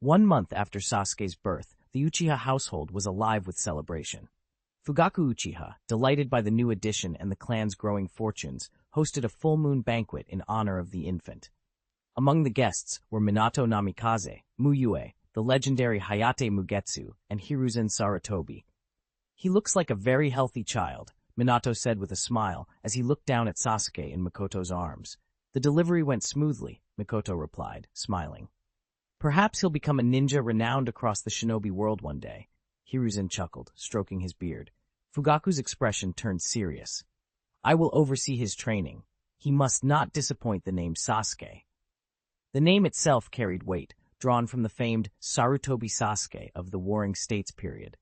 1 month after Sasuke's birth, the Uchiha household was alive with celebration. Fugaku Uchiha, delighted by the new addition and the clan's growing fortunes, hosted a full moon banquet in honor of the infant. Among the guests were Minato Namikaze, Mu Yue, the legendary Hayate Mugetsu, and Hiruzen Sarutobi. "He looks like a very healthy child," Minato said with a smile as he looked down at Sasuke in Mikoto's arms. "The delivery went smoothly," Mikoto replied, smiling. "Perhaps he'll become a ninja renowned across the shinobi world one day," Hiruzen chuckled, stroking his beard. Fugaku's expression turned serious. "I will oversee his training. He must not disappoint the name Sasuke." The name itself carried weight, drawn from the famed Sarutobi Sasuke of the Warring States period.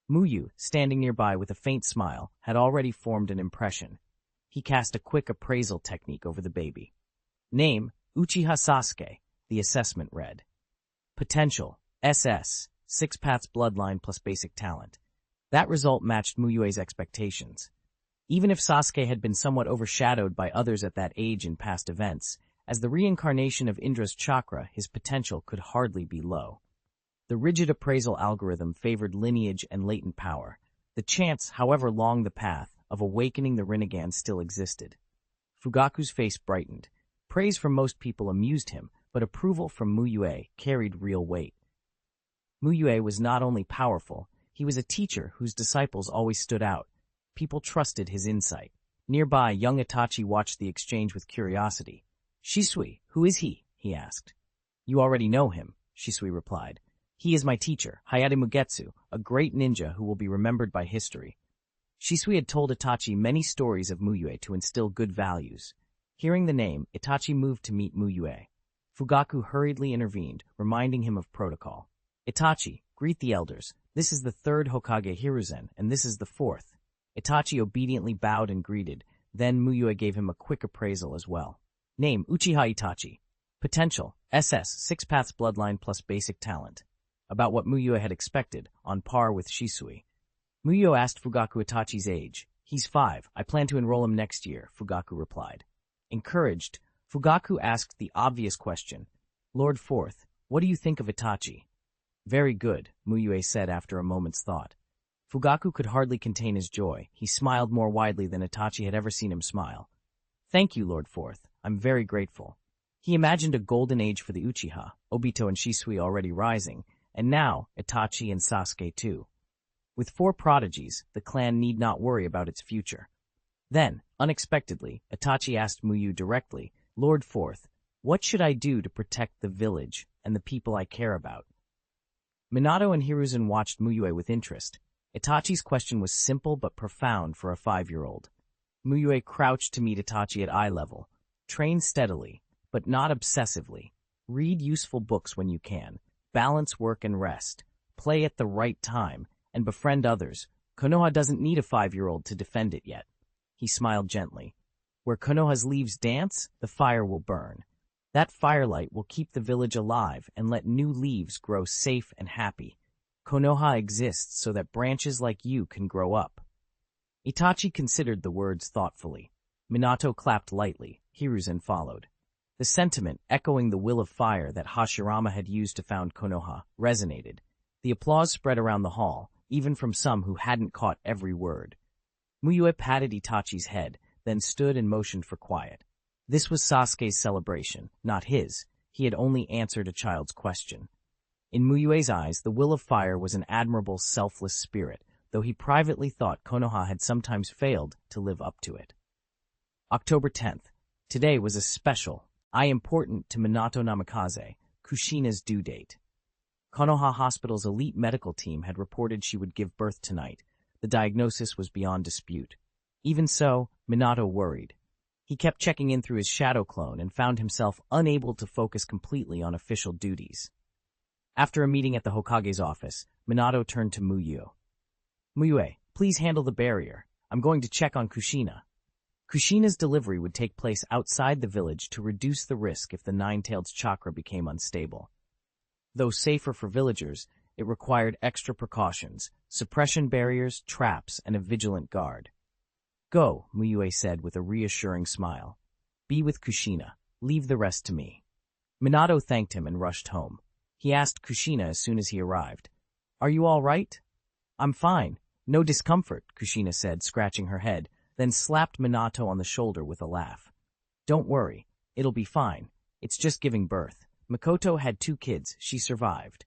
Mu Yue, standing nearby with a faint smile, had already formed an impression. He cast a quick appraisal technique over the baby. Name, Uchiha Sasuke, the assessment read. Potential, SS, 6 paths bloodline plus basic talent. That result matched Mu Yue's expectations. Even if Sasuke had been somewhat overshadowed by others at that age in past events, as the reincarnation of Indra's chakra, his potential could hardly be low. The rigid appraisal algorithm favored lineage and latent power. The chance, however long the path, of awakening the Rinnegan still existed. Fugaku's face brightened. Praise from most people amused him, but approval from Mu Yue carried real weight. Mu Yue was not only powerful, he was a teacher whose disciples always stood out. People trusted his insight. Nearby, young Itachi watched the exchange with curiosity. "Shisui, who is he?" he asked. "You already know him," Shisui replied. "He is my teacher, Hayate Mugetsu, a great ninja who will be remembered by history." Shisui had told Itachi many stories of Mu Yue to instill good values. Hearing the name, Itachi moved to meet Mu Yue. Fugaku hurriedly intervened, reminding him of protocol. "Itachi, greet the elders. This is the 3rd Hokage Hiruzen, and this is the 4th. Itachi obediently bowed and greeted. Then Mu Yue gave him a quick appraisal as well. Name, Uchiha Itachi. Potential, SS, 6 paths bloodline plus basic talent. About what Mu Yue had expected, on par with Shisui. Mu Yue asked Fugaku Itachi's age. "He's 5. I plan to enroll him next year," Fugaku replied. Encouraged, Fugaku asked the obvious question. "Lord 4th, what do you think of Itachi?" "Very good," Mu Yue said after a moment's thought. Fugaku could hardly contain his joy. He smiled more widely than Itachi had ever seen him smile. "Thank you, Lord 4th. I'm very grateful." He imagined a golden age for the Uchiha, Obito and Shisui already rising, and now Itachi and Sasuke too. With 4 prodigies, the clan need not worry about its future. Then, unexpectedly, Itachi asked Mu Yue directly, "Lord 4th, what should I do to protect the village and the people I care about?" Minato and Hiruzen watched Mu Yue with interest. Itachi's question was simple but profound for a 5-year-old. Mu Yue crouched to meet Itachi at eye level. "Train steadily, but not obsessively. Read useful books when you can. Balance work and rest. Play at the right time, and befriend others. Konoha doesn't need a 5-year-old to defend it yet." He smiled gently. "Where Konoha's leaves dance, the fire will burn. That firelight will keep the village alive and let new leaves grow safe and happy. Konoha exists so that branches like you can grow up." Itachi considered the words thoughtfully. Minato clapped lightly. Hiruzen followed. The sentiment, echoing the will of fire that Hashirama had used to found Konoha, resonated. The applause spread around the hall, even from some who hadn't caught every word. Mu Yue patted Itachi's head, then stood and motioned for quiet. This was Sasuke's celebration, not his. He had only answered a child's question. In Mu Yue's eyes, the will of fire was an admirable, selfless spirit, though he privately thought Konoha had sometimes failed to live up to it. October 10th. Today was a special, important to Minato Namikaze, Kushina's due date. Konoha Hospital's elite medical team had reported she would give birth tonight. The diagnosis was beyond dispute. Even so, Minato worried. He kept checking in through his shadow clone and found himself unable to focus completely on official duties. After a meeting at the Hokage's office, Minato turned to Mu Yue. "Mu Yue, please handle the barrier. I'm going to check on Kushina." Kushina's delivery would take place outside the village to reduce the risk if the Nine-Tailed chakra became unstable. Though safer for villagers, it required extra precautions, suppression barriers, traps, and a vigilant guard. "Go," Mu Yue said with a reassuring smile. "Be with Kushina. Leave the rest to me." Minato thanked him and rushed home. He asked Kushina as soon as he arrived. "Are you all right?" "I'm fine. No discomfort," Kushina said, scratching her head, then slapped Minato on the shoulder with a laugh. "Don't worry. It'll be fine. It's just giving birth. Makoto had 2 kids. She survived."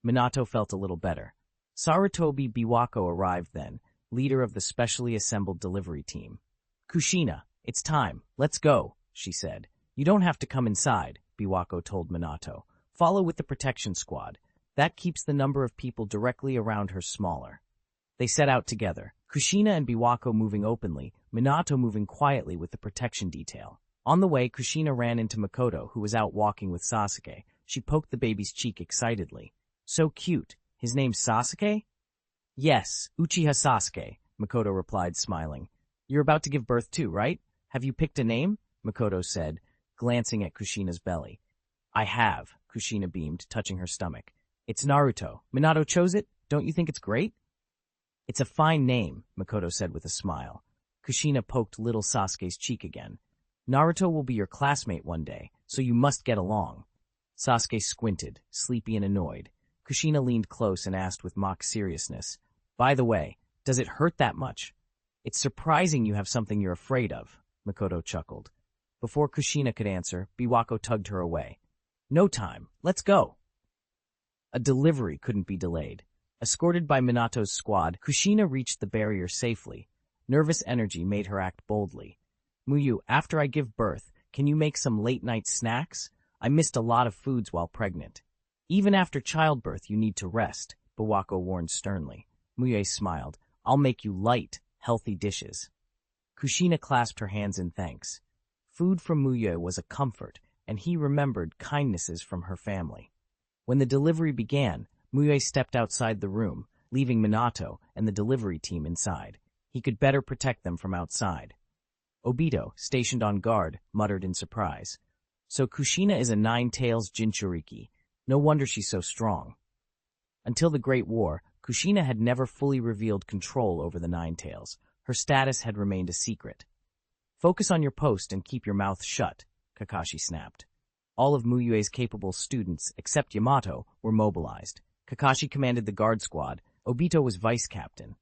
Minato felt a little better. Sarutobi Biwako arrived then, leader of the specially assembled delivery team. "Kushina, it's time. Let's go," she said. "You don't have to come inside," Biwako told Minato. "Follow with the protection squad. That keeps the number of people directly around her smaller." They set out together, Kushina and Biwako moving openly, Minato moving quietly with the protection detail. On the way, Kushina ran into Makoto, who was out walking with Sasuke. She poked the baby's cheek excitedly. "So cute. His name's Sasuke?" "Yes, Uchiha Sasuke," Makoto replied, smiling. "You're about to give birth too, right? Have you picked a name?" Makoto said, glancing at Kushina's belly. "I have," Kushina beamed, touching her stomach. "It's Naruto. Minato chose it? Don't you think it's great?" "It's a fine name," Makoto said with a smile. Kushina poked little Sasuke's cheek again. "Naruto will be your classmate one day, so you must get along." Sasuke squinted, sleepy and annoyed. Kushina leaned close and asked with mock seriousness, "By the way, does it hurt that much?" "It's surprising you have something you're afraid of," Makoto chuckled. Before Kushina could answer, Biwako tugged her away. "No time. Let's go." A delivery couldn't be delayed. Escorted by Minato's squad, Kushina reached the barrier safely. Nervous energy made her act boldly. "Mu Yue, after I give birth, can you make some late-night snacks? I missed a lot of foods while pregnant." "Even after childbirth, you need to rest," Biwako warned sternly. Mu Yue smiled. "I'll make you light, healthy dishes." Kushina clasped her hands in thanks. Food from Mu Yue was a comfort, and he remembered kindnesses from her family. When the delivery began, Mu Yue stepped outside the room, leaving Minato and the delivery team inside. He could better protect them from outside. Obito, stationed on guard, muttered in surprise. "So Kushina is a nine-tails Jinchuriki. No wonder she's so strong." Until the Great War, Kushina had never fully revealed control over the Nine-Tails. Her status had remained a secret. "Focus on your post and keep your mouth shut," Kakashi snapped. All of Mu Yue's capable students, except Yamato, were mobilized. Kakashi commanded the guard squad. Obito was vice captain.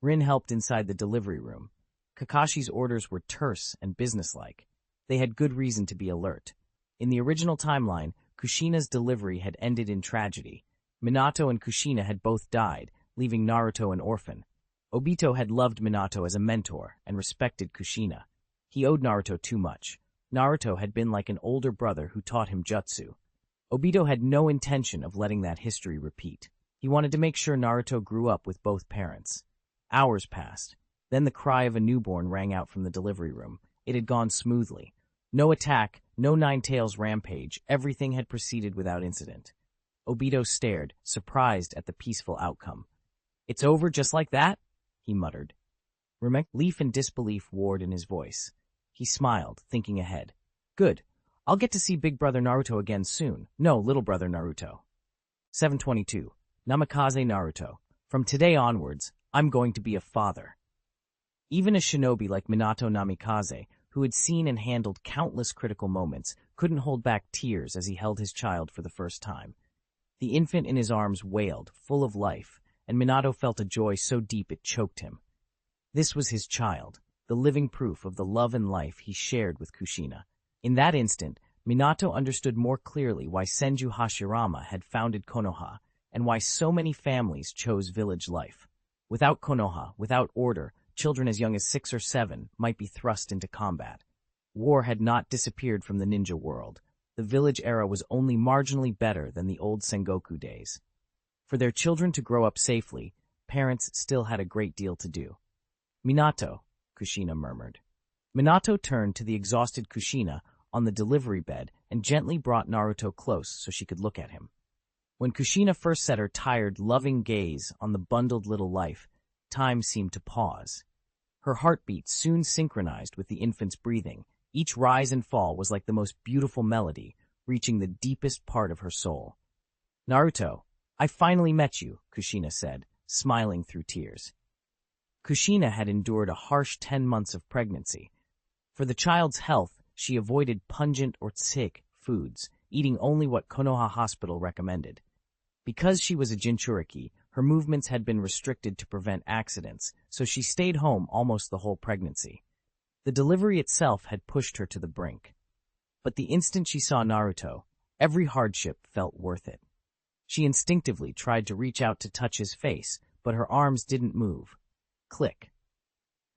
Rin helped inside the delivery room. Kakashi's orders were terse and businesslike. They had good reason to be alert. In the original timeline, Kushina's delivery had ended in tragedy. Minato and Kushina had both died, leaving Naruto an orphan. Obito had loved Minato as a mentor and respected Kushina. He owed Naruto too much. Naruto had been like an older brother who taught him jutsu. Obito had no intention of letting that history repeat. He wanted to make sure Naruto grew up with both parents. Hours passed. Then the cry of a newborn rang out from the delivery room. It had gone smoothly. No attack, no Nine-Tails rampage, everything had proceeded without incident. Obito stared, surprised at the peaceful outcome. "It's over just like that?" he muttered. Relief and disbelief warred in his voice. He smiled, thinking ahead. "Good. I'll get to see Big Brother Naruto again soon. No, Little Brother Naruto." 722. Namikaze Naruto. From today onwards, I'm going to be a father. Even a shinobi like Minato Namikaze, who had seen and handled countless critical moments, couldn't hold back tears as he held his child for the first time. The infant in his arms wailed, full of life, and Minato felt a joy so deep it choked him. This was his child, the living proof of the love and life he shared with Kushina. In that instant, Minato understood more clearly why Senju Hashirama had founded Konoha, and why so many families chose village life. Without Konoha, without order, children as young as 6 or 7 might be thrust into combat. War had not disappeared from the ninja world. The village era was only marginally better than the old Sengoku days. For their children to grow up safely, parents still had a great deal to do. "Minato," Kushina murmured. Minato turned to the exhausted Kushina on the delivery bed and gently brought Naruto close so she could look at him. When Kushina first set her tired, loving gaze on the bundled little life, time seemed to pause. Her heartbeat soon synchronized with the infant's breathing. Each rise and fall was like the most beautiful melody, reaching the deepest part of her soul. "Naruto, I finally met you," Kushina said, smiling through tears. Kushina had endured a harsh 10 months of pregnancy. For the child's health, she avoided pungent or tzaik foods, eating only what Konoha Hospital recommended. Because she was a Jinchuriki, her movements had been restricted to prevent accidents, so she stayed home almost the whole pregnancy. The delivery itself had pushed her to the brink. But the instant she saw Naruto, every hardship felt worth it. She instinctively tried to reach out to touch his face, but her arms didn't move. Click.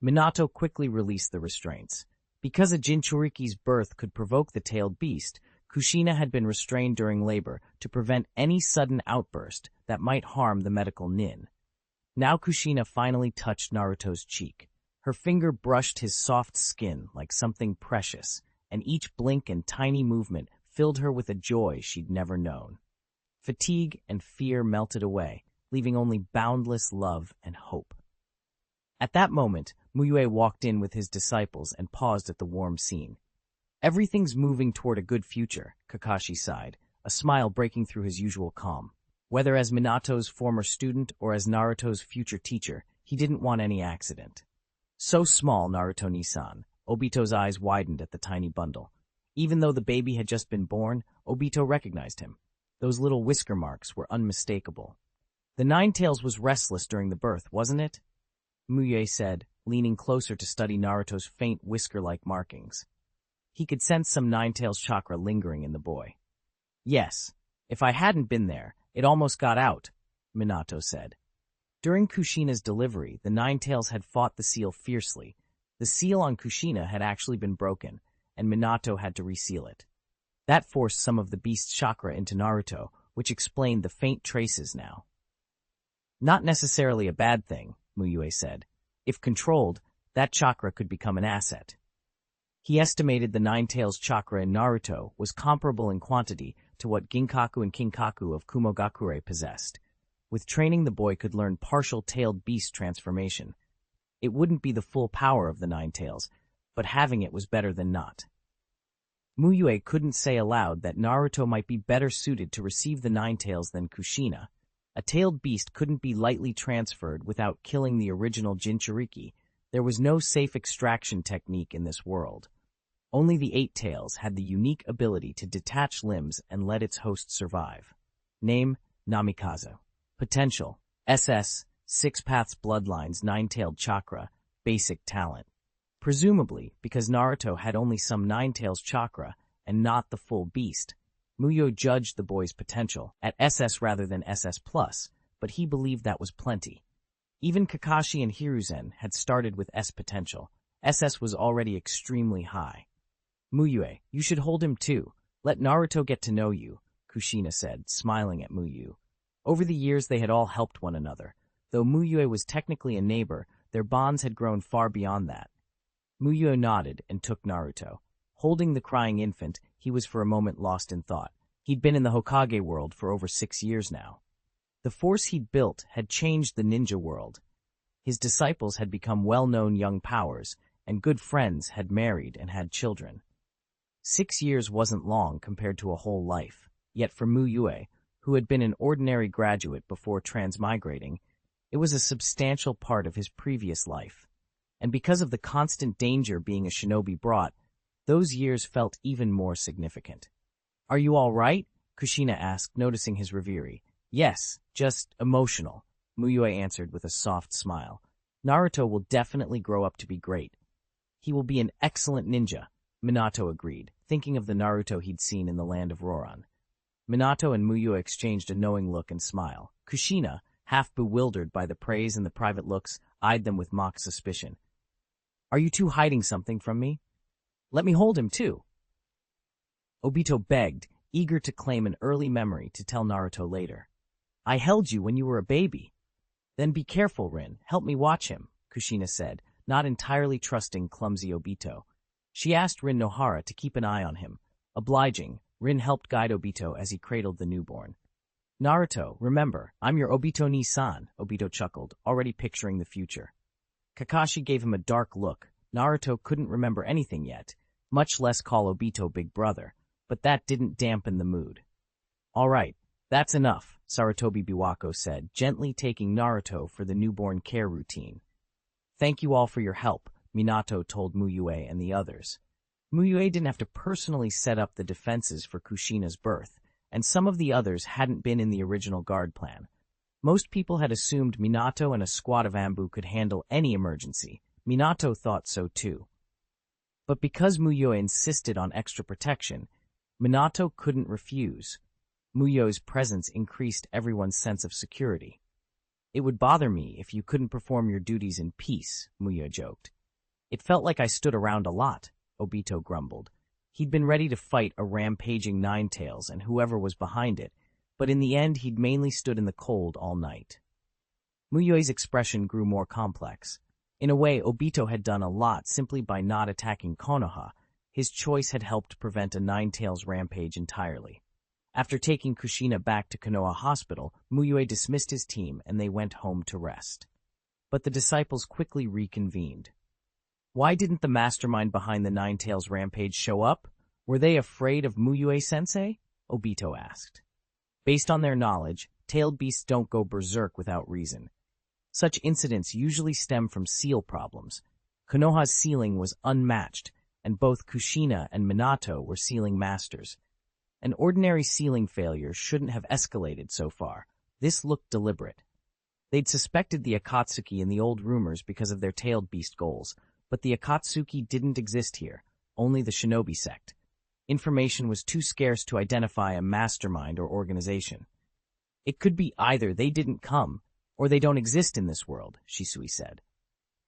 Minato quickly released the restraints. Because a Jinchuriki's birth could provoke the tailed beast, Kushina had been restrained during labor to prevent any sudden outburst that might harm the medical nin. Now Kushina finally touched Naruto's cheek. Her finger brushed his soft skin like something precious, and each blink and tiny movement filled her with a joy she'd never known. Fatigue and fear melted away, leaving only boundless love and hope. At that moment, Mu Yue walked in with his disciples and paused at the warm scene. Everything's moving toward a good future, Kakashi sighed, a smile breaking through his usual calm. Whether as Minato's former student or as Naruto's future teacher, he didn't want any accident. So small, Naruto-ni-san. Obito's eyes widened at the tiny bundle. Even though the baby had just been born, Obito recognized him. Those little whisker marks were unmistakable. The Ninetales was restless during the birth, wasn't it? Mu Yue said, leaning closer to study Naruto's faint whisker-like markings. He could sense some Ninetales chakra lingering in the boy. Yes, if I hadn't been there, it almost got out, Minato said. During Kushina's delivery, the Ninetales had fought the seal fiercely. The seal on Kushina had actually been broken, and Minato had to reseal it. That forced some of the beast's chakra into Naruto, which explained the faint traces now. Not necessarily a bad thing, Mu Yue said. If controlled, that chakra could become an asset. He estimated the Ninetales chakra in Naruto was comparable in quantity to what Ginkaku and Kinkaku of Kumogakure possessed. With training, the boy could learn partial tailed beast transformation. It wouldn't be the full power of the Ninetales, but having it was better than not. Mu Yue couldn't say aloud that Naruto might be better suited to receive the Ninetales than Kushina. A tailed beast couldn't be lightly transferred without killing the original Jinchuriki. There was no safe extraction technique in this world. Only the Eight Tails had the unique ability to detach limbs and let its host survive. Name, Namikaze. Potential, SS, Six Paths Bloodlines, Nine-Tailed Chakra, Basic Talent. Presumably, because Naruto had only some Nine-Tails chakra and not the full beast, Mu Yue judged the boy's potential at SS rather than SS+, but he believed that was plenty. Even Kakashi and Hiruzen had started with S potential. SS was already extremely high. Mu Yue, you should hold him too. Let Naruto get to know you, Kushina said, smiling at Mu Yue. Over the years they had all helped one another. Though Mu Yue was technically a neighbor, their bonds had grown far beyond that. Mu Yue nodded and took Naruto. Holding the crying infant, he was for a moment lost in thought. He'd been in the Hokage world for over 6 years now. The force he'd built had changed the ninja world. His disciples had become well-known young powers, and good friends had married and had children. 6 years wasn't long compared to a whole life. Yet for Mu Yue, who had been an ordinary graduate before transmigrating, it was a substantial part of his previous life. And because of the constant danger being a shinobi brought, those years felt even more significant. Are you all right? Kushina asked, noticing his reverie. Yes, just emotional, Mu Yue answered with a soft smile. Naruto will definitely grow up to be great. He will be an excellent ninja, Minato agreed, thinking of the Naruto he'd seen in the land of Roran. Minato and Mu Yue exchanged a knowing look and smile. Kushina, half bewildered by the praise and the private looks, eyed them with mock suspicion. Are you two hiding something from me? Let me hold him too. Obito begged, eager to claim an early memory to tell Naruto later. I held you when you were a baby. Then be careful, Rin. Help me watch him, Kushina said, not entirely trusting clumsy Obito. She asked Rin Nohara to keep an eye on him. Obliging, Rin helped guide Obito as he cradled the newborn. Naruto, remember, I'm your Obito-ni-san, Obito chuckled, already picturing the future. Kakashi gave him a dark look. Naruto couldn't remember anything yet, much less call Obito big brother, but that didn't dampen the mood. All right, that's enough, Sarutobi Biwako said, gently taking Naruto for the newborn care routine. Thank you all for your help, Minato told Mu Yue and the others. Mu Yue didn't have to personally set up the defenses for Kushina's birth, and some of the others hadn't been in the original guard plan. Most people had assumed Minato and a squad of Ambu could handle any emergency. Minato thought so too. But because Mu Yue insisted on extra protection, Minato couldn't refuse. Mu Yue's presence increased everyone's sense of security. "It would bother me if you couldn't perform your duties in peace," Mu Yue joked. "It felt like I stood around a lot," Obito grumbled. He'd been ready to fight a rampaging Ninetales and whoever was behind it, but in the end he'd mainly stood in the cold all night. Mu Yue's expression grew more complex. In a way, Obito had done a lot simply by not attacking Konoha. His choice had helped prevent a Ninetales rampage entirely. After taking Kushina back to Konoha Hospital, Mu Yue dismissed his team and they went home to rest. But the disciples quickly reconvened. Why didn't the mastermind behind the Ninetales rampage show up? Were they afraid of Mu Yue-sensei? Obito asked. Based on their knowledge, tailed beasts don't go berserk without reason. Such incidents usually stem from seal problems. Konoha's sealing was unmatched, and both Kushina and Minato were sealing masters. An ordinary sealing failure shouldn't have escalated so far. This looked deliberate. They'd suspected the Akatsuki in the old rumors because of their tailed beast goals, but the Akatsuki didn't exist here, only the Shinobi sect. Information was too scarce to identify a mastermind or organization. It could be either they didn't come, or they don't exist in this world, Shisui said.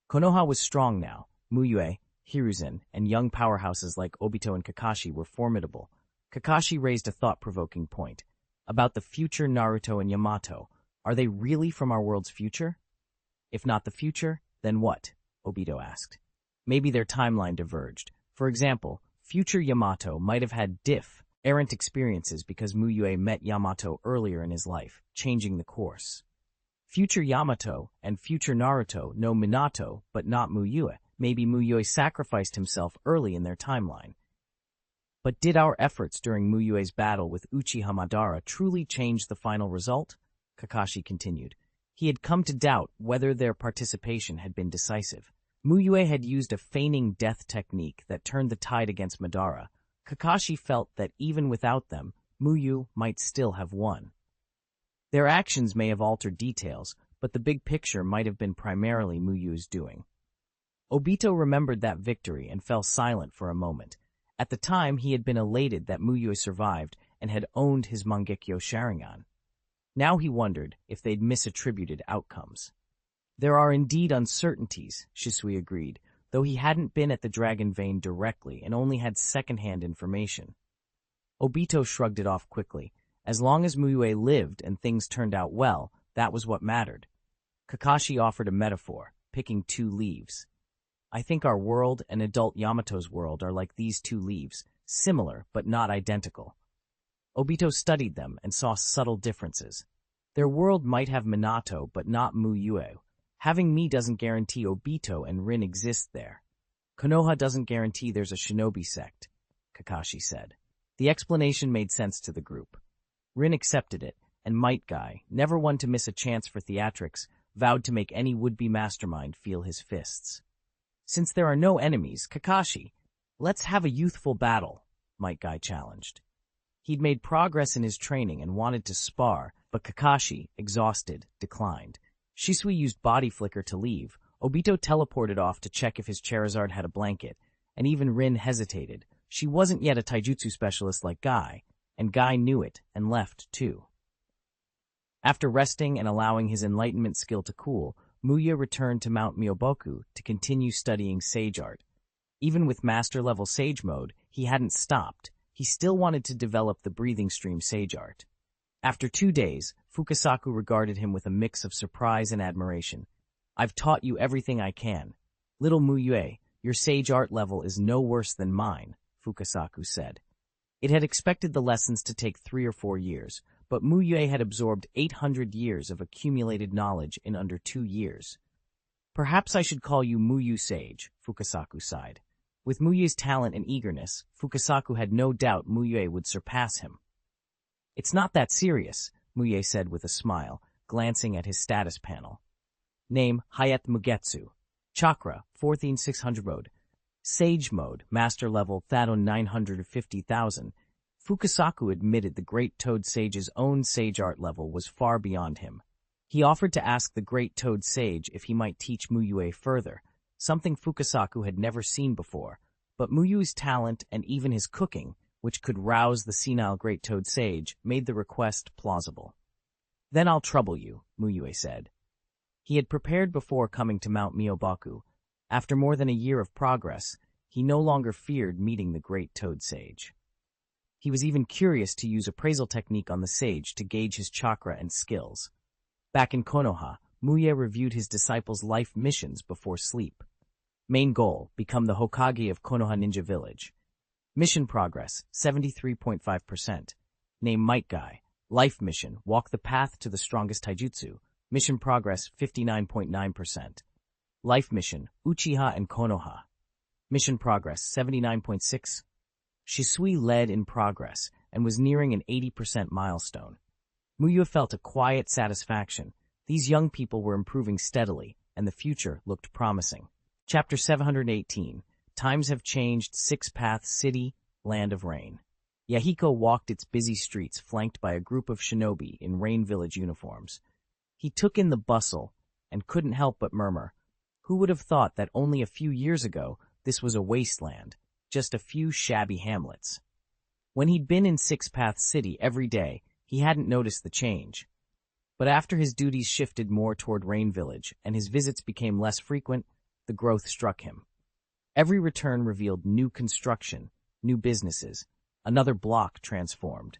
Konoha was strong now. Mu Yue, Hiruzen, and young powerhouses like Obito and Kakashi were formidable. Kakashi raised a thought-provoking point. About the future Naruto and Yamato. Are they really from our world's future? If not the future, then what? Obito asked. Maybe their timeline diverged. For example, future Yamato might have had errant experiences because Mu Yue met Yamato earlier in his life, changing the course. Future Yamato and future Naruto know Minato, but not Mu Yue. Maybe Mu Yue sacrificed himself early in their timeline. But did our efforts during Mu Yue's battle with Uchiha Madara truly change the final result? Kakashi continued. He had come to doubt whether their participation had been decisive. Mu Yue had used a feigning death technique that turned the tide against Madara. Kakashi felt that even without them, Mu Yue might still have won. Their actions may have altered details, but the big picture might have been primarily Mu Yue's doing. Obito remembered that victory and fell silent for a moment. At the time, he had been elated that Mu Yue survived and had owned his Mangekyo Sharingan. Now he wondered if they'd misattributed outcomes. There are indeed uncertainties, Shisui agreed, though he hadn't been at the Dragon Vein directly and only had second-hand information. Obito shrugged it off quickly. As long as Mu Yue lived and things turned out well, that was what mattered. Kakashi offered a metaphor, picking two leaves. I think our world and adult Yamato's world are like these two leaves, similar but not identical. Obito studied them and saw subtle differences. Their world might have Minato but not Mu Yue. Having me doesn't guarantee Obito and Rin exist there. Konoha doesn't guarantee there's a Shinobi sect, Kakashi said. The explanation made sense to the group. Rin accepted it, and Metkai, never one to miss a chance for theatrics, vowed to make any would-be mastermind feel his fists. Since there are no enemies, Kakashi, let's have a youthful battle, Metkai challenged. He'd made progress in his training and wanted to spar, but Kakashi, exhausted, declined. Shisui used body flicker to leave. Obito teleported off to check if his Charizard had a blanket, and even Rin hesitated. She wasn't yet a taijutsu specialist like Guy, and Guy knew it and left too. After resting and allowing his enlightenment skill to cool, Mu Yue returned to Mount Myoboku to continue studying sage art. Even with master-level sage mode, he hadn't stopped. He still wanted to develop the breathing stream sage art. After 2 days, Fukasaku regarded him with a mix of surprise and admiration. I've taught you everything I can. Little Mu Yue, your sage art level is no worse than mine, Fukasaku said. It had expected the lessons to take 3 or 4 years, but Mu Yue had absorbed 800 years of accumulated knowledge in under 2 years. Perhaps I should call you Mu Yue Sage, Fukasaku sighed. With Mu Yue's talent and eagerness, Fukasaku had no doubt Mu Yue would surpass him. It's not that serious, Mu Yue said with a smile, glancing at his status panel. Name, Hayat Mugetsu. Chakra, 14600 mode. Sage Mode, Master Level Thado 950,000. Fukasaku admitted the Great Toad Sage's own Sage Art level was far beyond him. He offered to ask the Great Toad Sage if he might teach Mu Yue further, something Fukasaku had never seen before, but Mu Yue's talent and even his cooking, which could rouse the senile Great Toad Sage, made the request plausible. "Then I'll trouble you," Mu Yue said. He had prepared before coming to Mount Miobaku. After more than a year of progress, he no longer feared meeting the Great Toad Sage. He was even curious to use appraisal technique on the sage to gauge his chakra and skills. Back in Konoha, Mu Yue reviewed his disciples' life missions before sleep. Main goal, become the Hokage of Konoha Ninja Village. Mission progress, 73.5%. Name Metkai. Life mission, walk the path to the strongest Taijutsu. Mission progress, 59.9%. Life mission, Uchiha and Konoha. Mission progress, 79.6. Shisui led in progress and was nearing an 80% milestone. Mu Yue felt a quiet satisfaction. These young people were improving steadily, and the future looked promising. Chapter 718. Times have changed. Six Paths City, Land of Rain. Yahiko walked its busy streets flanked by a group of shinobi in Rain Village uniforms. He took in the bustle and couldn't help but murmur. Who would have thought that only a few years ago this was a wasteland, just a few shabby hamlets? When he'd been in Six Paths City every day, he hadn't noticed the change. But after his duties shifted more toward Rain Village and his visits became less frequent, the growth struck him. Every return revealed new construction, new businesses, another block transformed.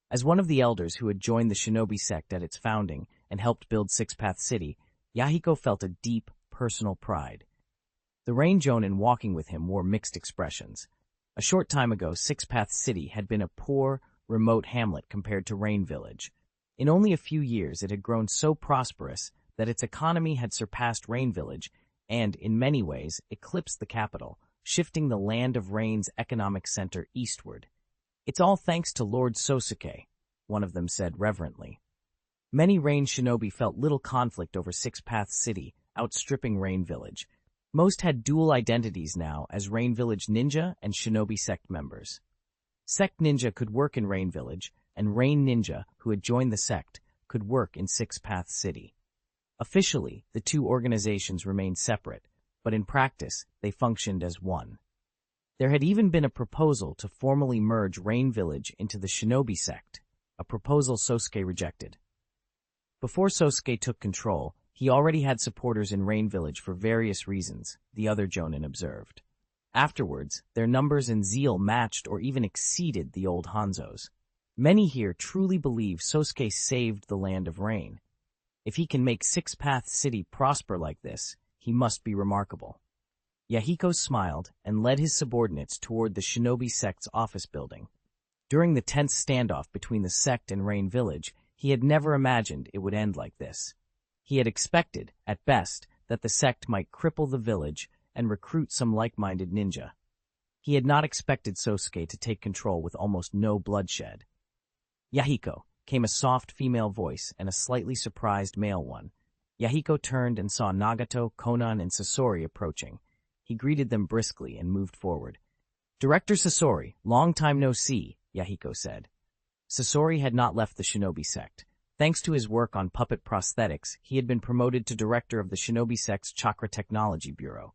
As one of the elders who had joined the Shinobi sect at its founding and helped build Six Paths City, Yahiko felt a deep, personal pride. The Rain Jonin walking with him wore mixed expressions. A short time ago, Six Paths City had been a poor, remote hamlet compared to Rain Village. In only a few years, it had grown so prosperous that its economy had surpassed Rain Village and, in many ways, eclipsed the capital, shifting the Land of Rain's economic center eastward. "It's all thanks to Lord Sosuke," one of them said reverently. Many Rain shinobi felt little conflict over Six Paths City, outstripping Rain Village. Most had dual identities now as Rain Village Ninja and Shinobi sect members. Sect Ninja could work in Rain Village, and Rain Ninja, who had joined the sect, could work in Six Paths City. Officially, the two organizations remained separate, but in practice, they functioned as one. There had even been a proposal to formally merge Rain Village into the Shinobi sect, a proposal Sosuke rejected. Before Sosuke took control, he already had supporters in Rain Village for various reasons, the other Jonin observed. Afterwards, their numbers and zeal matched or even exceeded the old Hanzo's. Many here truly believe Sosuke saved the Land of Rain. If he can make Six Paths City prosper like this, he must be remarkable. Yahiko smiled and led his subordinates toward the Shinobi sect's office building. During the tense standoff between the sect and Rain Village, he had never imagined it would end like this. He had expected, at best, that the sect might cripple the village and recruit some like-minded ninja. He had not expected Sosuke to take control with almost no bloodshed. "Yahiko," came a soft female voice and a slightly surprised male one. Yahiko turned and saw Nagato, Konan, and Sasori approaching. He greeted them briskly and moved forward. "Director Sasori, long time no see," Yahiko said. Sasori had not left the Shinobi sect. Thanks to his work on puppet prosthetics, he had been promoted to director of the Shinobi sect's Chakra Technology Bureau.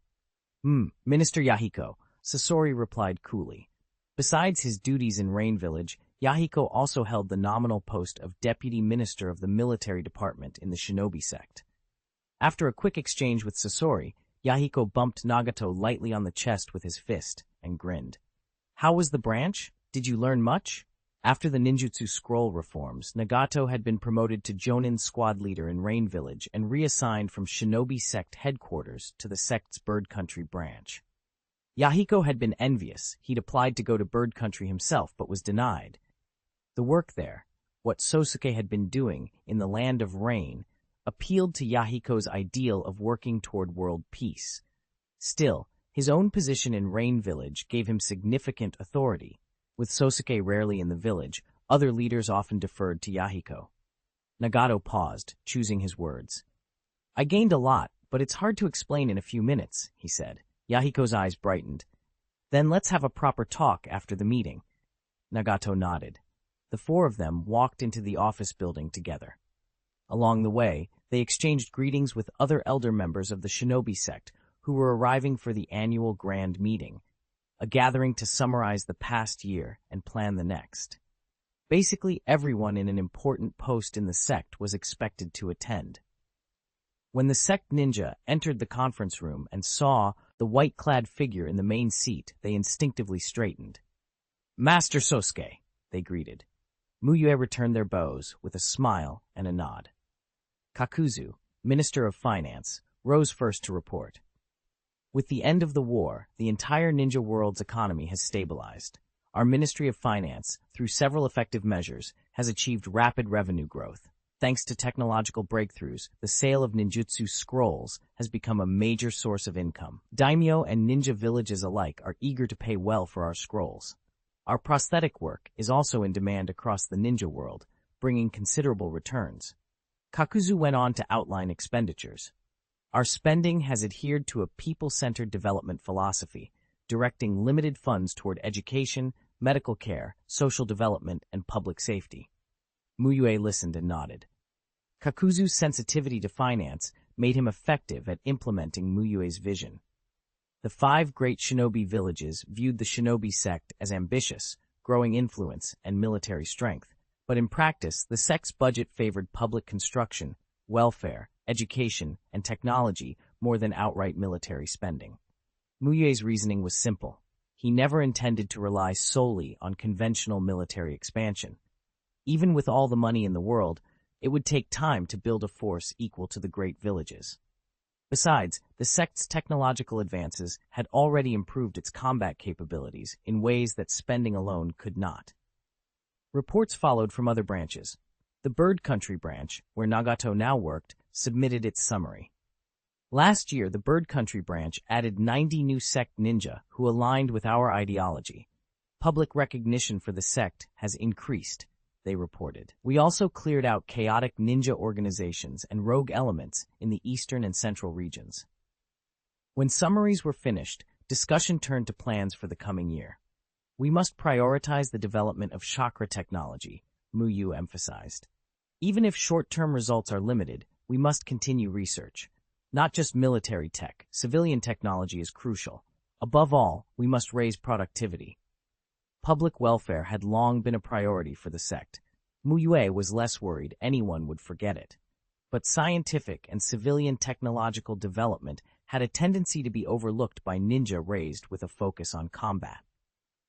Minister Yahiko," Sasori replied coolly. Besides his duties in Rain Village, Yahiko also held the nominal post of Deputy Minister of the Military Department in the Shinobi sect. After a quick exchange with Sasori, Yahiko bumped Nagato lightly on the chest with his fist and grinned. "How was the branch? Did you learn much?" After the ninjutsu scroll reforms, Nagato had been promoted to Jonin squad leader in Rain Village and reassigned from Shinobi sect headquarters to the sect's Bird Country branch. Yahiko had been envious. He'd applied to go to Bird Country himself, but was denied. The work there, what Sosuke had been doing in the Land of Rain, appealed to Yahiko's ideal of working toward world peace. Still, his own position in Rain Village gave him significant authority. With Sosuke rarely in the village, other leaders often deferred to Yahiko. Nagato paused, choosing his words. "I gained a lot, but it's hard to explain in a few minutes," he said. Yahiko's eyes brightened. Then let's have a proper talk after the meeting. Nagato nodded. The four of them walked into the office building together. Along the way, they exchanged greetings with other elder members of the Shinobi sect who were arriving for the annual grand meeting, a gathering to summarize the past year and plan the next. Basically, everyone in an important post in the sect was expected to attend. When the sect ninja entered the conference room and saw the white-clad figure in the main seat, they instinctively straightened. "Master Sosuke," they greeted. Mu Yue returned their bows with a smile and a nod. Kakuzu, Minister of Finance, rose first to report. With the end of the war, the entire ninja world's economy has stabilized. Our Ministry of Finance, through several effective measures, has achieved rapid revenue growth. Thanks to technological breakthroughs, the sale of ninjutsu scrolls has become a major source of income. Daimyo and ninja villages alike are eager to pay well for our scrolls. Our prosthetic work is also in demand across the ninja world, bringing considerable returns. Kakuzu went on to outline expenditures. Our spending has adhered to a people-centered development philosophy, directing limited funds toward education, medical care, social development, and public safety. Mu Yue listened and nodded. Kakuzu's sensitivity to finance made him effective at implementing Mu Yue's vision. The 5 great shinobi villages viewed the shinobi sect as ambitious, growing influence, and military strength, but in practice, the sect's budget favored public construction, welfare, education, and technology more than outright military spending. Mu Yue's reasoning was simple. He never intended to rely solely on conventional military expansion. Even with all the money in the world, it would take time to build a force equal to the great villages. Besides, the sect's technological advances had already improved its combat capabilities in ways that spending alone could not. Reports followed from other branches. The Bird Country branch, where Nagato now worked, submitted its summary. Last year, the Bird Country branch added 90 new sect ninja who aligned with our ideology. Public recognition for the sect has increased, they reported. We also cleared out chaotic ninja organizations and rogue elements in the eastern and central regions. When summaries were finished, discussion turned to plans for the coming year. We must prioritize the development of chakra technology, Mu Yue emphasized. Even if short-term results are limited, we must continue research. Not just military tech, civilian technology is crucial. Above all, we must raise productivity. Public welfare had long been a priority for the sect. Mu Yue was less worried anyone would forget it. But scientific and civilian technological development had a tendency to be overlooked by ninja raised with a focus on combat.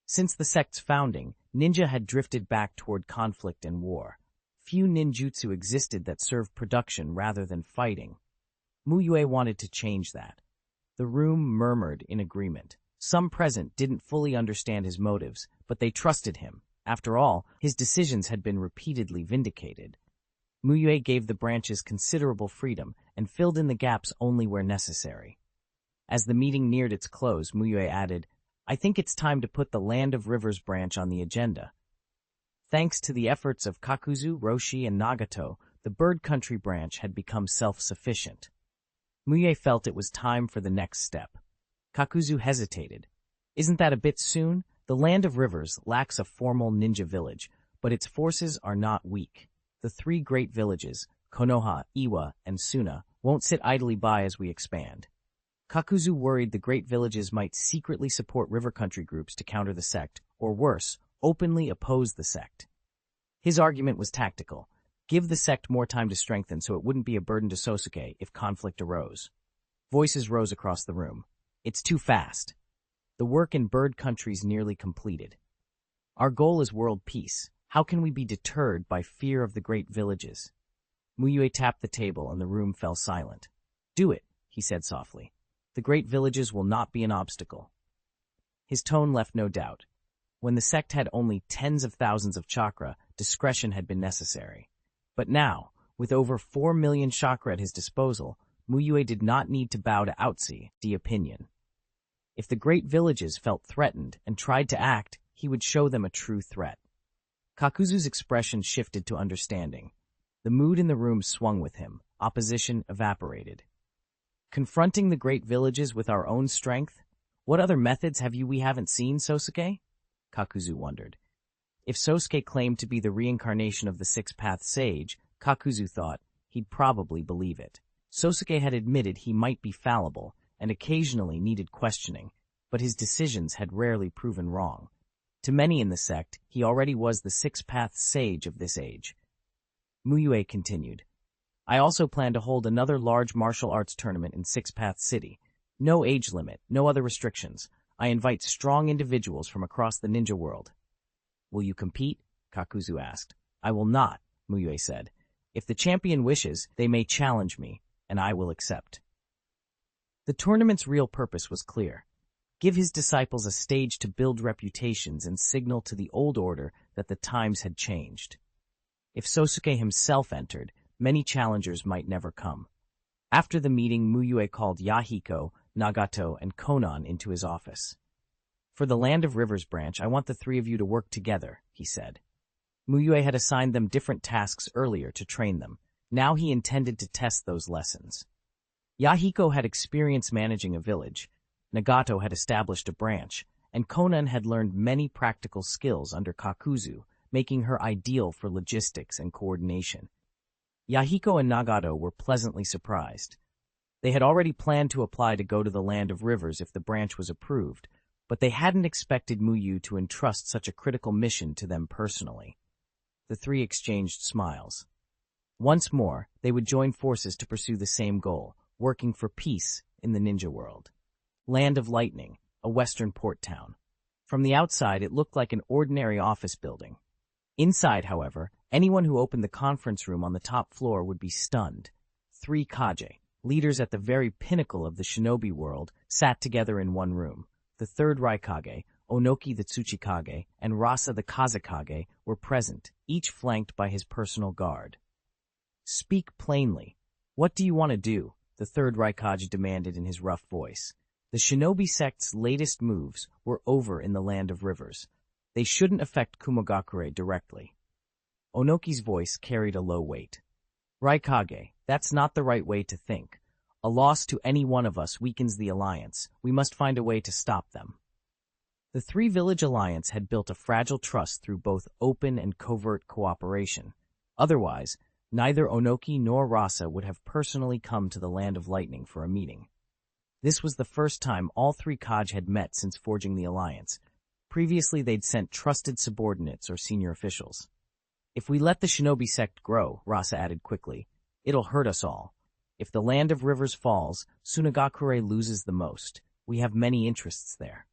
Since the sect's founding, ninja had drifted back toward conflict and war. Few ninjutsu existed that served production rather than fighting. Mu Yue wanted to change that. The room murmured in agreement. Some present didn't fully understand his motives, but they trusted him. After all, his decisions had been repeatedly vindicated. Mu Yue gave the branches considerable freedom and filled in the gaps only where necessary. As the meeting neared its close, Mu Yue added, "I think it's time to put the Land of Rivers branch on the agenda." Thanks to the efforts of Kakuzu, Roshi, and Nagato, the Bird Country branch had become self-sufficient. Mu Yue felt it was time for the next step. Kakuzu hesitated. "Isn't that a bit soon? The Land of Rivers lacks a formal ninja village, but its forces are not weak. The 3 great villages, Konoha, Iwa, and Suna, won't sit idly by as we expand." Kakuzu worried the great villages might secretly support river country groups to counter the sect, or worse, openly oppose the sect. His argument was tactical. Give the sect more time to strengthen so it wouldn't be a burden to Sosuke if conflict arose. Voices rose across the room. "It's too fast. The work in Bird Country's nearly completed. Our goal is world peace. How can we be deterred by fear of the great villages?" Mu Yue tapped the table and the room fell silent. "Do it," he said softly. "The great villages will not be an obstacle." His tone left no doubt. When the sect had only tens of thousands of chakra, discretion had been necessary. But now, with over 4 million chakra at his disposal, Mu Yue did not need to bow to Outsi, the opinion. If the great villages felt threatened and tried to act, he would show them a true threat. Kakuzu's expression shifted to understanding. The mood in the room swung with him. Opposition evaporated. Confronting the great villages with our own strength? What other methods we haven't seen, Sosuke? Kakuzu wondered. If Sosuke claimed to be the reincarnation of the Six-Path Sage, Kakuzu thought he'd probably believe it. Sosuke had admitted he might be fallible and occasionally needed questioning, but his decisions had rarely proven wrong. To many in the sect, he already was the Six-Path Sage of this age. Mu Yue continued. I also plan to hold another large martial arts tournament in Six-Path City. No age limit, no other restrictions. I invite strong individuals from across the ninja world. Will you compete? Kakuzu asked. I will not, Mu Yue said. If the champion wishes, they may challenge me, and I will accept. The tournament's real purpose was clear. Give his disciples a stage to build reputations and signal to the old order that the times had changed. If Sosuke himself entered, many challengers might never come. After the meeting, Mu Yue called Yahiko, Nagato, and Konan into his office. For the Land of Rivers branch, I want the three of you to work together, he said. Mu Yue had assigned them different tasks earlier to train them. Now he intended to test those lessons. Yahiko had experience managing a village, Nagato had established a branch, and Konan had learned many practical skills under Kakuzu, making her ideal for logistics and coordination. Yahiko and Nagato were pleasantly surprised. They had already planned to apply to go to the Land of Rivers if the branch was approved, but they hadn't expected Mu Yue to entrust such a critical mission to them personally. The three exchanged smiles. Once more, they would join forces to pursue the same goal, working for peace in the ninja world. Land of Lightning, a western port town. From the outside, it looked like an ordinary office building. Inside, however, anyone who opened the conference room on the top floor would be stunned. 3 Kage, leaders at the very pinnacle of the Shinobi world, sat together in one room. The 3rd Raikage, Onoki the Tsuchikage, and Rasa the Kazekage were present, each flanked by his personal guard. Speak plainly. What do you want to do? The 3rd Raikage demanded in his rough voice. The Shinobi sect's latest moves were over in the Land of Rivers. They shouldn't affect Kumogakure directly. Onoki's voice carried a low weight. Raikage, that's not the right way to think. A loss to any one of us weakens the alliance. We must find a way to stop them. The 3-village alliance had built a fragile trust through both open and covert cooperation. Otherwise, neither Onoki nor Rasa would have personally come to the Land of Lightning for a meeting. This was the first time all 3 Kage had met since forging the alliance. Previously, they'd sent trusted subordinates or senior officials. If we let the Shinobi sect grow, Rasa added quickly, it'll hurt us all. If the Land of Rivers falls, Sunagakure loses the most. We have many interests there.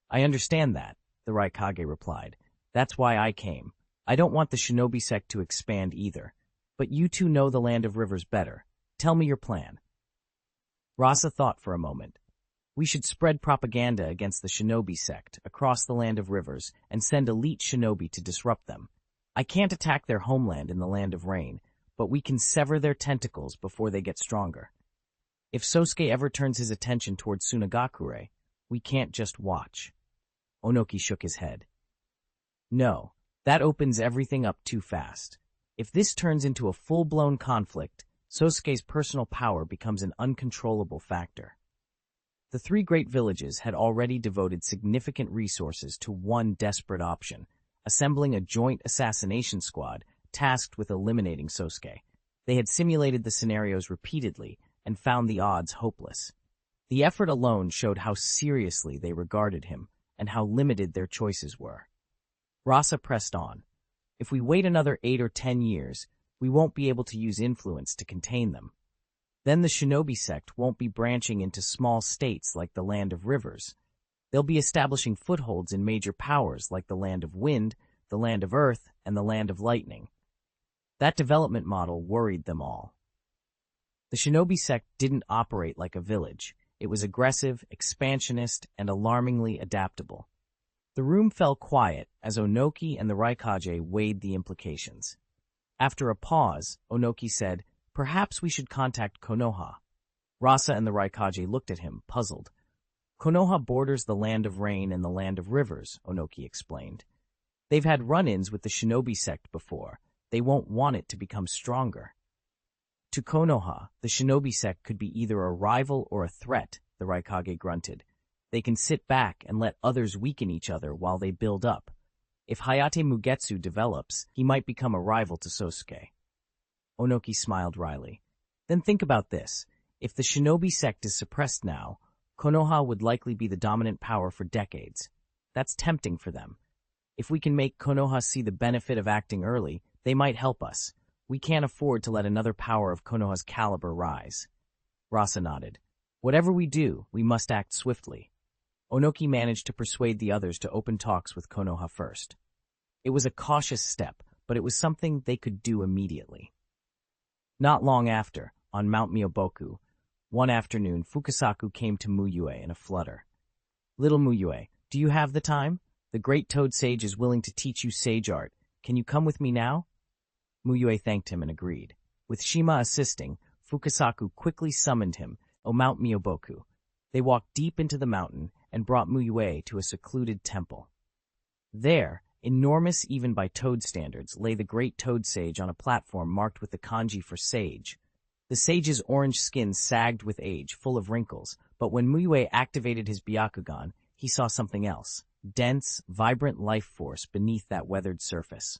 I understand that, the Raikage replied. That's why I came. I don't want the Shinobi sect to expand either. But you two know the Land of Rivers better. Tell me your plan. Rasa thought for a moment. We should spread propaganda against the Shinobi sect across the Land of Rivers and send elite Shinobi to disrupt them. I can't attack their homeland in the Land of Rain, but we can sever their tentacles before they get stronger. If Sosuke ever turns his attention towards Sunagakure, we can't just watch. Onoki shook his head. No, that opens everything up too fast. If this turns into a full-blown conflict, Sosuke's personal power becomes an uncontrollable factor. The 3 great villages had already devoted significant resources to one desperate option, assembling a joint assassination squad tasked with eliminating Sosuke. They had simulated the scenarios repeatedly and found the odds hopeless. The effort alone showed how seriously they regarded him and how limited their choices were. Rasa pressed on. If we wait another 8 or 10 years, we won't be able to use influence to contain them. Then the Shinobi sect won't be branching into small states like the Land of Rivers. They'll be establishing footholds in major powers like the Land of Wind, the Land of Earth, and the Land of Lightning. That development model worried them all. The Shinobi sect didn't operate like a village. It was aggressive, expansionist, and alarmingly adaptable. The room fell quiet as Onoki and the Raikage weighed the implications. After a pause, Onoki said, Perhaps we should contact Konoha. Rasa and the Raikage looked at him, puzzled. Konoha borders the Land of Rain and the Land of Rivers, Onoki explained. They've had run-ins with the Shinobi sect before. They won't want it to become stronger. To Konoha, the Shinobi sect could be either a rival or a threat, the Raikage grunted. They can sit back and let others weaken each other while they build up. If Hayate Mugetsu develops, he might become a rival to Sosuke. Onoki smiled wryly. Then think about this. If the Shinobi sect is suppressed now, Konoha would likely be the dominant power for decades. That's tempting for them. If we can make Konoha see the benefit of acting early, they might help us. We can't afford to let another power of Konoha's caliber rise. Rasa nodded. Whatever we do, we must act swiftly. Onoki managed to persuade the others to open talks with Konoha first. It was a cautious step, but it was something they could do immediately. Not long after, on Mount Myoboku, one afternoon Fukasaku came to Mu Yue in a flutter. Little Mu Yue, do you have the time? The great toad sage is willing to teach you sage art. Can you come with me now? Mu Yue thanked him and agreed. With Shima assisting, Fukasaku quickly summoned him on Mount Myoboku. They walked deep into the mountain and brought Mu Yue to a secluded temple. There, enormous even by toad standards, lay the great toad sage on a platform marked with the kanji for sage. The sage's orange skin sagged with age, full of wrinkles, but when Mu Yue activated his Byakugan, he saw something else. Dense, vibrant life force beneath that weathered surface.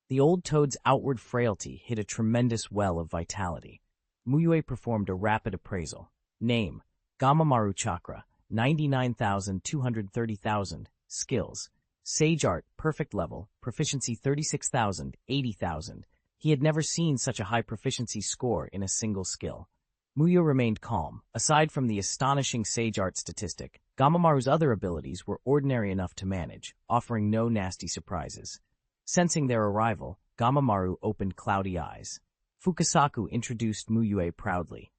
The old toad's outward frailty hid a tremendous well of vitality. Mu Yue performed a rapid appraisal. Name: Gamamaru Chakra, 99,230,000. Skills: Sage Art, perfect level, proficiency 36,000, 80,000. He had never seen such a high proficiency score in a single skill. Mu Yue remained calm. Aside from the astonishing Sage Art statistic, Gamamaru's other abilities were ordinary enough to manage, offering no nasty surprises. Sensing their arrival, Gamamaru opened cloudy eyes. Fukasaku introduced Mu Yue proudly.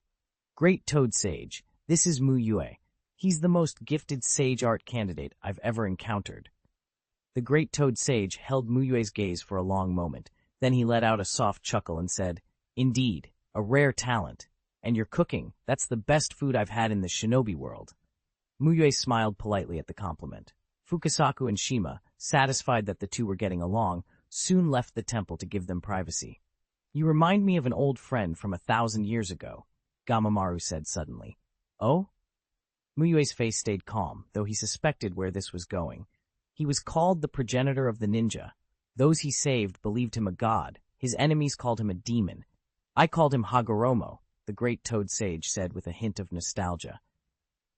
Great Toad Sage, this is Mu Yue. He's the most gifted Sage Art candidate I've ever encountered. The Great Toad Sage held Mu Yue's gaze for a long moment. Then he let out a soft chuckle and said, Indeed, a rare talent. And your cooking, that's the best food I've had in the Shinobi world. Mu Yue smiled politely at the compliment. Fukasaku and Shima, satisfied that the two were getting along, soon left the temple to give them privacy. You remind me of an old friend from 1,000 years ago, Gamamaru said suddenly. Oh? Mu Yue's face stayed calm, though he suspected where this was going. He was called the progenitor of the ninja. Those he saved believed him a god. His enemies called him a demon. I called him Hagoromo, the great toad sage said with a hint of nostalgia.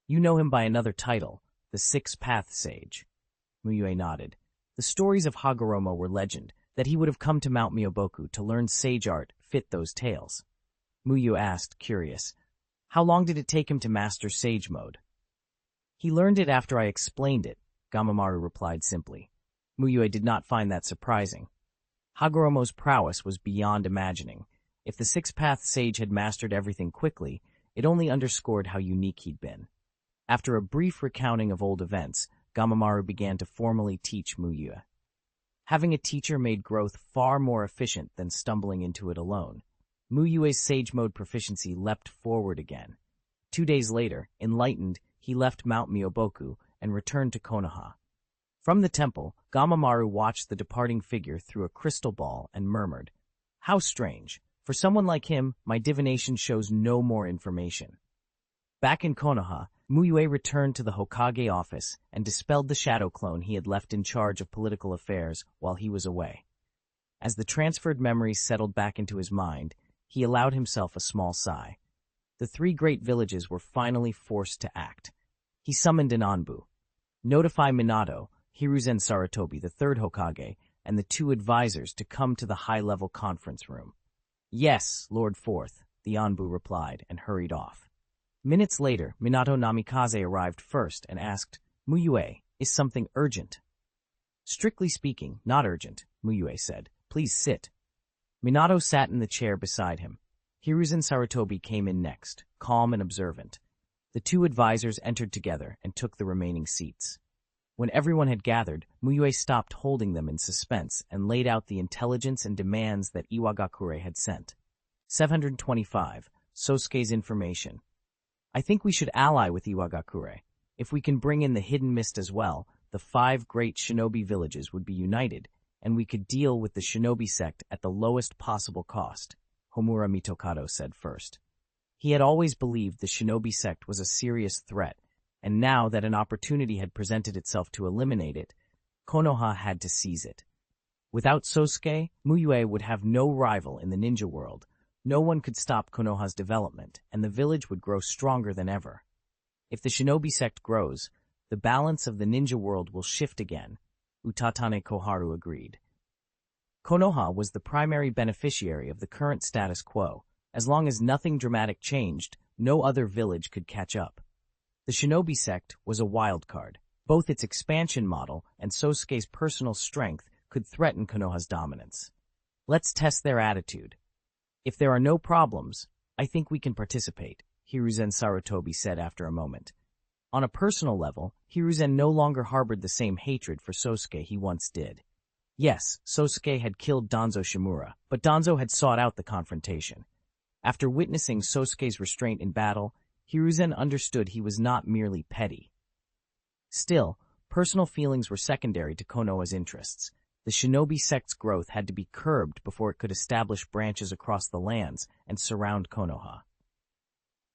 You know him by another title, the Six-Path Sage. Mu Yue nodded. The stories of Hagoromo were legend, that he would have come to Mount Myoboku to learn sage art fit those tales. Mu Yue asked, curious. How long did it take him to master sage mode? He learned it after I explained it, Gamamaru replied simply. Mu Yue did not find that surprising. Hagoromo's prowess was beyond imagining. If the Six-Path Sage had mastered everything quickly, it only underscored how unique he'd been. After a brief recounting of old events, Gamamaru began to formally teach Mu Yue. Having a teacher made growth far more efficient than stumbling into it alone. Mu Yue's sage mode proficiency leapt forward again. 2 days later, enlightened, he left Mount Myoboku and returned to Konoha. From the temple, Gamamaru watched the departing figure through a crystal ball and murmured, How strange. For someone like him, my divination shows no more information. Back in Konoha, Mu Yue returned to the Hokage office and dispelled the shadow clone he had left in charge of political affairs while he was away. As the transferred memories settled back into his mind, he allowed himself a small sigh. The 3 great villages were finally forced to act. He summoned an Anbu. Notify Minato, Hiruzen Sarutobi, the 3rd Hokage, and the 2 advisors to come to the high-level conference room. Yes, Lord Fourth, the Anbu replied and hurried off. Minutes later, Minato Namikaze arrived first and asked, Mu Yue, is something urgent? Strictly speaking, not urgent, Mu Yue said. Please sit. Minato sat in the chair beside him. Hiruzen Sarutobi came in next, calm and observant. The 2 advisors entered together and took the remaining seats. When everyone had gathered, Mu Yue stopped holding them in suspense and laid out the intelligence and demands that Iwagakure had sent. 725. Sosuke's information. I think we should ally with Iwagakure. If we can bring in the hidden mist as well, the 5 great shinobi villages would be united, and we could deal with the shinobi sect at the lowest possible cost, Homura Mitokado said first. He had always believed the shinobi sect was a serious threat, and now that an opportunity had presented itself to eliminate it, Konoha had to seize it. Without Sosuke, Mu Yue would have no rival in the ninja world. No one could stop Konoha's development, and the village would grow stronger than ever. If the Shinobi sect grows, the balance of the ninja world will shift again, Utatane Koharu agreed. Konoha was the primary beneficiary of the current status quo. As long as nothing dramatic changed, no other village could catch up. The Shinobi sect was a wild card. Both its expansion model and Sosuke's personal strength could threaten Konoha's dominance. Let's test their attitude. If there are no problems, I think we can participate, Hiruzen Sarutobi said after a moment. On a personal level, Hiruzen no longer harbored the same hatred for Sosuke he once did. Yes, Sosuke had killed Danzo Shimura, but Danzo had sought out the confrontation. After witnessing Sosuke's restraint in battle, Hiruzen understood he was not merely petty. Still, personal feelings were secondary to Konoha's interests. The Shinobi sect's growth had to be curbed before it could establish branches across the lands and surround Konoha.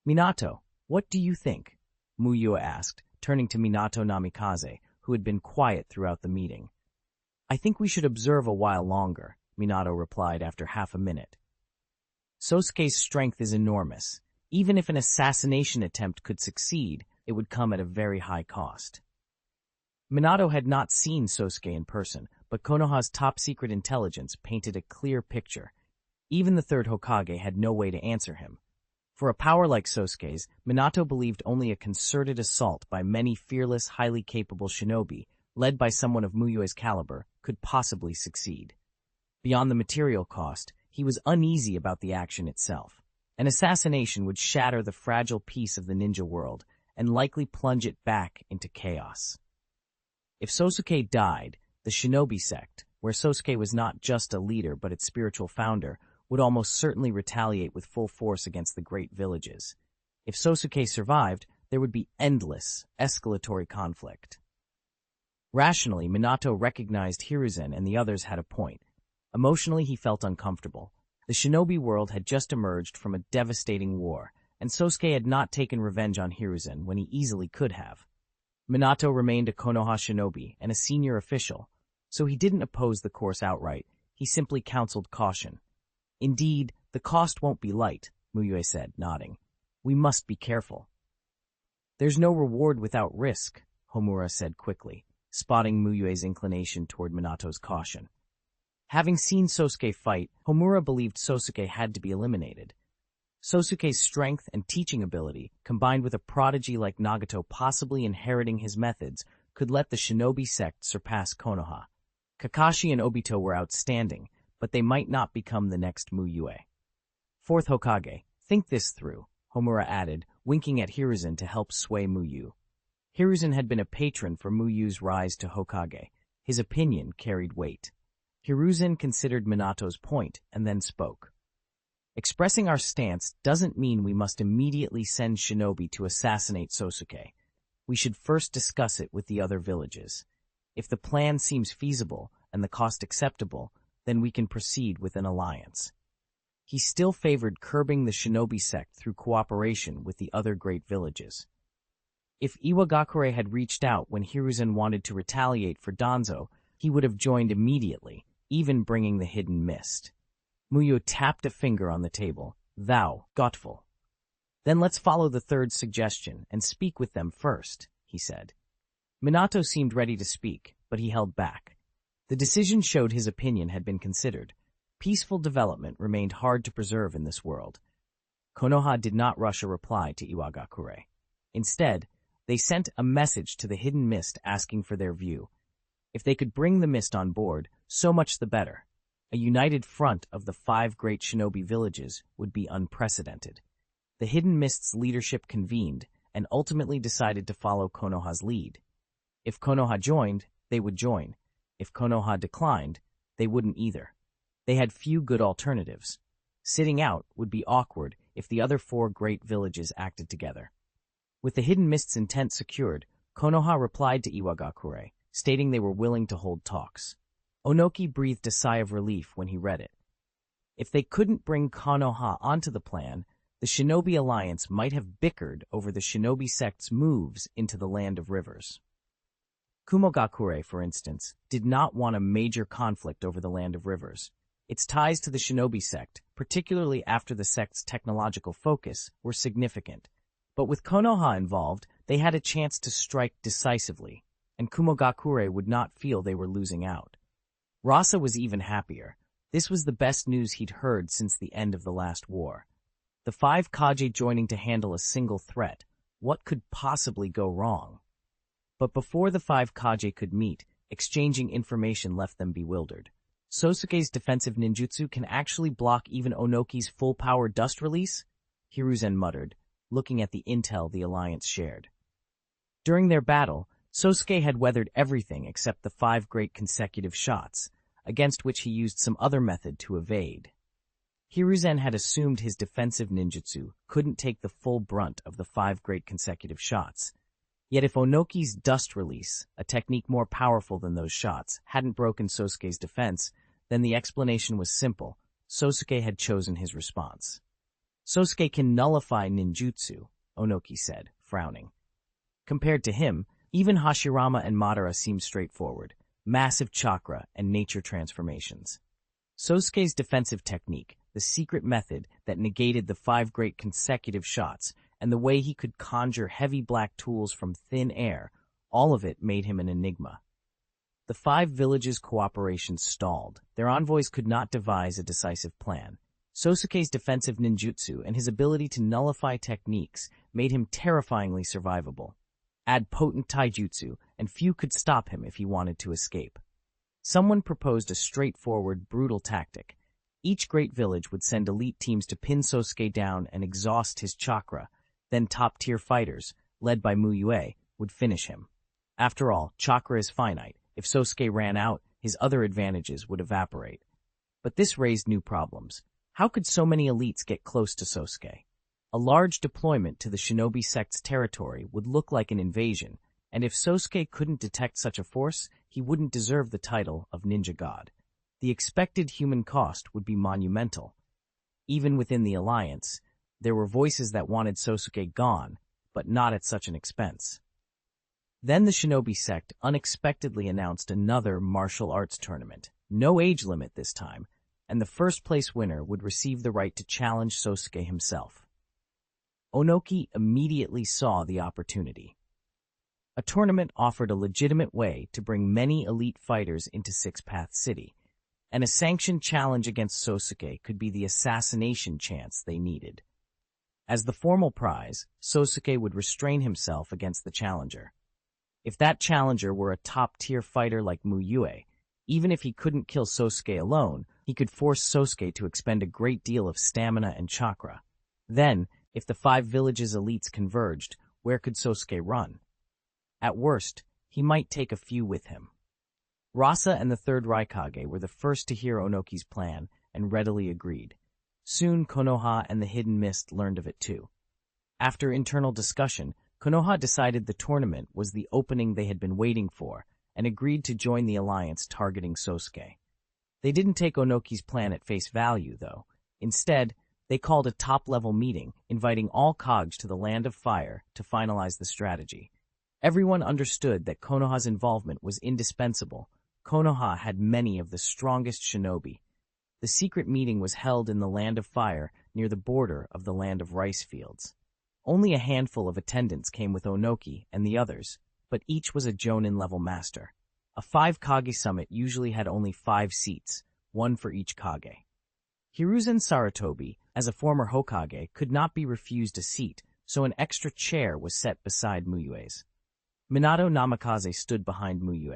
Minato, what do you think? Mu Yue asked, turning to Minato Namikaze, who had been quiet throughout the meeting. I think we should observe a while longer, Minato replied after half a minute. Sosuke's strength is enormous. Even if an assassination attempt could succeed, it would come at a very high cost. Minato had not seen Sosuke in person, but Konoha's top-secret intelligence painted a clear picture. Even the third Hokage had no way to answer him. For a power like Sosuke's, Minato believed only a concerted assault by many fearless, highly capable shinobi, led by someone of Mu Yue's caliber, could possibly succeed. Beyond the material cost, he was uneasy about the action itself. An assassination would shatter the fragile peace of the ninja world and likely plunge it back into chaos. If Sosuke died, the Shinobi sect, where Sosuke was not just a leader but its spiritual founder, would almost certainly retaliate with full force against the great villages. If Sosuke survived, there would be endless, escalatory conflict. Rationally, Minato recognized Hiruzen and the others had a point. Emotionally, he felt uncomfortable. The Shinobi world had just emerged from a devastating war, and Sosuke had not taken revenge on Hiruzen when he easily could have. Minato remained a Konoha shinobi and a senior official, so he didn't oppose the course outright. He simply counseled caution. Indeed, the cost won't be light, Mu Yue said, nodding. We must be careful. There's no reward without risk, Homura said quickly, spotting Mu Yue's inclination toward Minato's caution. Having seen Sosuke fight, Homura believed Sosuke had to be eliminated. Sosuke's strength and teaching ability, combined with a prodigy like Nagato possibly inheriting his methods, could let the Shinobi sect surpass Konoha. Kakashi and Obito were outstanding, but they might not become the next Mu Yue. Fourth Hokage, think this through, Homura added, winking at Hiruzen to help sway Mu Yue. Hiruzen had been a patron for Mu Yue's rise to Hokage. His opinion carried weight. Hiruzen considered Minato's point and then spoke. Expressing our stance doesn't mean we must immediately send shinobi to assassinate Sosuke. We should first discuss it with the other villages. If the plan seems feasible and the cost acceptable, then we can proceed with an alliance. He still favored curbing the shinobi sect through cooperation with the other great villages. If Iwagakure had reached out when Hiruzen wanted to retaliate for Danzo, he would have joined immediately, even bringing the hidden mist. Mu Yue tapped a finger on the table. Thou, Gottful. Then let's follow the third suggestion and speak with them first, he said. Minato seemed ready to speak, but he held back. The decision showed his opinion had been considered. Peaceful development remained hard to preserve in this world. Konoha did not rush a reply to Iwagakure. Instead, they sent a message to the hidden mist asking for their view. If they could bring the mist on board, so much the better. A united front of the 5 great shinobi villages would be unprecedented. The Hidden Mist's leadership convened and ultimately decided to follow Konoha's lead. If Konoha joined, they would join. If Konoha declined, they wouldn't either. They had few good alternatives. Sitting out would be awkward if the other 4 great villages acted together. With the Hidden Mist's intent secured, Konoha replied to Iwagakure, stating they were willing to hold talks. Onoki breathed a sigh of relief when he read it. If they couldn't bring Konoha onto the plan, The Shinobi Alliance might have bickered over the Shinobi sect's moves into the Land of Rivers. Kumogakure, for instance, did not want a major conflict over the Land of Rivers. Its ties to the Shinobi sect, particularly after the sect's technological focus, were significant. But with Konoha involved, they had a chance to strike decisively, and Kumogakure would not feel they were losing out. Rasa was even happier. This was the best news he'd heard since the end of the last war. The 5 Kage joining to handle a single threat. What could possibly go wrong? But before the 5 Kage could meet, exchanging information left them bewildered. Sosuke's defensive ninjutsu can actually block even Onoki's full-power dust release? Hiruzen muttered, looking at the intel the Alliance shared. During their battle, Sosuke had weathered everything except the 5 great consecutive shots, against which he used some other method to evade. Hiruzen had assumed his defensive ninjutsu couldn't take the full brunt of the 5 great consecutive shots. Yet if Onoki's dust release, a technique more powerful than those shots, hadn't broken Sosuke's defense, then the explanation was simple. Sosuke had chosen his response. Sosuke can nullify ninjutsu, Onoki said, frowning. Compared to him, even Hashirama and Madara seemed straightforward, massive chakra and nature transformations. Sosuke's defensive technique, the secret method that negated the 5 great consecutive shots, and the way he could conjure heavy black tools from thin air, all of it made him an enigma. The 5 villages' cooperation stalled. Their envoys could not devise a decisive plan. Sosuke's defensive ninjutsu and his ability to nullify techniques made him terrifyingly survivable. Add potent taijutsu, and few could stop him if he wanted to escape. Someone proposed a straightforward, brutal tactic. Each great village would send elite teams to pin Sosuke down and exhaust his chakra. Then top-tier fighters, led by Mu Yue, would finish him. After all, chakra is finite. If Sosuke ran out, his other advantages would evaporate. But this raised new problems. How could so many elites get close to Sosuke? A large deployment to the Shinobi sect's territory would look like an invasion, and if Sosuke couldn't detect such a force, he wouldn't deserve the title of ninja god. The expected human cost would be monumental. Even within the alliance, there were voices that wanted Sosuke gone, but not at such an expense. Then the Shinobi sect unexpectedly announced another martial arts tournament. No age limit this time, and the first-place winner would receive the right to challenge Sosuke himself. Onoki immediately saw the opportunity. A tournament offered a legitimate way to bring many elite fighters into Six Path City, and a sanctioned challenge against Sosuke could be the assassination chance they needed. As the formal prize, Sosuke would restrain himself against the challenger. If that challenger were a top-tier fighter like Mu Yue, even if he couldn't kill Sosuke alone, he could force Sosuke to expend a great deal of stamina and chakra. Then, if the 5 villages' elites converged, where could Sosuke run? At worst, he might take a few with him. Rasa and the 3rd Raikage were the first to hear Onoki's plan and readily agreed. Soon Konoha and the Hidden Mist learned of it too. After internal discussion, Konoha decided the tournament was the opening they had been waiting for and agreed to join the alliance targeting Sosuke. They didn't take Onoki's plan at face value, though. Instead, they called a top-level meeting, inviting all Kage to the Land of Fire to finalize the strategy. Everyone understood that Konoha's involvement was indispensable. Konoha had many of the strongest shinobi. The secret meeting was held in the Land of Fire near the border of the Land of Rice Fields. Only a handful of attendants came with Onoki and the others, but each was a Jonin-level master. A 5 Kage summit usually had only 5 seats, 1 for each Kage. Hiruzen Sarutobi, as a former Hokage, could not be refused a seat, so an extra chair was set beside Mu Yue's. Minato Namikaze stood behind Mu Yue.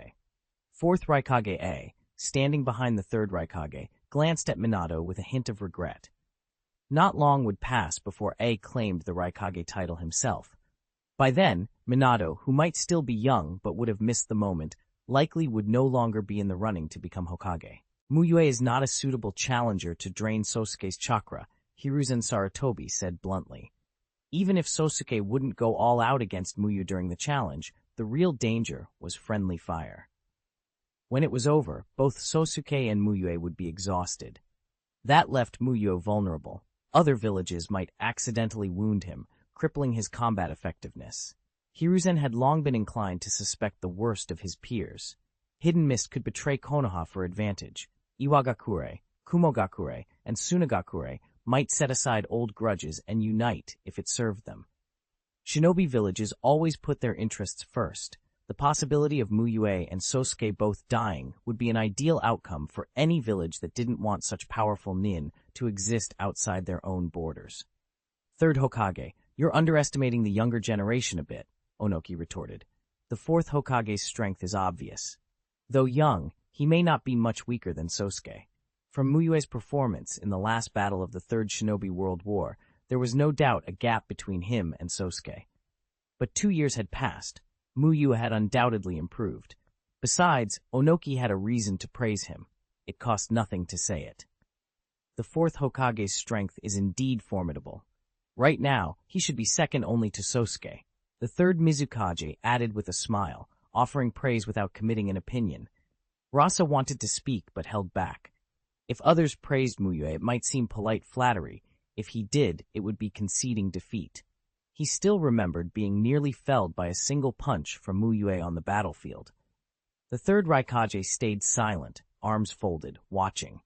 4th Raikage A, standing behind the 3rd Raikage, glanced at Minato with a hint of regret. Not long would pass before A claimed the Raikage title himself. By then, Minato, who might still be young but would have missed the moment, likely would no longer be in the running to become Hokage. Mu Yue is not a suitable challenger to drain Sosuke's chakra, Hiruzen Sarutobi said bluntly. Even if Sosuke wouldn't go all out against Mu Yue during the challenge, the real danger was friendly fire. When it was over, both Sosuke and Mu Yue would be exhausted. That left Mu Yue vulnerable. Other villages might accidentally wound him, crippling his combat effectiveness. Hiruzen had long been inclined to suspect the worst of his peers. Hidden Mist could betray Konoha for advantage. Iwagakure, Kumogakure, and Tsunagakure might set aside old grudges and unite if it served them. Shinobi villages always put their interests first. The possibility of Mu Yue and Sosuke both dying would be an ideal outcome for any village that didn't want such powerful nin to exist outside their own borders. Third Hokage, you're underestimating the younger generation a bit, Onoki retorted. The fourth Hokage's strength is obvious. Though young, he may not be much weaker than Sosuke. From Mu Yue's performance in the last battle of the Third Shinobi World War, there was no doubt a gap between him and Sosuke. But 2 years had passed. Mu Yue had undoubtedly improved. Besides, Onoki had a reason to praise him. It cost nothing to say it. The fourth Hokage's strength is indeed formidable. Right now, he should be second only to Sosuke. The third Mizukage added with a smile, offering praise without committing an opinion. Rasa wanted to speak but held back. If others praised Mu Yue, it might seem polite flattery. If he did, it would be conceding defeat. He still remembered being nearly felled by a single punch from Mu Yue on the battlefield. The third Raikage stayed silent, arms folded, watching.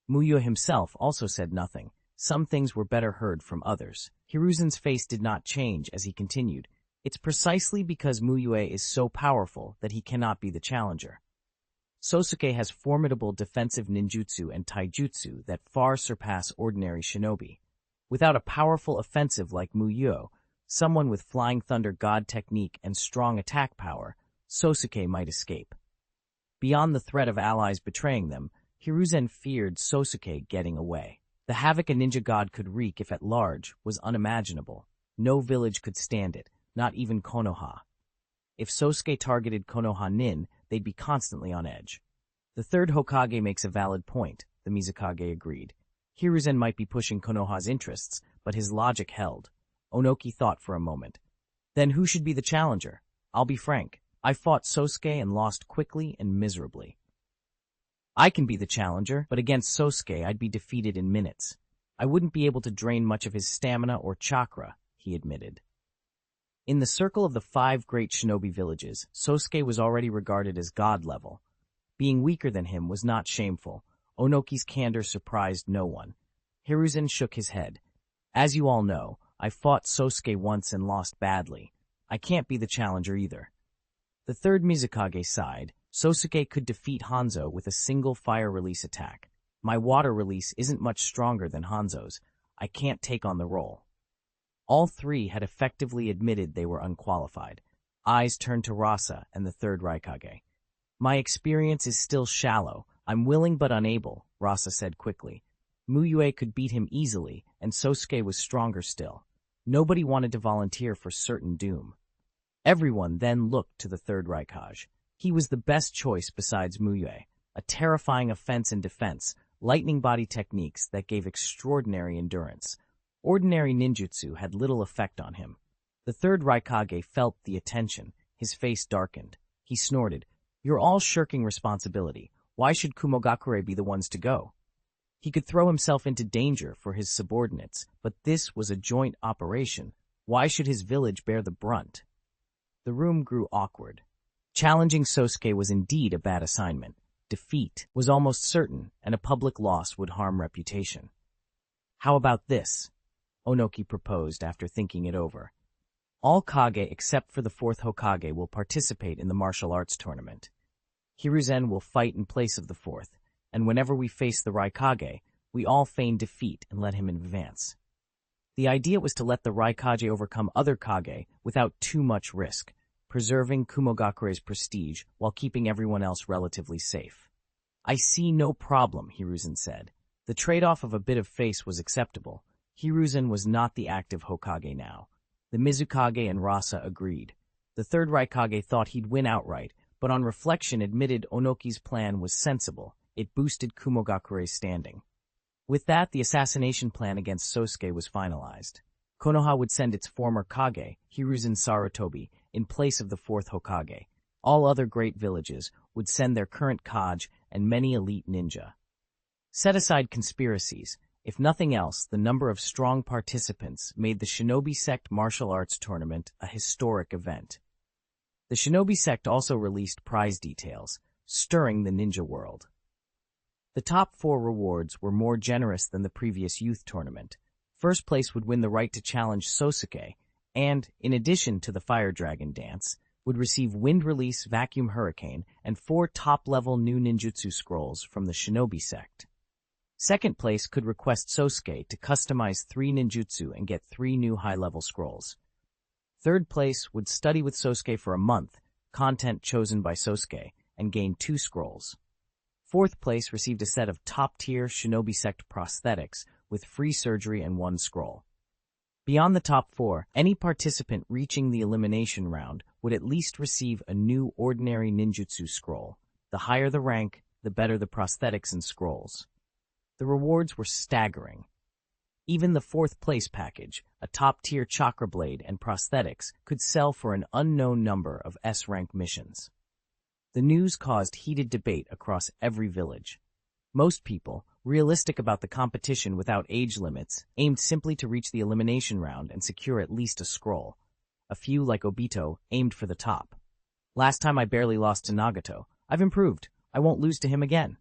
Mu Yue himself also said nothing. Some things were better heard from others. Hiruzen's face did not change as he continued. It's precisely because Mu Yue is so powerful that he cannot be the challenger. Sosuke has formidable defensive ninjutsu and taijutsu that far surpass ordinary shinobi. Without a powerful offensive like Mu Yue, someone with Flying Thunder God technique and strong attack power, Sosuke might escape. Beyond the threat of allies betraying them, Hiruzen feared Sosuke getting away. The havoc a ninja god could wreak if at large was unimaginable. No village could stand it, not even Konoha. If Sosuke targeted Konoha nin, they'd be constantly on edge. The third Hokage makes a valid point, the Mizukage agreed. Hiruzen might be pushing Konoha's interests, but his logic held. Onoki thought for a moment. Then who should be the challenger? I'll be frank. I fought Sosuke and lost quickly and miserably. I can be the challenger, but against Sosuke I'd be defeated in minutes. I wouldn't be able to drain much of his stamina or chakra, he admitted. In the circle of the 5 great shinobi villages, Sosuke was already regarded as god level. Being weaker than him was not shameful. Onoki's candor surprised no one. Hiruzen shook his head. As you all know, I fought Sosuke once and lost badly. I can't be the challenger either. The third Mizukage sighed. Sosuke could defeat Hanzo with a single fire release attack. My water release isn't much stronger than Hanzo's. I can't take on the role. All 3 had effectively admitted they were unqualified. Eyes turned to Rasa and the third Raikage. My experience is still shallow. I'm willing but unable, Rasa said quickly. Mu Yue could beat him easily, and Sosuke was stronger still. Nobody wanted to volunteer for certain doom. Everyone then looked to the third Raikage. He was the best choice besides Mu Yue, a terrifying offense and defense, lightning body techniques that gave extraordinary endurance. Ordinary ninjutsu had little effect on him. The third Raikage felt the attention. His face darkened. He snorted. You're all shirking responsibility. Why should Kumogakure be the ones to go? He could throw himself into danger for his subordinates, but this was a joint operation. Why should his village bear the brunt? The room grew awkward. Challenging Sosuke was indeed a bad assignment. Defeat was almost certain, and a public loss would harm reputation. How about this? Onoki proposed after thinking it over. All Kage except for the fourth Hokage will participate in the martial arts tournament. Hiruzen will fight in place of the fourth, and whenever we face the Raikage, we all feign defeat and let him advance. The idea was to let the Raikage overcome other Kage without too much risk, preserving Kumogakure's prestige while keeping everyone else relatively safe. I see no problem, Hiruzen said. The trade-off of a bit of face was acceptable. Hiruzen was not the active Hokage now. The Mizukage and Rasa agreed. The third Raikage thought he'd win outright, but on reflection admitted Onoki's plan was sensible. It boosted Kumogakure's standing. With that, the assassination plan against Sosuke was finalized. Konoha would send its former Kage, Hiruzen Sarutobi, in place of the fourth Hokage. All other great villages would send their current Kage and many elite ninja. Set aside conspiracies. If nothing else, the number of strong participants made the Shinobi Sect martial arts tournament a historic event. The Shinobi Sect also released prize details, stirring the ninja world. The top 4 rewards were more generous than the previous youth tournament. First place would win the right to challenge Sosuke, and, in addition to the Fire Dragon dance, would receive Wind Release Vacuum Hurricane and 4 top-level new ninjutsu scrolls from the Shinobi Sect. Second place could request Sosuke to customize 3 ninjutsu and get 3 new high-level scrolls. Third place would study with Sosuke for a month, content chosen by Sosuke, and gain 2 scrolls. Fourth place received a set of top-tier Shinobi Sect prosthetics with free surgery and 1 scroll. Beyond the top 4, any participant reaching the elimination round would at least receive a new ordinary ninjutsu scroll. The higher the rank, the better the prosthetics and scrolls. The rewards were staggering. Even the 4th place package, a top-tier chakra blade and prosthetics, could sell for an unknown number of S-rank missions. The news caused heated debate across every village. Most people, realistic about the competition without age limits, aimed simply to reach the elimination round and secure at least a scroll. A few, like Obito, aimed for the top. Last time I barely lost to Nagato. I've improved. I won't lose to him again,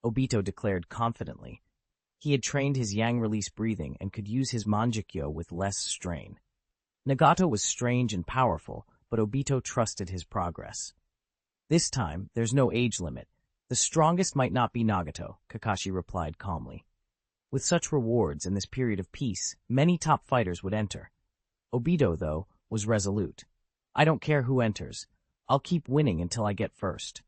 Obito declared confidently. He had trained his yang-release breathing and could use his manjikyo with less strain. Nagato was strange and powerful, but Obito trusted his progress. This time, there's no age limit. The strongest might not be Nagato, Kakashi replied calmly. With such rewards in this period of peace, many top fighters would enter. Obito, though, was resolute. I don't care who enters. I'll keep winning until I get first.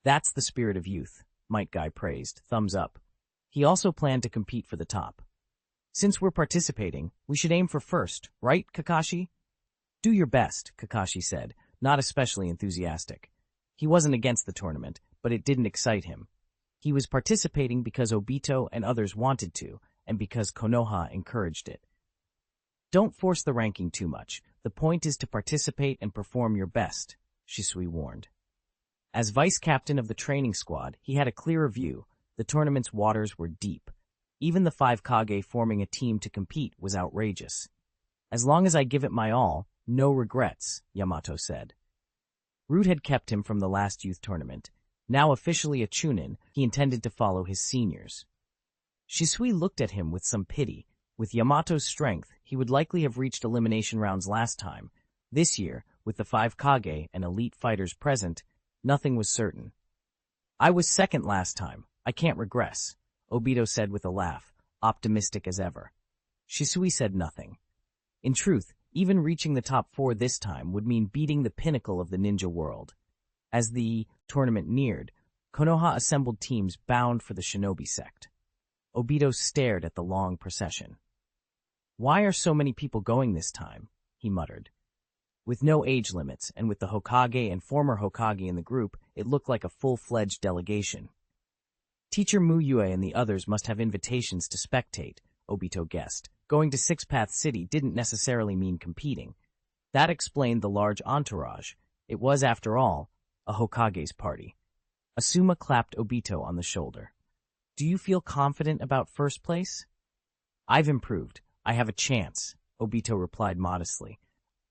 That's the spirit of youth, Metkai praised, thumbs up. He also planned to compete for the top. Since we're participating, we should aim for first, right, Kakashi? Do your best, Kakashi said, not especially enthusiastic. He wasn't against the tournament, but it didn't excite him. He was participating because Obito and others wanted to, and because Konoha encouraged it. Don't force the ranking too much. The point is to participate and perform your best, Shisui warned. As vice-captain of the training squad, he had a clearer view. The tournament's waters were deep. Even the 5 Kage forming a team to compete was outrageous. As long as I give it my all, no regrets, Yamato said. Root had kept him from the last youth tournament. Now officially a chuunin, he intended to follow his seniors. Shisui looked at him with some pity. With Yamato's strength, he would likely have reached elimination rounds last time. This year, with the 5 Kage and elite fighters present, nothing was certain. I was second last time. I can't regress, Obito said with a laugh, optimistic as ever. Shisui said nothing. In truth, even reaching the top 4 this time would mean beating the pinnacle of the ninja world. As the tournament neared, Konoha assembled teams bound for the Shinobi Sect. Obito stared at the long procession. Why are so many people going this time? He muttered. With no age limits, and with the Hokage and former Hokage in the group, it looked like a full-fledged delegation. Teacher Mu Yue and the others must have invitations to spectate, Obito guessed. Going to Six Path City didn't necessarily mean competing. That explained the large entourage. It was, after all, a Hokage's party. Asuma clapped Obito on the shoulder. Do you feel confident about first place? I've improved. I have a chance, Obito replied modestly.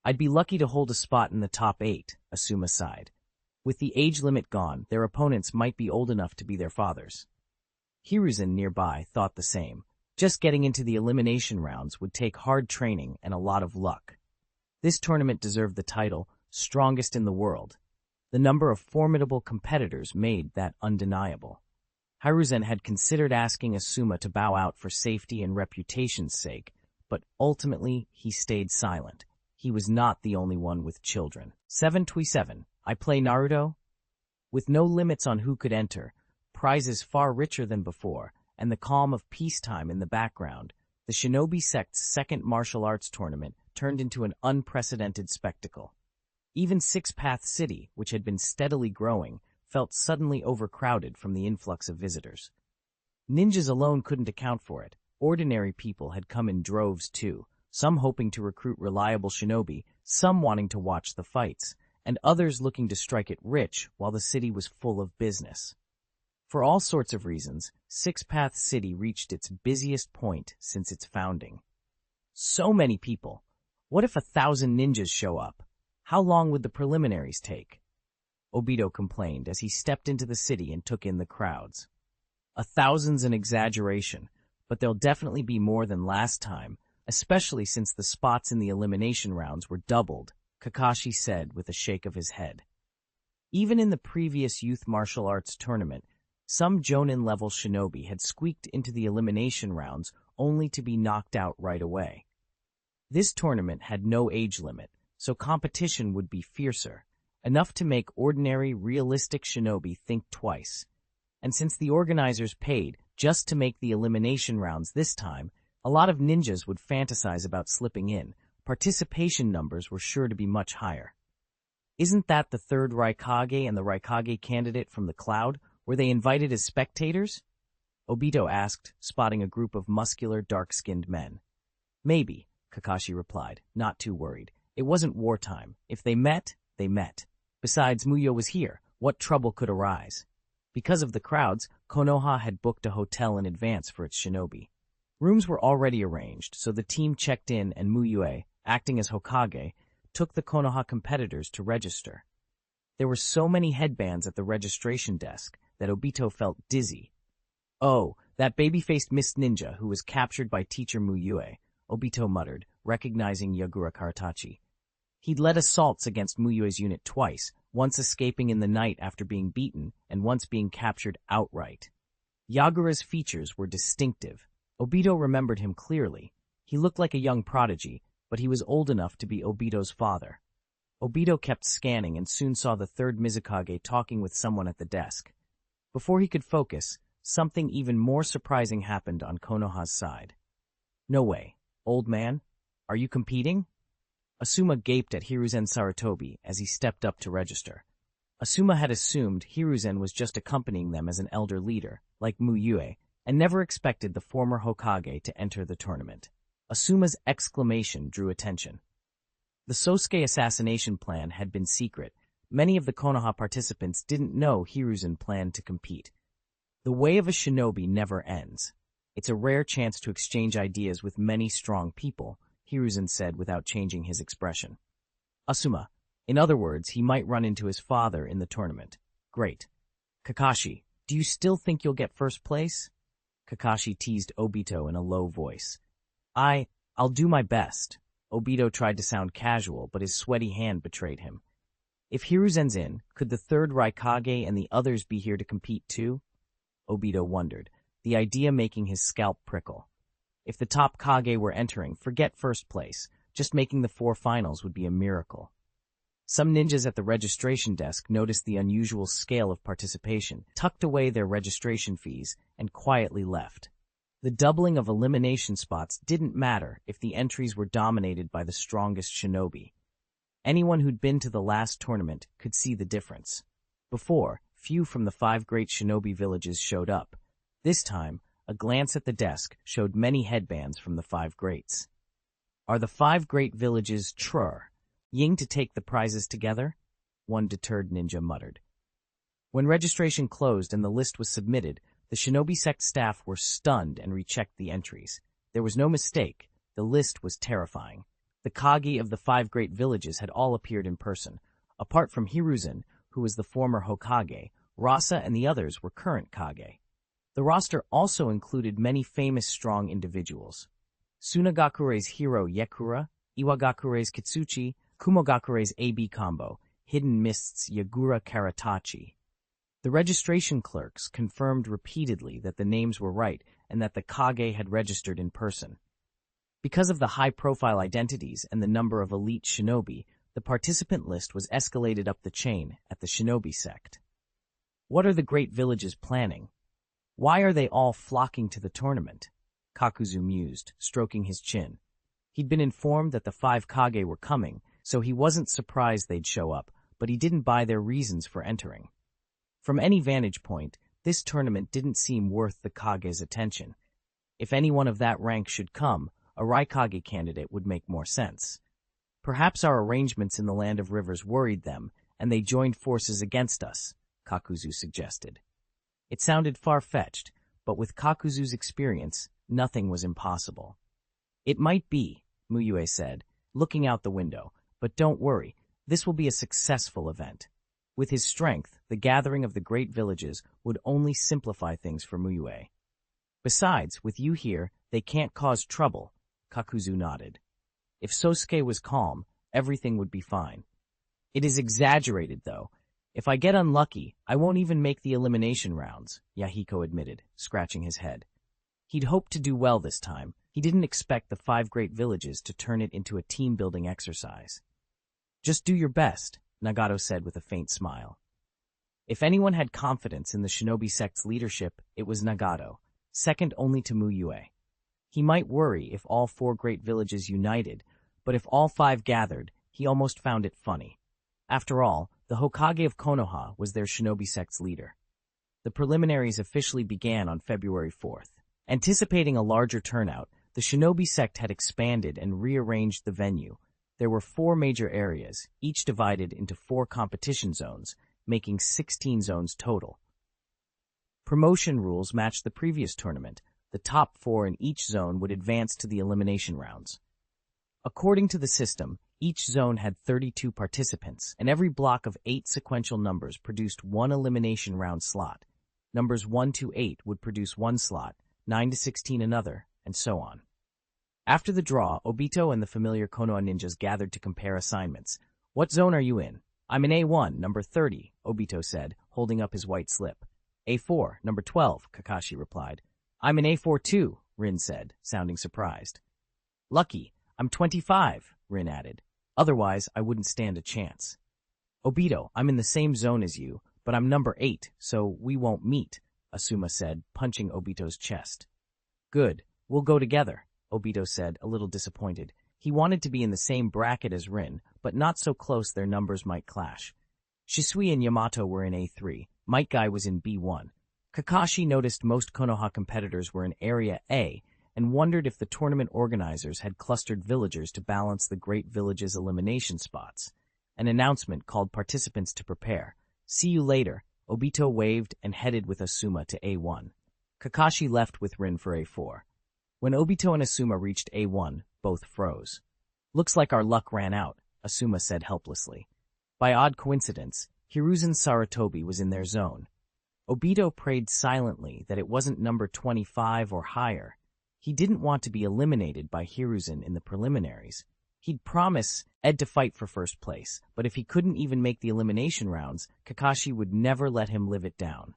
I'd be lucky to hold a spot in the top 8, Asuma sighed. With the age limit gone, their opponents might be old enough to be their fathers. Hiruzen nearby thought the same. Just getting into the elimination rounds would take hard training and a lot of luck. This tournament deserved the title, strongest in the world. The number of formidable competitors made that undeniable. Hiruzen had considered asking Asuma to bow out for safety and reputation's sake, but ultimately he stayed silent. He was not the only one with children. 727. I play Naruto? With no limits on who could enter, prizes far richer than before, and the calm of peacetime in the background, the Shinobi Sect's second martial arts tournament turned into an unprecedented spectacle. Even Six Path City, which had been steadily growing, felt suddenly overcrowded from the influx of visitors. Ninjas alone couldn't account for it. Ordinary people had come in droves too, some hoping to recruit reliable shinobi, some wanting to watch the fights, and others looking to strike it rich while the city was full of business. For all sorts of reasons, Six Path City reached its busiest point since its founding. So many people. What if 1,000 ninjas show up? How long would the preliminaries take? Obito complained as he stepped into the city and took in the crowds. 1,000's an exaggeration, but there'll definitely be more than last time, especially since the spots in the elimination rounds were doubled, Kakashi said with a shake of his head. Even in the previous youth martial arts tournament, some Jonin-level shinobi had squeaked into the elimination rounds only to be knocked out right away. This tournament had no age limit, so competition would be fiercer, enough to make ordinary, realistic shinobi think twice. And since the organizers paid just to make the elimination rounds this time, a lot of ninjas would fantasize about slipping in. Participation numbers were sure to be much higher. Isn't that the third Raikage and the Raikage candidate from the cloud? Were they invited as spectators? Obito asked, spotting a group of muscular, dark-skinned men. Maybe, Kakashi replied, not too worried. It wasn't wartime. If they met, they met. Besides, Mu Yue was here. What trouble could arise? Because of the crowds, Konoha had booked a hotel in advance for its shinobi. Rooms were already arranged, so the team checked in and Mu Yue, acting as Hokage, took the Konoha competitors to register. There were so many headbands at the registration desk that Obito felt dizzy. Oh, that baby-faced Mist Ninja who was captured by teacher Mu Yue, Obito muttered, recognizing Yagura Karatachi. He'd led assaults against Mu Yue's unit twice, once escaping in the night after being beaten and once being captured outright. Yagura's features were distinctive. Obito remembered him clearly. He looked like a young prodigy, but he was old enough to be Obito's father. Obito kept scanning and soon saw the third Mizukage talking with someone at the desk. Before he could focus, something even more surprising happened on Konoha's side. No way. Old man? Are you competing? Asuma gaped at Hiruzen Sarutobi as he stepped up to register. Asuma had assumed Hiruzen was just accompanying them as an elder leader, like Mu Yue, and never expected the former Hokage to enter the tournament. Asuma's exclamation drew attention. The Sosuke assassination plan had been secret. Many of the Konoha participants didn't know Hiruzen planned to compete. The way of a shinobi never ends. It's a rare chance to exchange ideas with many strong people, Hiruzen said without changing his expression. Asuma. In other words, he might run into his father in the tournament. Great. Kakashi, do you still think you'll get first place? Kakashi teased Obito in a low voice. I'll do my best. Obito tried to sound casual, but his sweaty hand betrayed him. If Hiruzen's in, could the third Raikage and the others be here to compete too? Obito wondered, the idea making his scalp prickle. If the top Kage were entering, forget first place. Just making the 4 finals would be a miracle. Some ninjas at the registration desk noticed the unusual scale of participation, tucked away their registration fees, and quietly left. The doubling of elimination spots didn't matter if the entries were dominated by the strongest shinobi. Anyone who'd been to the last tournament could see the difference. Before, few from the 5 great shinobi villages showed up. This time, a glance at the desk showed many headbands from the 5 greats. Are the 5 great villages ying to take the prizes together? One deterred ninja muttered. When registration closed and the list was submitted, the shinobi sect staff were stunned and rechecked the entries. There was no mistake. The list was terrifying. The Kage of the 5 great villages had all appeared in person. Apart from Hiruzen, who was the former Hokage, Rasa and the others were current Kage. The roster also included many famous strong individuals. Tsunagakure's hero Yekura, Iwagakure's Kitsuchi, Kumogakure's AB combo, Hidden Mist's Yagura Karatachi. The registration clerks confirmed repeatedly that the names were right and that the Kage had registered in person. Because of the high-profile identities and the number of elite shinobi, the participant list was escalated up the chain at the shinobi sect. What are the great villages planning? Why are they all flocking to the tournament? Kakuzu mused, stroking his chin. He'd been informed that the 5 Kage were coming, so he wasn't surprised they'd show up, but he didn't buy their reasons for entering. From any vantage point, this tournament didn't seem worth the Kage's attention. If anyone of that rank should come, a Raikage candidate would make more sense. Perhaps our arrangements in the Land of Rivers worried them, and they joined forces against us, Kakuzu suggested. It sounded far-fetched, but with Kakuzu's experience, nothing was impossible. It might be, Mu Yue said, looking out the window, but don't worry, this will be a successful event. With his strength, the gathering of the great villages would only simplify things for Mu Yue. Besides, with you here, they can't cause trouble, Kakuzu nodded. If Sosuke was calm, everything would be fine. It is exaggerated, though. If I get unlucky, I won't even make the elimination rounds, Yahiko admitted, scratching his head. He'd hoped to do well this time. He didn't expect the 5 great villages to turn it into a team-building exercise. Just do your best, Nagato said with a faint smile. If anyone had confidence in the Shinobi sect's leadership, it was Nagato, second only to Mu Yue. He might worry if all 4 great villages united, but if all 5 gathered, he almost found it funny. After all, the Hokage of Konoha was their Shinobi sect's leader. The preliminaries officially began on February 4th. Anticipating a larger turnout, the Shinobi sect had expanded and rearranged the venue. There were 4 major areas, each divided into 4 competition zones, making 16 zones total. Promotion rules matched the previous tournament. The top 4 in each zone would advance to the elimination rounds. According to the system, each zone had 32 participants, and every block of 8 sequential numbers produced 1 elimination round slot. Numbers 1 to 8 would produce 1 slot, 9 to 16 another, and so on. After the draw, Obito and the familiar Konoha ninjas gathered to compare assignments. What zone are you in? I'm in A1, number 30, Obito said, holding up his white slip. A4, number 12, Kakashi replied. I'm in A4 too, Rin said, sounding surprised. Lucky, I'm 25, Rin added. Otherwise, I wouldn't stand a chance. Obito, I'm in the same zone as you, but I'm number 8, so we won't meet, Asuma said, punching Obito's chest. Good, we'll go together, Obito said, a little disappointed. He wanted to be in the same bracket as Rin, but not so close their numbers might clash. Shisui and Yamato were in A3, Metkai was in B1. Kakashi noticed most Konoha competitors were in Area A, and wondered if the tournament organizers had clustered villagers to balance the great villages' elimination spots. An announcement called participants to prepare. See you later. Obito waved and headed with Asuma to A1. Kakashi left with Rin for A4. When Obito and Asuma reached A1, both froze. Looks like our luck ran out, Asuma said helplessly. By odd coincidence, Hiruzen Sarutobi was in their zone. Obito prayed silently that it wasn't number 25 or higher. He didn't want to be eliminated by Hiruzen in the preliminaries. He'd promise Ed to fight for first place, but if he couldn't even make the elimination rounds, Kakashi would never let him live it down.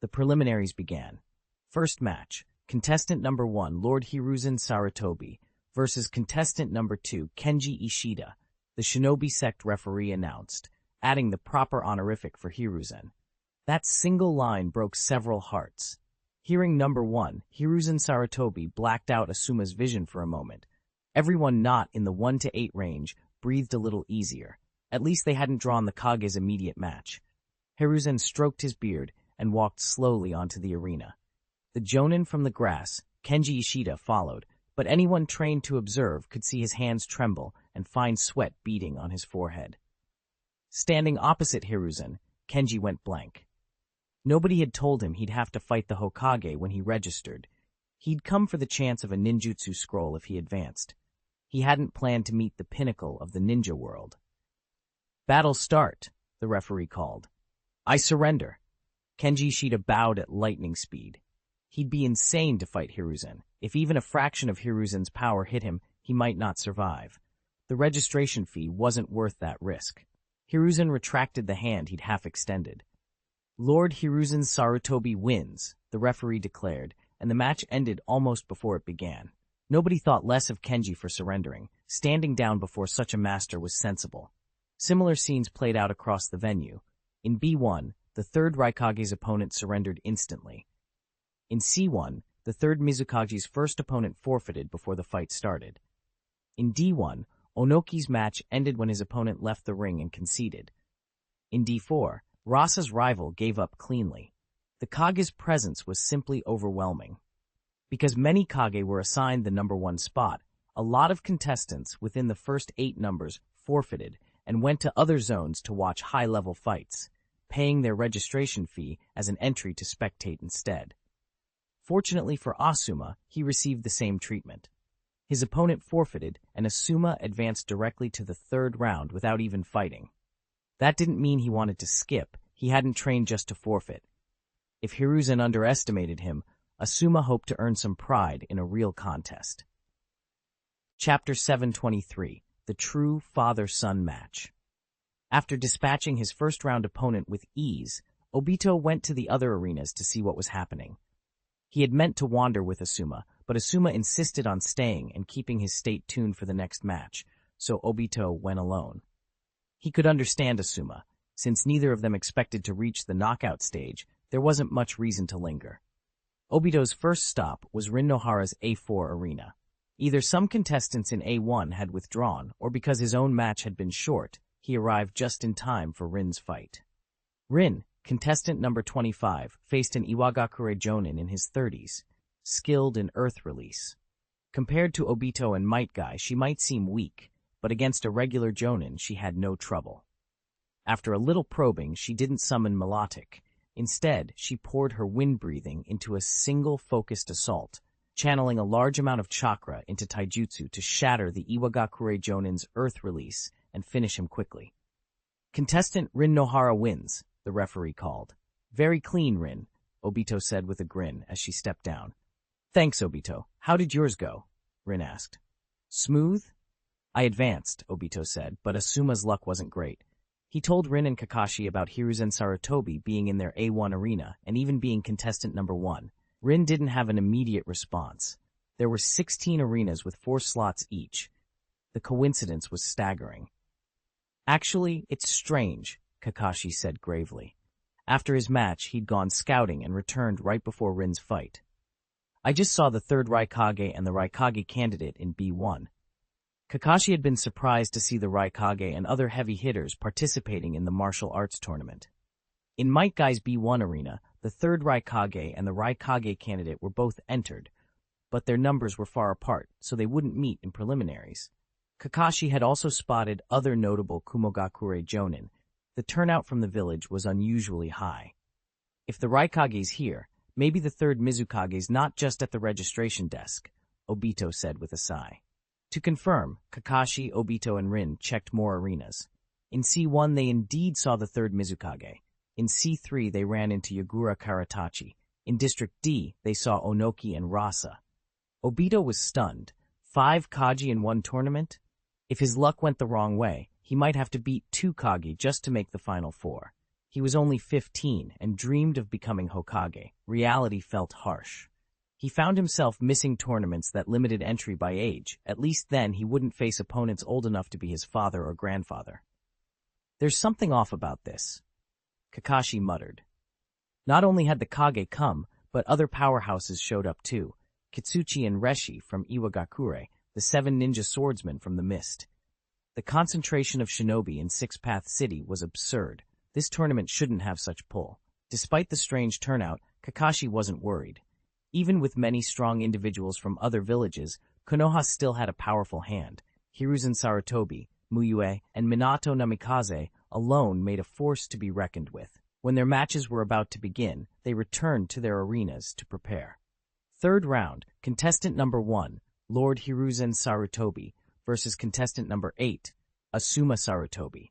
The preliminaries began. First match, contestant number 1, Lord Hiruzen Sarutobi, versus contestant number 2, Kenji Ishida, the Shinobi sect referee announced, adding the proper honorific for Hiruzen. That single line broke several hearts. Hearing number 1, Hiruzen Sarutobi blacked out Asuma's vision for a moment. Everyone not in the 1 to 8 range breathed a little easier. At least they hadn't drawn the Kage's immediate match. Hiruzen stroked his beard and walked slowly onto the arena. The jonin from the grass, Kenji Ishida, followed, but anyone trained to observe could see his hands tremble and fine sweat beading on his forehead. Standing opposite Hiruzen, Kenji went blank. Nobody had told him he'd have to fight the Hokage when he registered. He'd come for the chance of a ninjutsu scroll if he advanced. He hadn't planned to meet the pinnacle of the ninja world. Battle start, the referee called. I surrender. Kenji Ishida bowed at lightning speed. He'd be insane to fight Hiruzen. If even a fraction of Hiruzen's power hit him, he might not survive. The registration fee wasn't worth that risk. Hiruzen retracted the hand he'd half extended. Lord Hiruzen Sarutobi wins, the referee declared, and the match ended almost before it began. Nobody thought less of Kenji for surrendering. Standing down before such a master was sensible. Similar scenes played out across the venue. In B1, the third Raikage's opponent surrendered instantly. In C1, the third Mizukage's first opponent forfeited before the fight started. In D1, Onoki's match ended when his opponent left the ring and conceded. In D4, Rasa's rival gave up cleanly. The Kage's presence was simply overwhelming. Because many Kage were assigned the number 1 spot, a lot of contestants within the first 8 numbers forfeited and went to other zones to watch high-level fights. paying their registration fee as an entry to spectate instead. Fortunately for Asuma, he received the same treatment. His opponent forfeited, and Asuma advanced directly to the third round without even fighting. That didn't mean he wanted to skip. He hadn't trained just to forfeit. If Hiruzen underestimated him, Asuma hoped to earn some pride in a real contest. Chapter 723, The True Father-Son Match. After dispatching his first-round opponent with ease, Obito went to the other arenas to see what was happening. He had meant to wander with Asuma, but Asuma insisted on staying and keeping his state tuned for the next match, so Obito went alone. He could understand Asuma. Since neither of them expected to reach the knockout stage, there wasn't much reason to linger. Obito's first stop was Rin Nohara's A4 arena. Either some contestants in A1 had withdrawn, or because his own match had been short, he arrived just in time for Rin's fight. Rin, contestant number 25, faced an Iwagakure Jonin in his 30s, skilled in earth release. Compared to Obito and Metkai, she might seem weak, but against a regular Jonin, she had no trouble. After a little probing, she didn't summon Melodic. Instead, she poured her wind-breathing into a single focused assault, channeling a large amount of chakra into Taijutsu to shatter the Iwagakure Jonin's earth release and finish him quickly. Contestant Rin Nohara wins, the referee called. Very clean, Rin, Obito said with a grin as she stepped down. Thanks, Obito. How did yours go? Rin asked. Smooth? I advanced, Obito said, but Asuma's luck wasn't great. He told Rin and Kakashi about Hiruzen Sarutobi being in their A1 arena and even being contestant number 1. Rin didn't have an immediate response. There were 16 arenas with 4 slots each. The coincidence was staggering. Actually, it's strange, Kakashi said gravely. After his match, he'd gone scouting and returned right before Rin's fight. I just saw the 3rd Raikage and the Raikage candidate in B1. Kakashi had been surprised to see the Raikage and other heavy hitters participating in the martial arts tournament. In Metgai's B1 arena, the 3rd Raikage and the Raikage candidate were both entered, but their numbers were far apart, so they wouldn't meet in preliminaries. Kakashi had also spotted other notable Kumogakure Jonin. The turnout from the village was unusually high. If the Raikage's here, maybe the 3rd Mizukage's not just at the registration desk, Obito said with a sigh. To confirm, Kakashi, Obito, and Rin checked more arenas. In C1, they indeed saw the 3rd Mizukage. In C3, they ran into Yagura Karatachi. In District D, they saw Onoki and Rasa. Obito was stunned. 5 Kaji in one tournament? If his luck went the wrong way, he might have to beat 2 Kage just to make the final 4. He was only 15 and dreamed of becoming Hokage. Reality felt harsh. He found himself missing tournaments that limited entry by age. At least then he wouldn't face opponents old enough to be his father or grandfather. There's something off about this, Kakashi muttered. Not only had the Kage come, but other powerhouses showed up too. Kitsuchi and Reshi from Iwagakure, the 7 ninja swordsmen from the Mist. The concentration of shinobi in Six Path City was absurd. This tournament shouldn't have such pull. Despite the strange turnout, Kakashi wasn't worried. Even with many strong individuals from other villages, Konoha still had a powerful hand. Hiruzen Sarutobi, Mu Yue, and Minato Namikaze alone made a force to be reckoned with. When their matches were about to begin, they returned to their arenas to prepare. 3rd round, contestant number 1, Lord Hiruzen Sarutobi, versus contestant number 8, Asuma Sarutobi.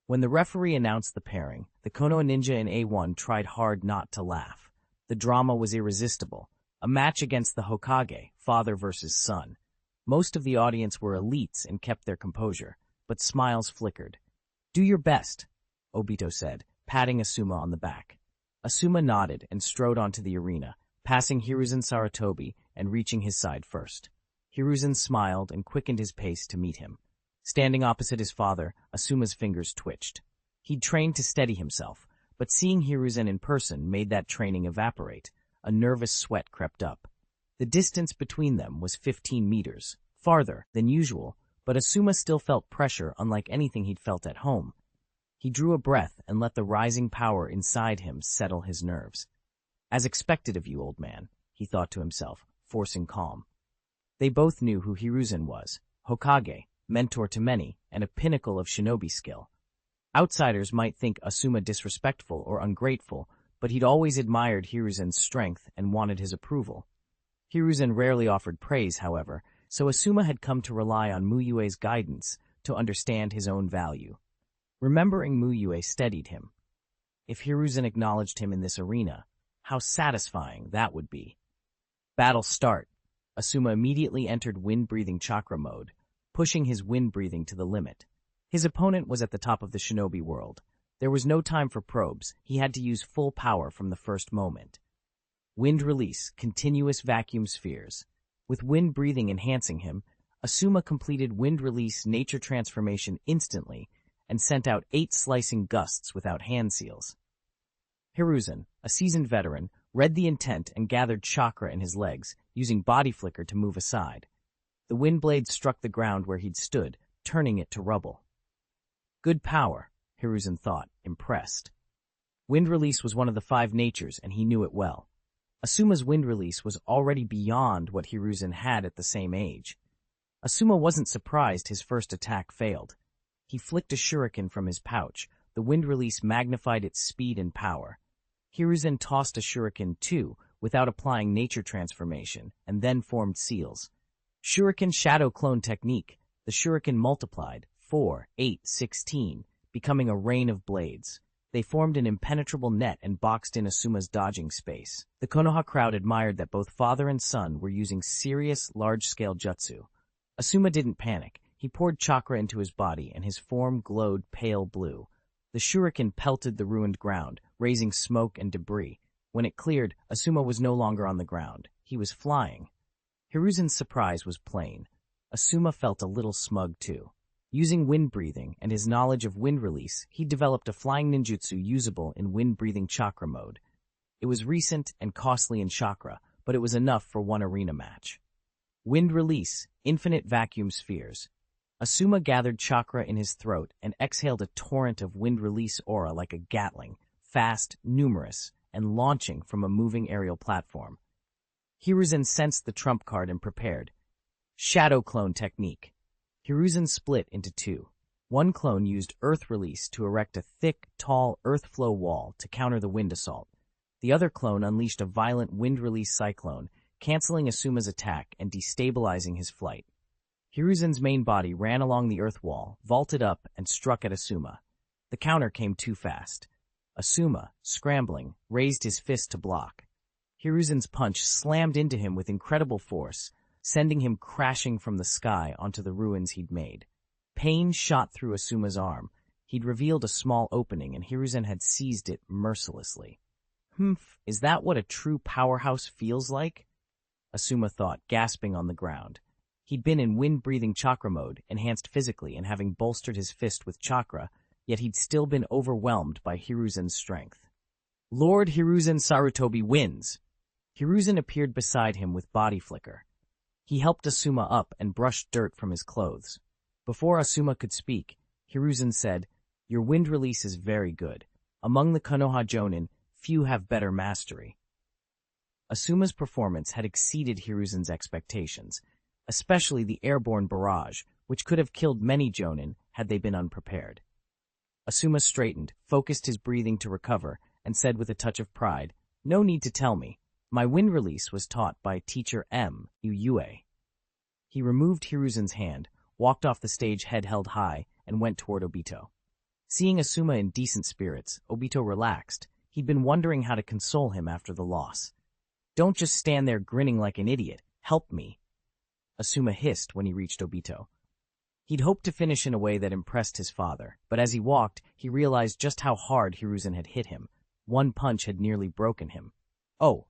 When the referee announced the pairing, the Konoha ninja in A1 tried hard not to laugh. The drama was irresistible. A match against the Hokage, father versus son. Most of the audience were elites and kept their composure, but smiles flickered. Do your best, Obito said, patting Asuma on the back. Asuma nodded and strode onto the arena, passing Hiruzen Sarutobi and reaching his side first. Hiruzen smiled and quickened his pace to meet him. Standing opposite his father, Asuma's fingers twitched. He'd trained to steady himself, but seeing Hiruzen in person made that training evaporate. A nervous sweat crept up. The distance between them was 15 meters, farther than usual, but Asuma still felt pressure unlike anything he'd felt at home. He drew a breath and let the rising power inside him settle his nerves. As expected of you, old man, he thought to himself, forcing calm. They both knew who Hiruzen was, Hokage, mentor to many, and a pinnacle of shinobi skill. Outsiders might think Asuma disrespectful or ungrateful, but he'd always admired Hiruzen's strength and wanted his approval. Hiruzen rarely offered praise, however, so Asuma had come to rely on Mu Yue's guidance to understand his own value. Remembering Mu Yue steadied him. If Hiruzen acknowledged him in this arena, how satisfying that would be. Battle start. Asuma immediately entered wind-breathing chakra mode, pushing his wind-breathing to the limit. His opponent was at the top of the Shinobi world. There was no time for probes. He had to use full power from the first moment. Wind release, continuous vacuum spheres. With wind breathing enhancing him, Asuma completed wind release nature transformation instantly and sent out 8 slicing gusts without hand seals. Hiruzen, a seasoned veteran, read the intent and gathered chakra in his legs, using body flicker to move aside. The wind blade struck the ground where he'd stood, turning it to rubble. Good power, Hiruzen thought, impressed. Wind release was one of the 5 natures, and he knew it well. Asuma's wind release was already beyond what Hiruzen had at the same age. Asuma wasn't surprised his first attack failed. He flicked a shuriken from his pouch. The wind release magnified its speed and power. Hiruzen tossed a shuriken too, without applying nature transformation, and then formed seals. Shuriken Shadow Clone Technique. The shuriken multiplied, 4, 8, 16, becoming a rain of blades. They formed an impenetrable net and boxed in Asuma's dodging space. The Konoha crowd admired that both father and son were using serious, large-scale jutsu. Asuma didn't panic. He poured chakra into his body, and his form glowed pale blue. The shuriken pelted the ruined ground, raising smoke and debris. When it cleared, Asuma was no longer on the ground. He was flying. Hiruzen's surprise was plain. Asuma felt a little smug, too. Using wind breathing and his knowledge of wind release, he developed a flying ninjutsu usable in wind-breathing chakra mode. It was recent and costly in chakra, but it was enough for one arena match. Wind release, infinite vacuum spheres. Asuma gathered chakra in his throat and exhaled a torrent of wind release aura like a gatling, fast, numerous, and launching from a moving aerial platform. Hiruzen sensed the trump card and prepared. Shadow Clone Technique. Hiruzen split into 2. One clone used earth release to erect a thick, tall earth flow wall to counter the wind assault. The other clone unleashed a violent wind release cyclone, canceling Asuma's attack and destabilizing his flight. Hiruzen's main body ran along the earth wall, vaulted up, and struck at Asuma. The counter came too fast. Asuma, scrambling, raised his fist to block. Hiruzen's punch slammed into him with incredible force, sending him crashing from the sky onto the ruins he'd made. Pain shot through Asuma's arm. He'd revealed a small opening, and Hiruzen had seized it mercilessly. Is that what a true powerhouse feels like? Asuma thought, gasping on the ground. He'd been in wind-breathing chakra mode, enhanced physically and having bolstered his fist with chakra, yet he'd still been overwhelmed by Hiruzen's strength. Lord Hiruzen Sarutobi wins! Hiruzen appeared beside him with body flicker. He helped Asuma up and brushed dirt from his clothes. Before Asuma could speak, Hiruzen said, "Your wind release is very good. Among the Konoha Jonin, few have better mastery." Asuma's performance had exceeded Hiruzen's expectations, especially the airborne barrage, which could have killed many Jonin had they been unprepared. Asuma straightened, focused his breathing to recover, and said with a touch of pride, "No need to tell me. My wind release was taught by teacher Mu Yue." He removed Hiruzen's hand, walked off the stage head held high, and went toward Obito. Seeing Asuma in decent spirits, Obito relaxed. He'd been wondering how to console him after the loss. "Don't just stand there grinning like an idiot. Help me," Asuma hissed when he reached Obito. He'd hoped to finish in a way that impressed his father, but as he walked, he realized just how hard Hiruzen had hit him. One punch had nearly broken him. Oh.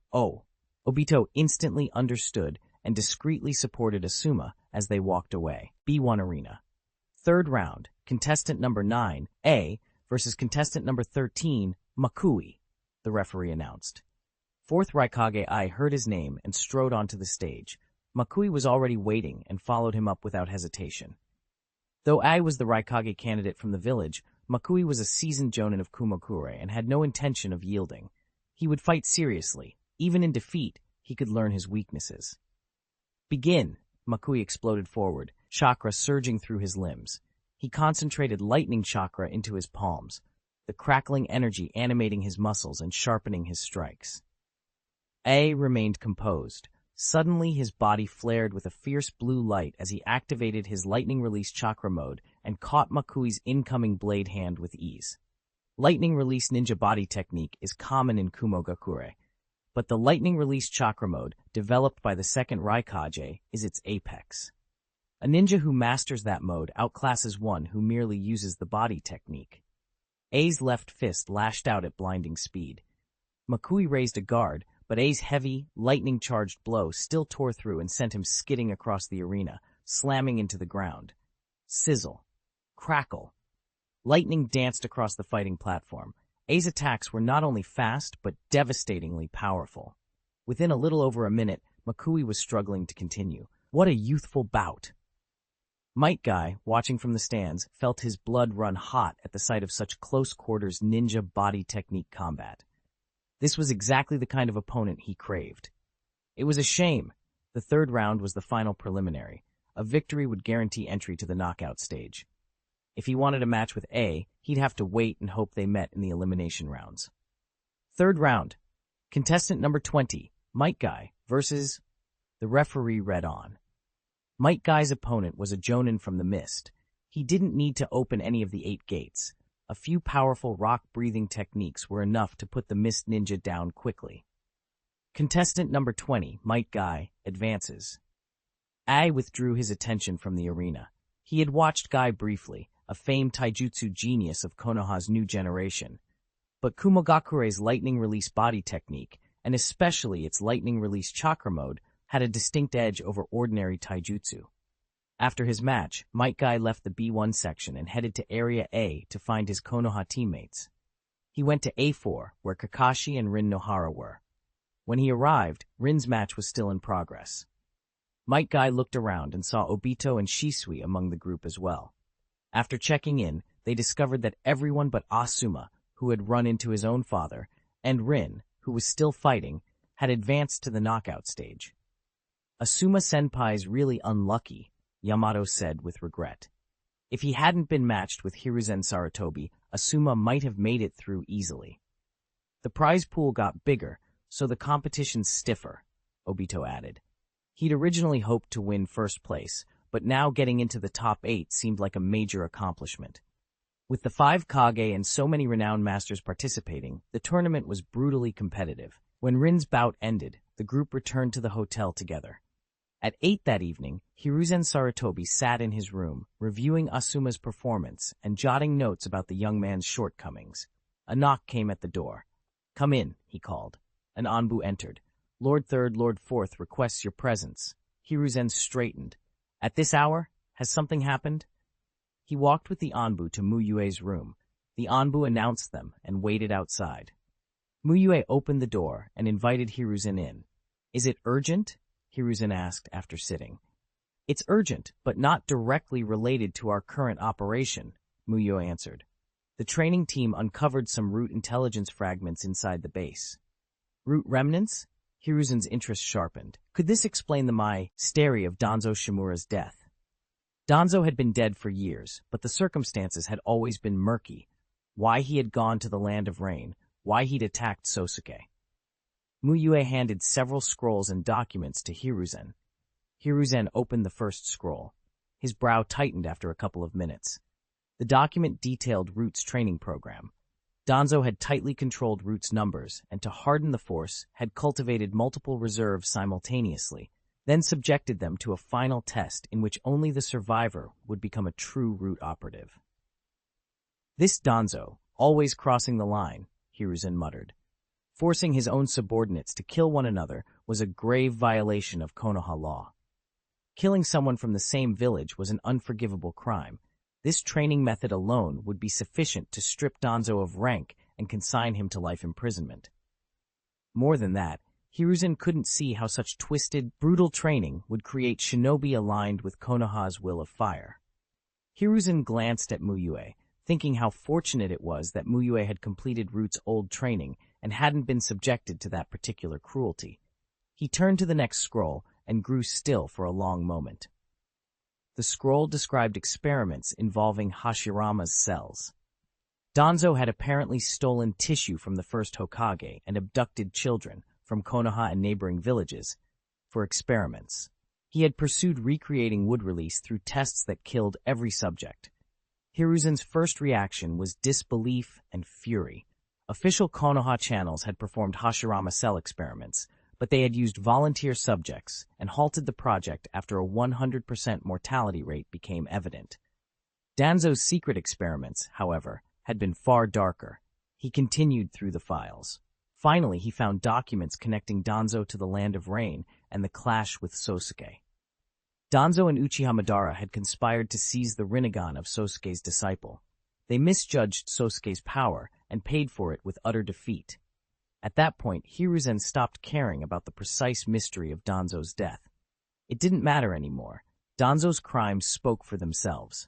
Obito instantly understood and discreetly supported Asuma as they walked away. B1 Arena. Third round, contestant number 9, A, versus contestant number 13, Makui, the referee announced. Fourth Raikage I heard his name and strode onto the stage. Makui was already waiting and followed him up without hesitation. Though Ai was the Raikage candidate from the village, Makui was a seasoned jonin of Kumakure and had no intention of yielding. He would fight seriously. Even in defeat, he could learn his weaknesses. "Begin!" Makui exploded forward, chakra surging through his limbs. He concentrated lightning chakra into his palms, the crackling energy animating his muscles and sharpening his strikes. A remained composed. Suddenly, his body flared with a fierce blue light as he activated his lightning release chakra mode and caught Makui's incoming blade hand with ease. Lightning release ninja body technique is common in Kumogakure, but the lightning release chakra mode, developed by the second Raikage, is its apex. A ninja who masters that mode outclasses one who merely uses the body technique. A's left fist lashed out at blinding speed. Makui raised a guard, but A's heavy, lightning-charged blow still tore through and sent him skidding across the arena, slamming into the ground. Sizzle. Crackle. Lightning danced across the fighting platform. A's attacks were not only fast, but devastatingly powerful. Within a little over a minute, Makui was struggling to continue. What a youthful bout! Metkai, watching from the stands, felt his blood run hot at the sight of such close-quarters ninja body technique combat. This was exactly the kind of opponent he craved. It was a shame. The third round was the final preliminary. A victory would guarantee entry to the knockout stage. If he wanted a match with A, he'd have to wait and hope they met in the elimination rounds. Third round. Contestant number 20, Metkai versus... The referee read on. Metkai's opponent was a jonin from the mist. He didn't need to open any of the 8 gates. A few powerful rock-breathing techniques were enough to put the mist ninja down quickly. Contestant number 20, Metkai, advances. Ai withdrew his attention from the arena. He had watched Guy briefly, a famed taijutsu genius of Konoha's new generation. But Kumogakure's lightning release body technique, and especially its lightning release chakra mode, had a distinct edge over ordinary taijutsu. After his match, Metkai left the B1 section and headed to Area A to find his Konoha teammates. He went to A4, where Kakashi and Rin Nohara were. When he arrived, Rin's match was still in progress. Metkai looked around and saw Obito and Shisui among the group as well. After checking in, they discovered that everyone but Asuma, who had run into his own father, and Rin, who was still fighting, had advanced to the knockout stage. Asuma-senpai's really unlucky, Yamato said with regret. If he hadn't been matched with Hiruzen Sarutobi, Asuma might have made it through easily. The prize pool got bigger, so the competition stiffer, Obito added. He'd originally hoped to win first place, but now getting into the top 8 seemed like a major accomplishment. With the 5 Kage and so many renowned masters participating, the tournament was brutally competitive. When Rin's bout ended, the group returned to the hotel together. At 8 that evening, Hiruzen Sarutobi sat in his room, reviewing Asuma's performance and jotting notes about the young man's shortcomings. A knock came at the door. "Come in," he called. An Anbu entered. "Lord Third, Lord Fourth requests your presence." Hiruzen straightened. "At this hour? Has something happened?" He walked with the Anbu to Mu Yue's room. The Anbu announced them and waited outside. Mu Yue opened the door and invited Hiruzen in. "Is it urgent?" Hiruzen asked after sitting. "It's urgent, but not directly related to our current operation," Mu Yue answered. The training team uncovered some root intelligence fragments inside the base. Root remnants? Hiruzen's interest sharpened. Could this explain the mystery of Danzo Shimura's death? Danzo had been dead for years, but the circumstances had always been murky. Why he had gone to the Land of Rain, why he'd attacked Sosuke. Mu Yue handed several scrolls and documents to Hiruzen. Hiruzen opened the first scroll. His brow tightened after a couple of minutes. The document detailed Root's training program. Danzo had tightly controlled Root's numbers, and to harden the force, had cultivated multiple reserves simultaneously, then subjected them to a final test in which only the survivor would become a true Root operative. "This Danzo, always crossing the line," Hiruzen muttered. Forcing his own subordinates to kill one another was a grave violation of Konoha law. Killing someone from the same village was an unforgivable crime. This training method alone would be sufficient to strip Danzo of rank and consign him to life imprisonment. More than that, Hiruzen couldn't see how such twisted, brutal training would create shinobi aligned with Konoha's will of fire. Hiruzen glanced at Mu Yue, thinking how fortunate it was that Mu Yue had completed Root's old training and hadn't been subjected to that particular cruelty. He turned to the next scroll and grew still for a long moment. The scroll described experiments involving Hashirama's cells. Danzo had apparently stolen tissue from the first Hokage and abducted children from Konoha and neighboring villages for experiments. He had pursued recreating wood release through tests that killed every subject. Hiruzen's first reaction was disbelief and fury. Official Konoha channels had performed Hashirama cell experiments, but they had used volunteer subjects and halted the project after a 100% mortality rate became evident. Danzo's secret experiments, however, had been far darker. He continued through the files. Finally, he found documents connecting Danzo to the Land of Rain and the clash with Sosuke. Danzo and Uchiha Madara had conspired to seize the Rinnegan of Sosuke's disciple. They misjudged Sosuke's power and paid for it with utter defeat. At that point, Hiruzen stopped caring about the precise mystery of Danzo's death. It didn't matter anymore. Danzo's crimes spoke for themselves.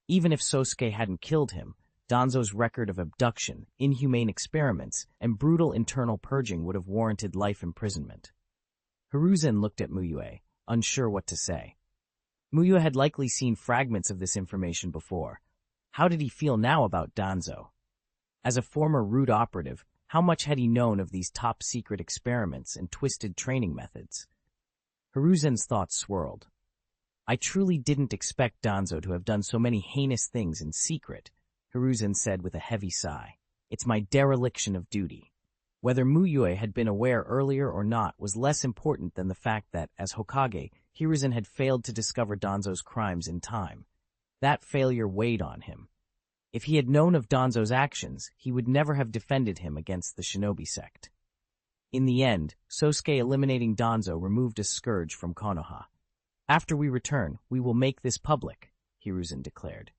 Even if Sosuke hadn't killed him, Danzo's record of abduction, inhumane experiments, and brutal internal purging would have warranted life imprisonment. Hiruzen looked at Mu Yue, unsure what to say. Mu Yue had likely seen fragments of this information before. How did he feel now about Danzo? As a former root operative, how much had he known of these top-secret experiments and twisted training methods? Hiruzen's thoughts swirled. I truly didn't expect Danzo to have done so many heinous things in secret, Hiruzen said with a heavy sigh. It's my dereliction of duty. Whether Mu Yue had been aware earlier or not was less important than the fact that, as Hokage, Hiruzen had failed to discover Danzo's crimes in time. That failure weighed on him. If he had known of Danzo's actions, he would never have defended him against the Shinobi sect. In the end, Sosuke eliminating Danzo removed a scourge from Konoha. After we return, we will make this public, Hiruzen declared.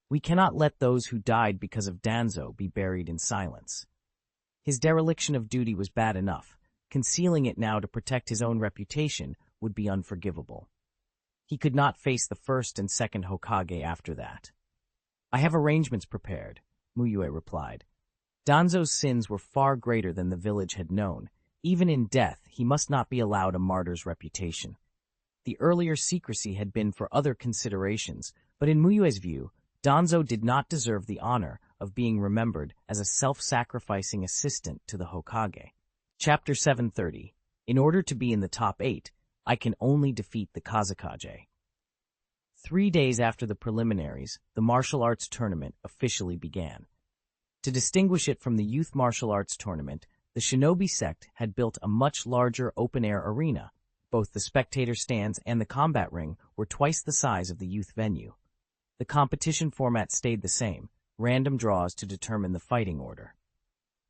We cannot let those who died because of Danzo be buried in silence. His dereliction of duty was bad enough. Concealing it now to protect his own reputation would be unforgivable. He could not face the first and second Hokage after that. I have arrangements prepared, Mu Yue replied. Danzo's sins were far greater than the village had known. Even in death, he must not be allowed a martyr's reputation. The earlier secrecy had been for other considerations, but in Mu Yue's view, Danzo did not deserve the honor of being remembered as a self-sacrificing assistant to the Hokage. Chapter 730. In order to be in the top 8, I can only defeat the Kazekage. 3 days after the preliminaries, the martial arts tournament officially began. To distinguish it from the youth martial arts tournament, the Shinobi sect had built a much larger open-air arena. Both the spectator stands and the combat ring were twice the size of the youth venue. The competition format stayed the same, random draws to determine the fighting order.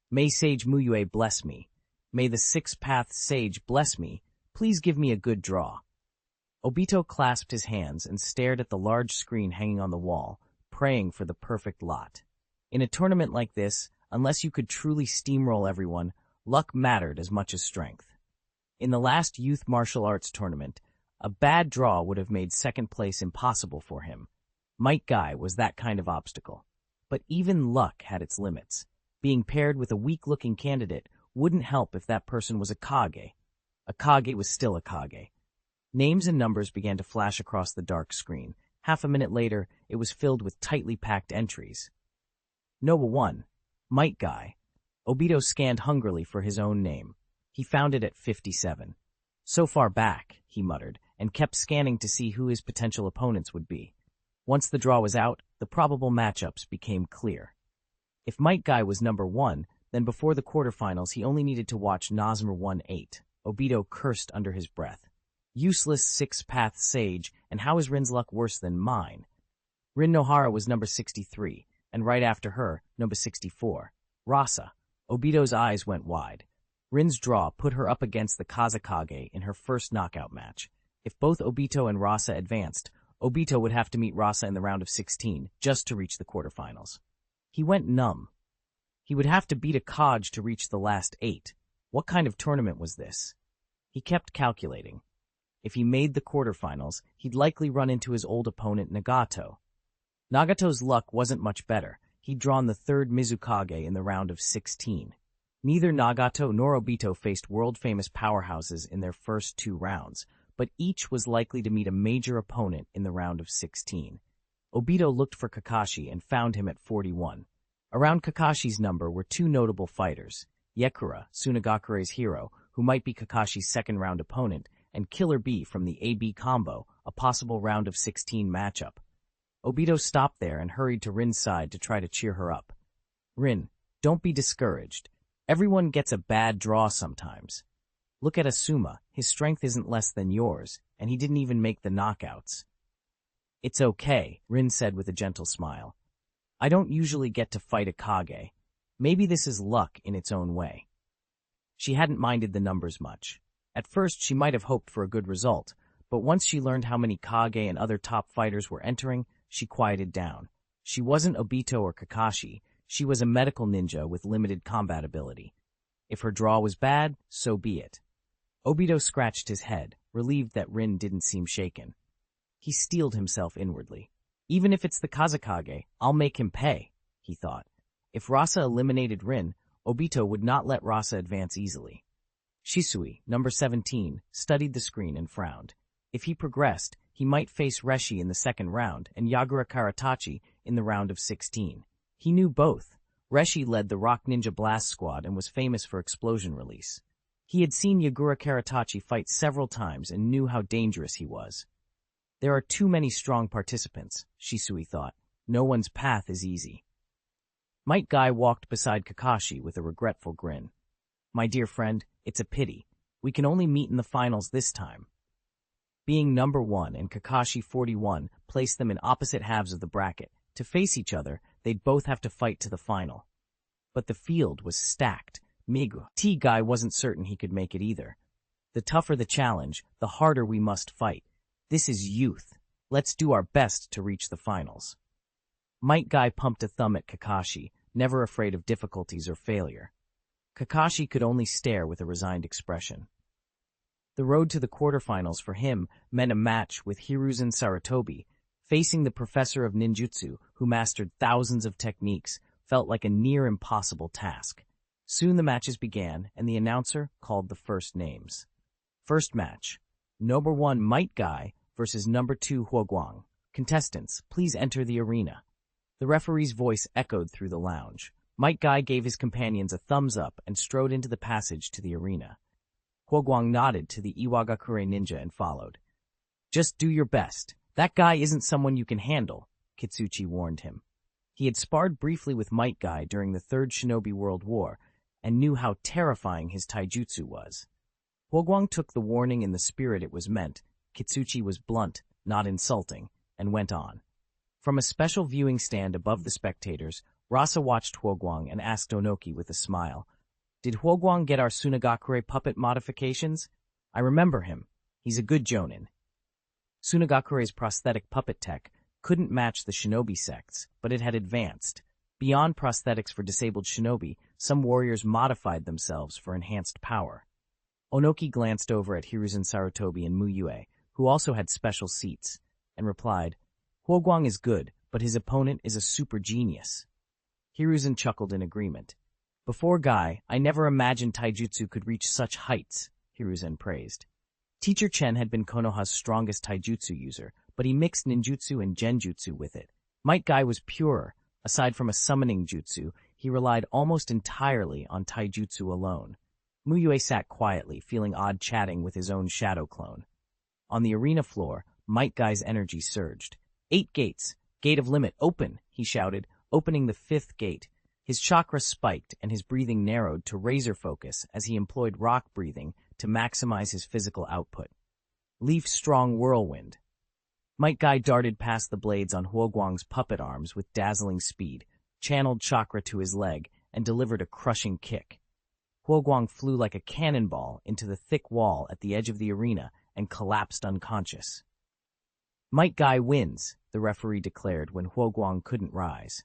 May Sage Mu Yue bless me. May the Six-Path Sage bless me. Please give me a good draw. Obito clasped his hands and stared at the large screen hanging on the wall, praying for the perfect lot. In a tournament like this, unless you could truly steamroll everyone, luck mattered as much as strength. In the last youth martial arts tournament, a bad draw would have made second place impossible for him. Metkai was that kind of obstacle. But even luck had its limits. Being paired with a weak-looking candidate wouldn't help if that person was a Kage. A Kage was still a Kage. Names and numbers began to flash across the dark screen. Half a minute later, it was filled with tightly packed entries. Noah 1. Metkai. Obito scanned hungrily for his own name. He found it at 57. So far back, he muttered, and kept scanning to see who his potential opponents would be. Once the draw was out, the probable matchups became clear. If Metkai was number 1, then before the quarterfinals he only needed to watch Nazmir 1-8. Obito cursed under his breath. Useless Six-Path Sage, and how is Rin's luck worse than mine? Rin Nohara was number 63, and right after her, number 64. Rasa. Obito's eyes went wide. Rin's draw put her up against the Kazekage in her first knockout match. If both Obito and Rasa advanced, Obito would have to meet Rasa in the round of 16 just to reach the quarterfinals. He went numb. He would have to beat a Kage to reach the last 8. What kind of tournament was this? He kept calculating. If he made the quarterfinals, he'd likely run into his old opponent Nagato. Nagato's luck wasn't much better. He'd drawn the third Mizukage in the round of 16. Neither Nagato nor Obito faced world-famous powerhouses in their first 2 rounds, but each was likely to meet a major opponent in the round of 16. Obito looked for Kakashi and found him at 41. Around Kakashi's number were two notable fighters, Yekura, Tsunagakure's hero, who might be Kakashi's second-round opponent, and Killer Bee from the AB combo, a possible round of 16 matchup. Obito stopped there and hurried to Rin's side to try to cheer her up. "Rin, don't be discouraged. Everyone gets a bad draw sometimes. Look at Asuma, his strength isn't less than yours, and he didn't even make the knockouts." "It's okay," Rin said with a gentle smile. "I don't usually get to fight a Kage. Maybe this is luck in its own way." She hadn't minded the numbers much. At first, she might have hoped for a good result, but once she learned how many Kage and other top fighters were entering, she quieted down. She wasn't Obito or Kakashi. She was a medical ninja with limited combat ability. If her draw was bad, so be it. Obito scratched his head, relieved that Rin didn't seem shaken. He steeled himself inwardly. "Even if it's the Kazekage, I'll make him pay," he thought. If Rasa eliminated Rin, Obito would not let Rasa advance easily. Shisui, number 17, studied the screen and frowned. If he progressed, he might face Reshi in the second round and Yagura Karatachi in the round of 16. He knew both. Reshi led the Rock Ninja Blast Squad and was famous for explosion release. He had seen Yagura Karatachi fight several times and knew how dangerous he was. There are too many strong participants, Shisui thought. No one's path is easy. Might Guy walked beside Kakashi with a regretful grin. "My dear friend, it's a pity. We can only meet in the finals this time." Being number 1 and Kakashi 41 placed them in opposite halves of the bracket. To face each other, they'd both have to fight to the final. But the field was stacked. Migu T-Guy wasn't certain he could make it either. "The tougher the challenge, the harder we must fight. This is youth. Let's do our best to reach the finals." Might Guy pumped a thumb at Kakashi, never afraid of difficulties or failure. Kakashi could only stare with a resigned expression. The road to the quarterfinals for him meant a match with Hiruzen Sarutobi. Facing the professor of ninjutsu, who mastered thousands of techniques, felt like a near-impossible task. Soon the matches began, and the announcer called the first names. First match, number 1 Might Guy versus number 2 Huoguang. Contestants, please enter the arena. The referee's voice echoed through the lounge. Might Guy gave his companions a thumbs up and strode into the passage to the arena. Huoguang nodded to the Iwagakure ninja and followed. "Just do your best. That guy isn't someone you can handle," Kitsuchi warned him. He had sparred briefly with Might Guy during the Third Shinobi World War and knew how terrifying his taijutsu was. Huoguang took the warning in the spirit it was meant. Kitsuchi was blunt, not insulting, and went on. From a special viewing stand above the spectators, Rasa watched Huoguang and asked Onoki with a smile, "Did Huoguang get our Tsunagakure puppet modifications? I remember him. He's a good jonin." Tsunagakure's prosthetic puppet tech couldn't match the shinobi sects, but it had advanced. Beyond prosthetics for disabled shinobi, some warriors modified themselves for enhanced power. Onoki glanced over at Hiruzen Sarutobi and Mu Yue, who also had special seats, and replied, "Huoguang is good, but his opponent is a super genius." Hiruzen chuckled in agreement. "Before Guy, I never imagined taijutsu could reach such heights," Hiruzen praised. Teacher Chen had been Konoha's strongest taijutsu user, but he mixed ninjutsu and genjutsu with it. Might Guy was purer. Aside from a summoning jutsu, he relied almost entirely on taijutsu alone. Mu Yue sat quietly, feeling odd chatting with his own shadow clone. On the arena floor, Might Guy's energy surged. 8 gates. Gate of limit, open, he shouted, opening the 5th gate. His chakra spiked and his breathing narrowed to razor focus as he employed rock breathing to maximize his physical output. Leaf strong whirlwind. Might Guy darted past the blades on Huoguang's puppet arms with dazzling speed, channeled chakra to his leg, and delivered a crushing kick. Huoguang flew like a cannonball into the thick wall at the edge of the arena and collapsed unconscious. Might Guy wins, the referee declared when Huoguang couldn't rise.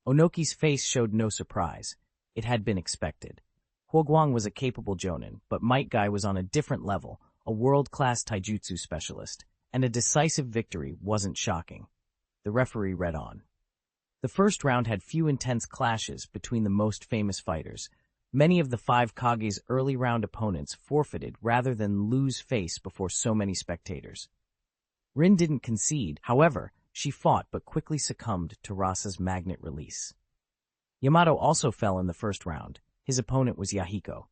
Onoki's face showed no surprise. It had been expected. Huoguang was a capable jonin, but Might Guy was on a different level, a world-class taijutsu specialist, and a decisive victory wasn't shocking. The referee read on. The first round had few intense clashes between the most famous fighters. Many of the five Kage's early round opponents forfeited rather than lose face before so many spectators. Rin didn't concede, however, she fought but quickly succumbed to Rasa's magnet release. Yamato also fell in the first round. His opponent was Yahiko.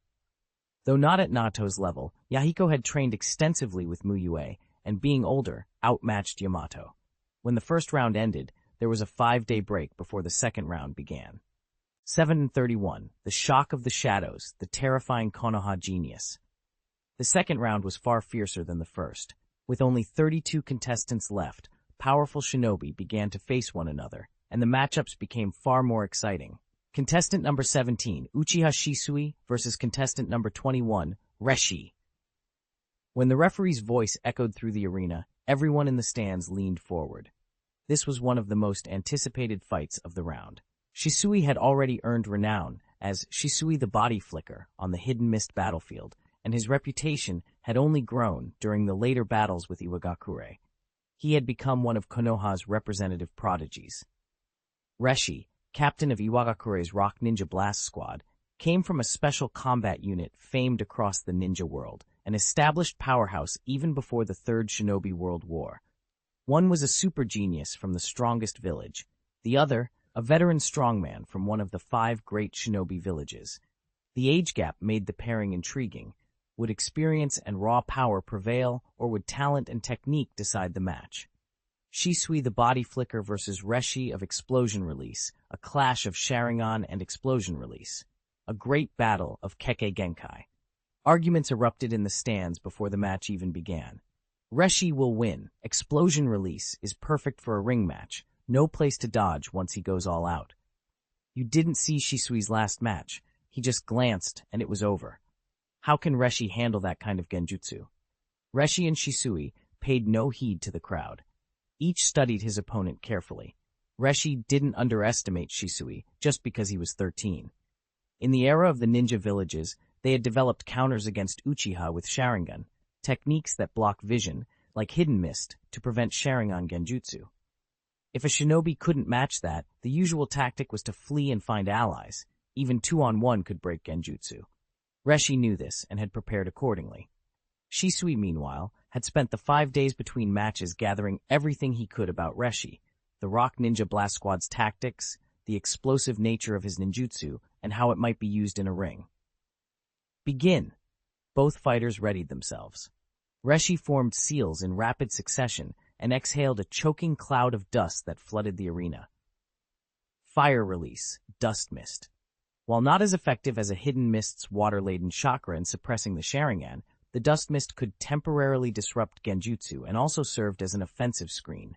Though not at Nato's level, Yahiko had trained extensively with Mu Yue, and being older, outmatched Yamato. When the first round ended, there was a 5-day break before the second round began. 7-31, the shock of the shadows, the terrifying Konoha genius. The second round was far fiercer than the first. With only 32 contestants left, powerful shinobi began to face one another, and the matchups became far more exciting. Contestant number 17, Uchiha Shisui versus contestant number 21, Reshi. When the referee's voice echoed through the arena, everyone in the stands leaned forward. This was one of the most anticipated fights of the round. Shisui had already earned renown as Shisui the Body Flicker on the Hidden Mist battlefield, and his reputation had only grown during the later battles with Iwagakure. He had become one of Konoha's representative prodigies. Reshi, captain of Iwagakure's Rock Ninja Blast Squad, came from a special combat unit famed across the ninja world, an established powerhouse even before the Third Shinobi World War. One was a super genius from the strongest village, the other, a veteran strongman from one of the 5 great shinobi villages. The age gap made the pairing intriguing. Would experience and raw power prevail, or would talent and technique decide the match? Shisui the Body Flicker versus Reshi of Explosion Release, a clash of Sharingan and Explosion Release. A great battle of Kekkei Genkai. Arguments erupted in the stands before the match even began. Reshi will win. Explosion Release is perfect for a ring match. No place to dodge once he goes all out. You didn't see Shisui's last match. He just glanced, and it was over. How can Reshi handle that kind of genjutsu? Reshi and Shisui paid no heed to the crowd. Each studied his opponent carefully. Reshi didn't underestimate Shisui just because he was 13. In the era of the ninja villages, they had developed counters against Uchiha with Sharingan, techniques that block vision, like Hidden Mist, to prevent Sharingan genjutsu. If a shinobi couldn't match that, the usual tactic was to flee and find allies. Even 2-on-1 could break genjutsu. Reshi knew this and had prepared accordingly. Shisui, meanwhile, had spent the 5 days between matches gathering everything he could about Reshi, the Rock Ninja Blast Squad's tactics, the explosive nature of his ninjutsu, and how it might be used in a ring. Begin! Both fighters readied themselves. Reshi formed seals in rapid succession and exhaled a choking cloud of dust that flooded the arena. Fire Release, Dust Mist. While not as effective as a Hidden Mist's water-laden chakra in suppressing the Sharingan, the Dust Mist could temporarily disrupt genjutsu and also served as an offensive screen.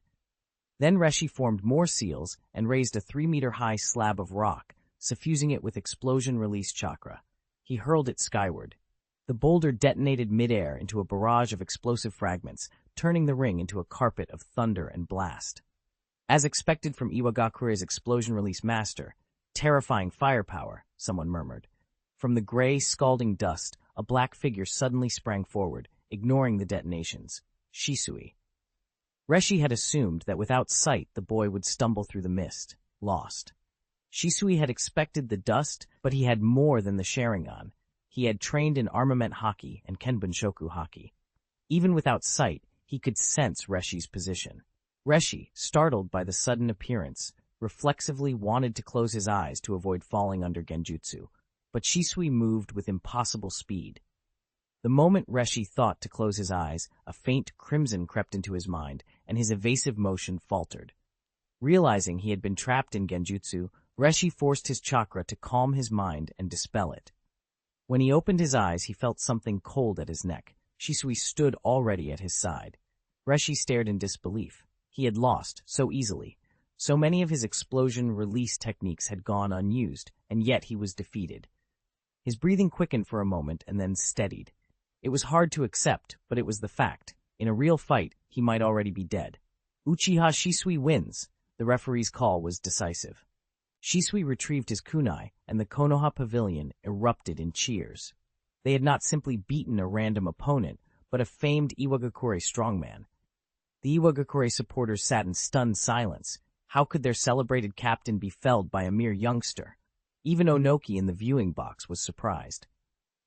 Then Reshi formed more seals and raised a 3-meter-high slab of rock, suffusing it with Explosion Release chakra. He hurled it skyward. The boulder detonated midair into a barrage of explosive fragments, turning the ring into a carpet of thunder and blast. As expected from Iwagakure's Explosion Release master, terrifying firepower, someone murmured. From the gray, scalding dust, a black figure suddenly sprang forward, ignoring the detonations. Shisui. Reshi had assumed that without sight the boy would stumble through the mist, lost. Shisui had expected the dust, but he had more than the Sharingan. He had trained in armament haki and Kenbunshoku haki. Even without sight, he could sense Reshi's position. Reshi, startled by the sudden appearance, reflexively wanted to close his eyes to avoid falling under genjutsu, but Shisui moved with impossible speed. The moment Reshi thought to close his eyes, a faint crimson crept into his mind, and his evasive motion faltered. Realizing he had been trapped in genjutsu, Reshi forced his chakra to calm his mind and dispel it. When he opened his eyes, he felt something cold at his neck. Shisui stood already at his side. Reshi stared in disbelief. He had lost so easily. So many of his explosion release techniques had gone unused, and yet he was defeated. His breathing quickened for a moment and then steadied. It was hard to accept, but it was the fact. In a real fight, he might already be dead. Uchiha Shisui wins. The referee's call was decisive. Shisui retrieved his kunai, and the Konoha pavilion erupted in cheers. They had not simply beaten a random opponent, but a famed Iwagakure strongman. The Iwagakure supporters sat in stunned silence. How could their celebrated captain be felled by a mere youngster? Even Onoki in the viewing box was surprised.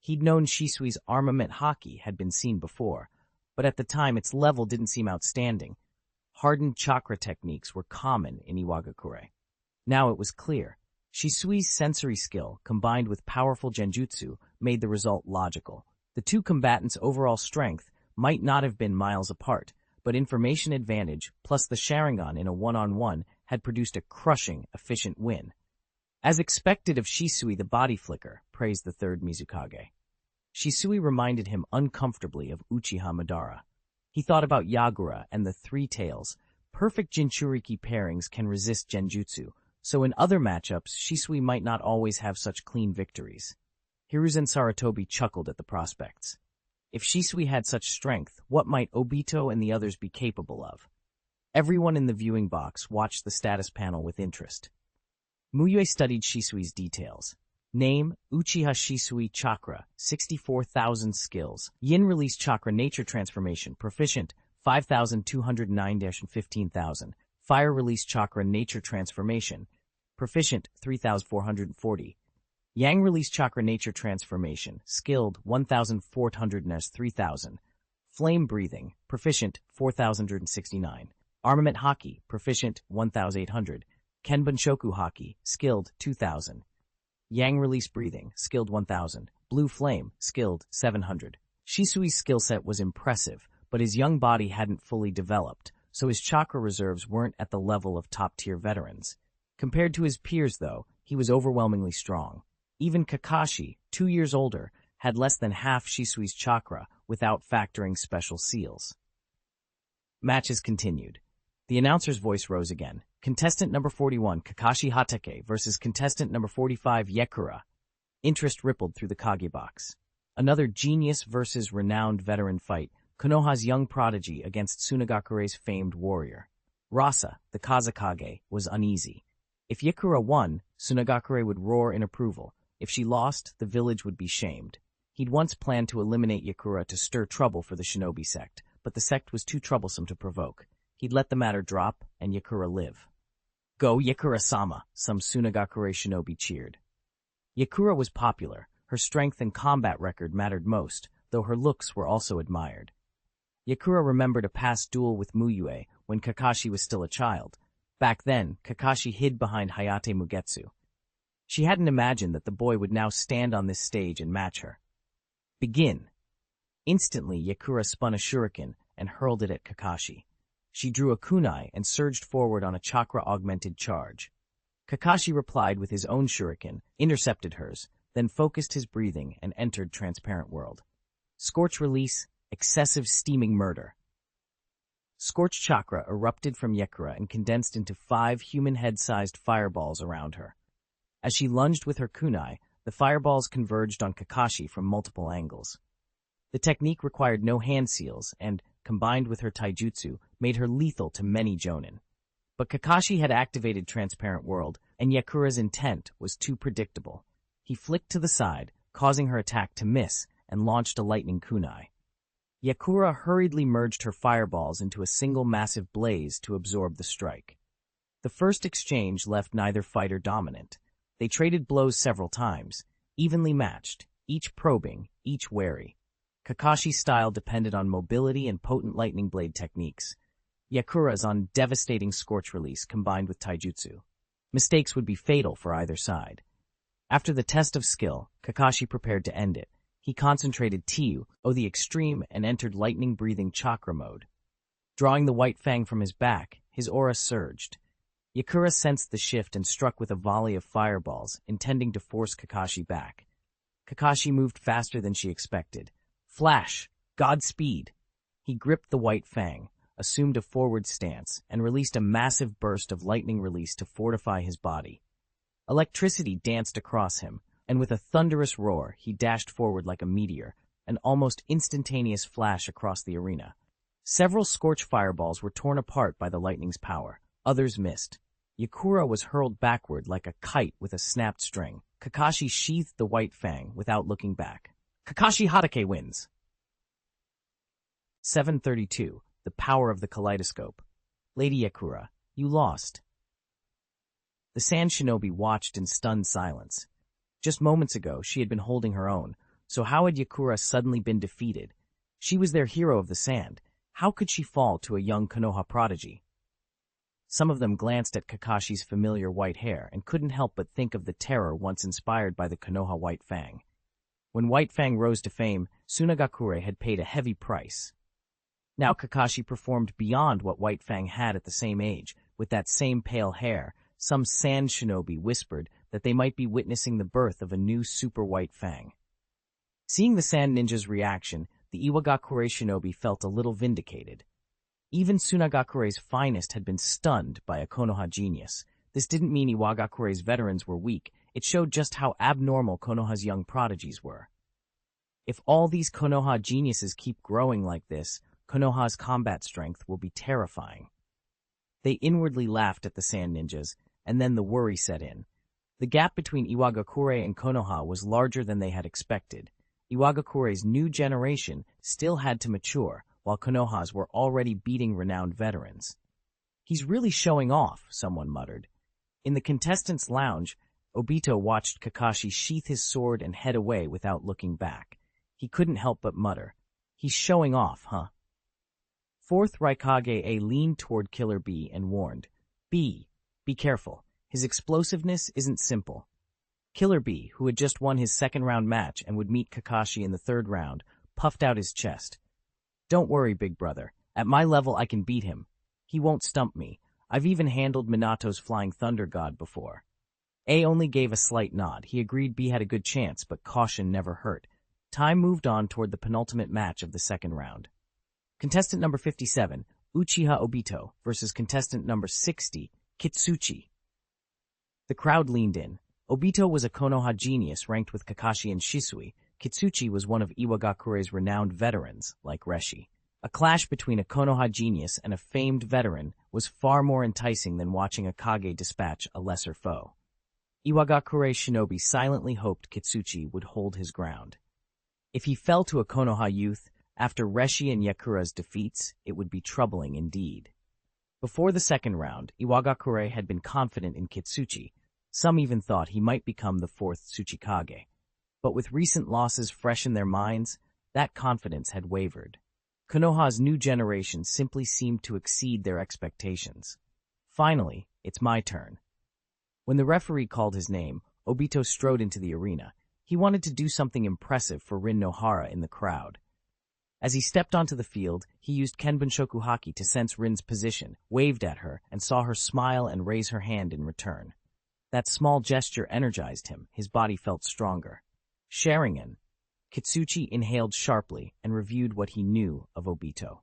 He'd known Shisui's armament haki had been seen before, but at the time its level didn't seem outstanding. Hardened chakra techniques were common in Iwagakure. Now it was clear. Shisui's sensory skill, combined with powerful genjutsu, made the result logical. The two combatants' overall strength might not have been miles apart, but information advantage plus the Sharingan in a one-on-one had produced a crushing, efficient win. As expected of Shisui, the body flicker, praised the third Mizukage. Shisui reminded him uncomfortably of Uchiha Madara. He thought about Yagura and the Three Tails. Perfect Jinchuriki pairings can resist genjutsu, so in other matchups, Shisui might not always have such clean victories. Hiruzen Sarutobi chuckled at the prospects. If Shisui had such strength, what might Obito and the others be capable of? Everyone in the viewing box watched the status panel with interest. Mu Yue studied Shisui's details. Name, Uchiha Shisui Chakra, 64,000 skills. Yin Release Chakra Nature Transformation, proficient, 5,209-15,000. Fire Release Chakra Nature Transformation, proficient, 3,440. Yang Release Chakra Nature Transformation, skilled, 1,400-3,000. Flame Breathing, proficient, 4,069. Armament Haki, proficient, 1,800. Kenbunshoku Haki, skilled, 2,000. Yang Release Breathing, skilled 1,000. Blue Flame, skilled 700. Shisui's skill set was impressive, but his young body hadn't fully developed, so his chakra reserves weren't at the level of top-tier veterans. Compared to his peers, though, he was overwhelmingly strong. Even Kakashi, 2 years older, had less than half Shisui's chakra without factoring special seals. Matches continued. The announcer's voice rose again. Contestant number 41, Kakashi Hatake, versus contestant number 45, Yekura. Interest rippled through the Kage box. Another genius versus renowned veteran fight, Konoha's young prodigy against Tsunagakure's famed warrior. Rasa, the Kazekage, was uneasy. If Yekura won, Tsunagakure would roar in approval. If she lost, the village would be shamed. He'd once planned to eliminate Yekura to stir trouble for the Shinobi sect, but the sect was too troublesome to provoke. He'd let the matter drop, and Yekura live. Go Yekura-sama, some Tsunagakure shinobi cheered. Yekura was popular. Her strength and combat record mattered most, though her looks were also admired. Yekura remembered a past duel with Mu Yue when Kakashi was still a child. Back then, Kakashi hid behind Hayate Mugetsu. She hadn't imagined that the boy would now stand on this stage and match her. Begin. Instantly, Yekura spun a shuriken and hurled it at Kakashi. She drew a kunai and surged forward on a chakra-augmented charge. Kakashi replied with his own shuriken, intercepted hers, then focused his breathing and entered Transparent World. Scorch Release, Excessive Steaming Murder. Scorch chakra erupted from Yekura and condensed into 5 human head-sized fireballs around her. As she lunged with her kunai, the fireballs converged on Kakashi from multiple angles. The technique required no hand seals and, combined with her taijutsu, made her lethal to many jonin. But Kakashi had activated Transparent World, and Yekura's intent was too predictable. He flicked to the side, causing her attack to miss, and launched a lightning kunai. Yekura hurriedly merged her fireballs into a single massive blaze to absorb the strike. The first exchange left neither fighter dominant. They traded blows several times, evenly matched, each probing, each wary. Kakashi's style depended on mobility and potent lightning blade techniques. Yekura's on devastating scorch release combined with taijutsu. Mistakes would be fatal for either side. After the test of skill, Kakashi prepared to end it. He concentrated Tiu, the extreme, and entered lightning-breathing chakra mode. Drawing the white fang from his back, his aura surged. Yekura sensed the shift and struck with a volley of fireballs, intending to force Kakashi back. Kakashi moved faster than she expected. Flash! Godspeed! He gripped the white fang, assumed a forward stance, and released a massive burst of lightning release to fortify his body. Electricity danced across him, and with a thunderous roar, he dashed forward like a meteor, an almost instantaneous flash across the arena. Several scorch fireballs were torn apart by the lightning's power. Others missed. Yekura was hurled backward like a kite with a snapped string. Kakashi sheathed the white fang without looking back. Kakashi Hatake wins. 732. The Power of the Kaleidoscope. Lady Yekura, you lost. The Sand Shinobi watched in stunned silence. Just moments ago, she had been holding her own, so how had Yakura suddenly been defeated? She was their hero of the sand. How could she fall to a young Konoha prodigy? Some of them glanced at Kakashi's familiar white hair and couldn't help but think of the terror once inspired by the Konoha White Fang. When White Fang rose to fame, Tsunagakure had paid a heavy price. Now Kakashi performed beyond what White Fang had at the same age. With that same pale hair, some sand shinobi whispered that they might be witnessing the birth of a new Super White Fang. Seeing the sand ninja's reaction, the Iwagakure shinobi felt a little vindicated. Even Tsunagakure's finest had been stunned by a Konoha genius. This didn't mean Iwagakure's veterans were weak. It showed just how abnormal Konoha's young prodigies were. If all these Konoha geniuses keep growing like this, Konoha's combat strength will be terrifying. They inwardly laughed at the sand ninjas, and then the worry set in. The gap between Iwagakure and Konoha was larger than they had expected. Iwagakure's new generation still had to mature, while Konoha's were already beating renowned veterans. "He's really showing off," someone muttered. In the contestants' lounge, Obito watched Kakashi sheath his sword and head away without looking back. He couldn't help but mutter, "He's showing off, huh?" Fourth Raikage-A leaned toward Killer B and warned, "B, be careful. His explosiveness isn't simple." Killer B, who had just won his second-round match and would meet Kakashi in the third round, puffed out his chest. "Don't worry, big brother. At my level, I can beat him. He won't stump me. I've even handled Minato's Flying Thunder God before." A only gave a slight nod. He agreed B had a good chance, but caution never hurt. Time moved on toward the penultimate match of the second round. Contestant number 57, Uchiha Obito, versus contestant number 60, Kitsuchi. The crowd leaned in. Obito was a Konoha genius ranked with Kakashi and Shisui. Kitsuchi was one of Iwagakure's renowned veterans, like Reshi. A clash between a Konoha genius and a famed veteran was far more enticing than watching a Kage dispatch a lesser foe. Iwagakure shinobi silently hoped Kitsuchi would hold his ground. If he fell to a Konoha youth, after Reshi and Yakura's defeats, it would be troubling indeed. Before the second round, Iwagakure had been confident in Kitsuchi. Some even thought he might become the fourth Tsuchikage. But with recent losses fresh in their minds, that confidence had wavered. Konoha's new generation simply seemed to exceed their expectations. Finally, it's my turn. When the referee called his name, Obito strode into the arena. He wanted to do something impressive for Rin Nohara in the crowd. As he stepped onto the field, he used Kenbunshoku Haki to sense Rin's position, waved at her, and saw her smile and raise her hand in return. That small gesture energized him. His body felt stronger. Sharingan. Kitsuchi inhaled sharply and reviewed what he knew of Obito.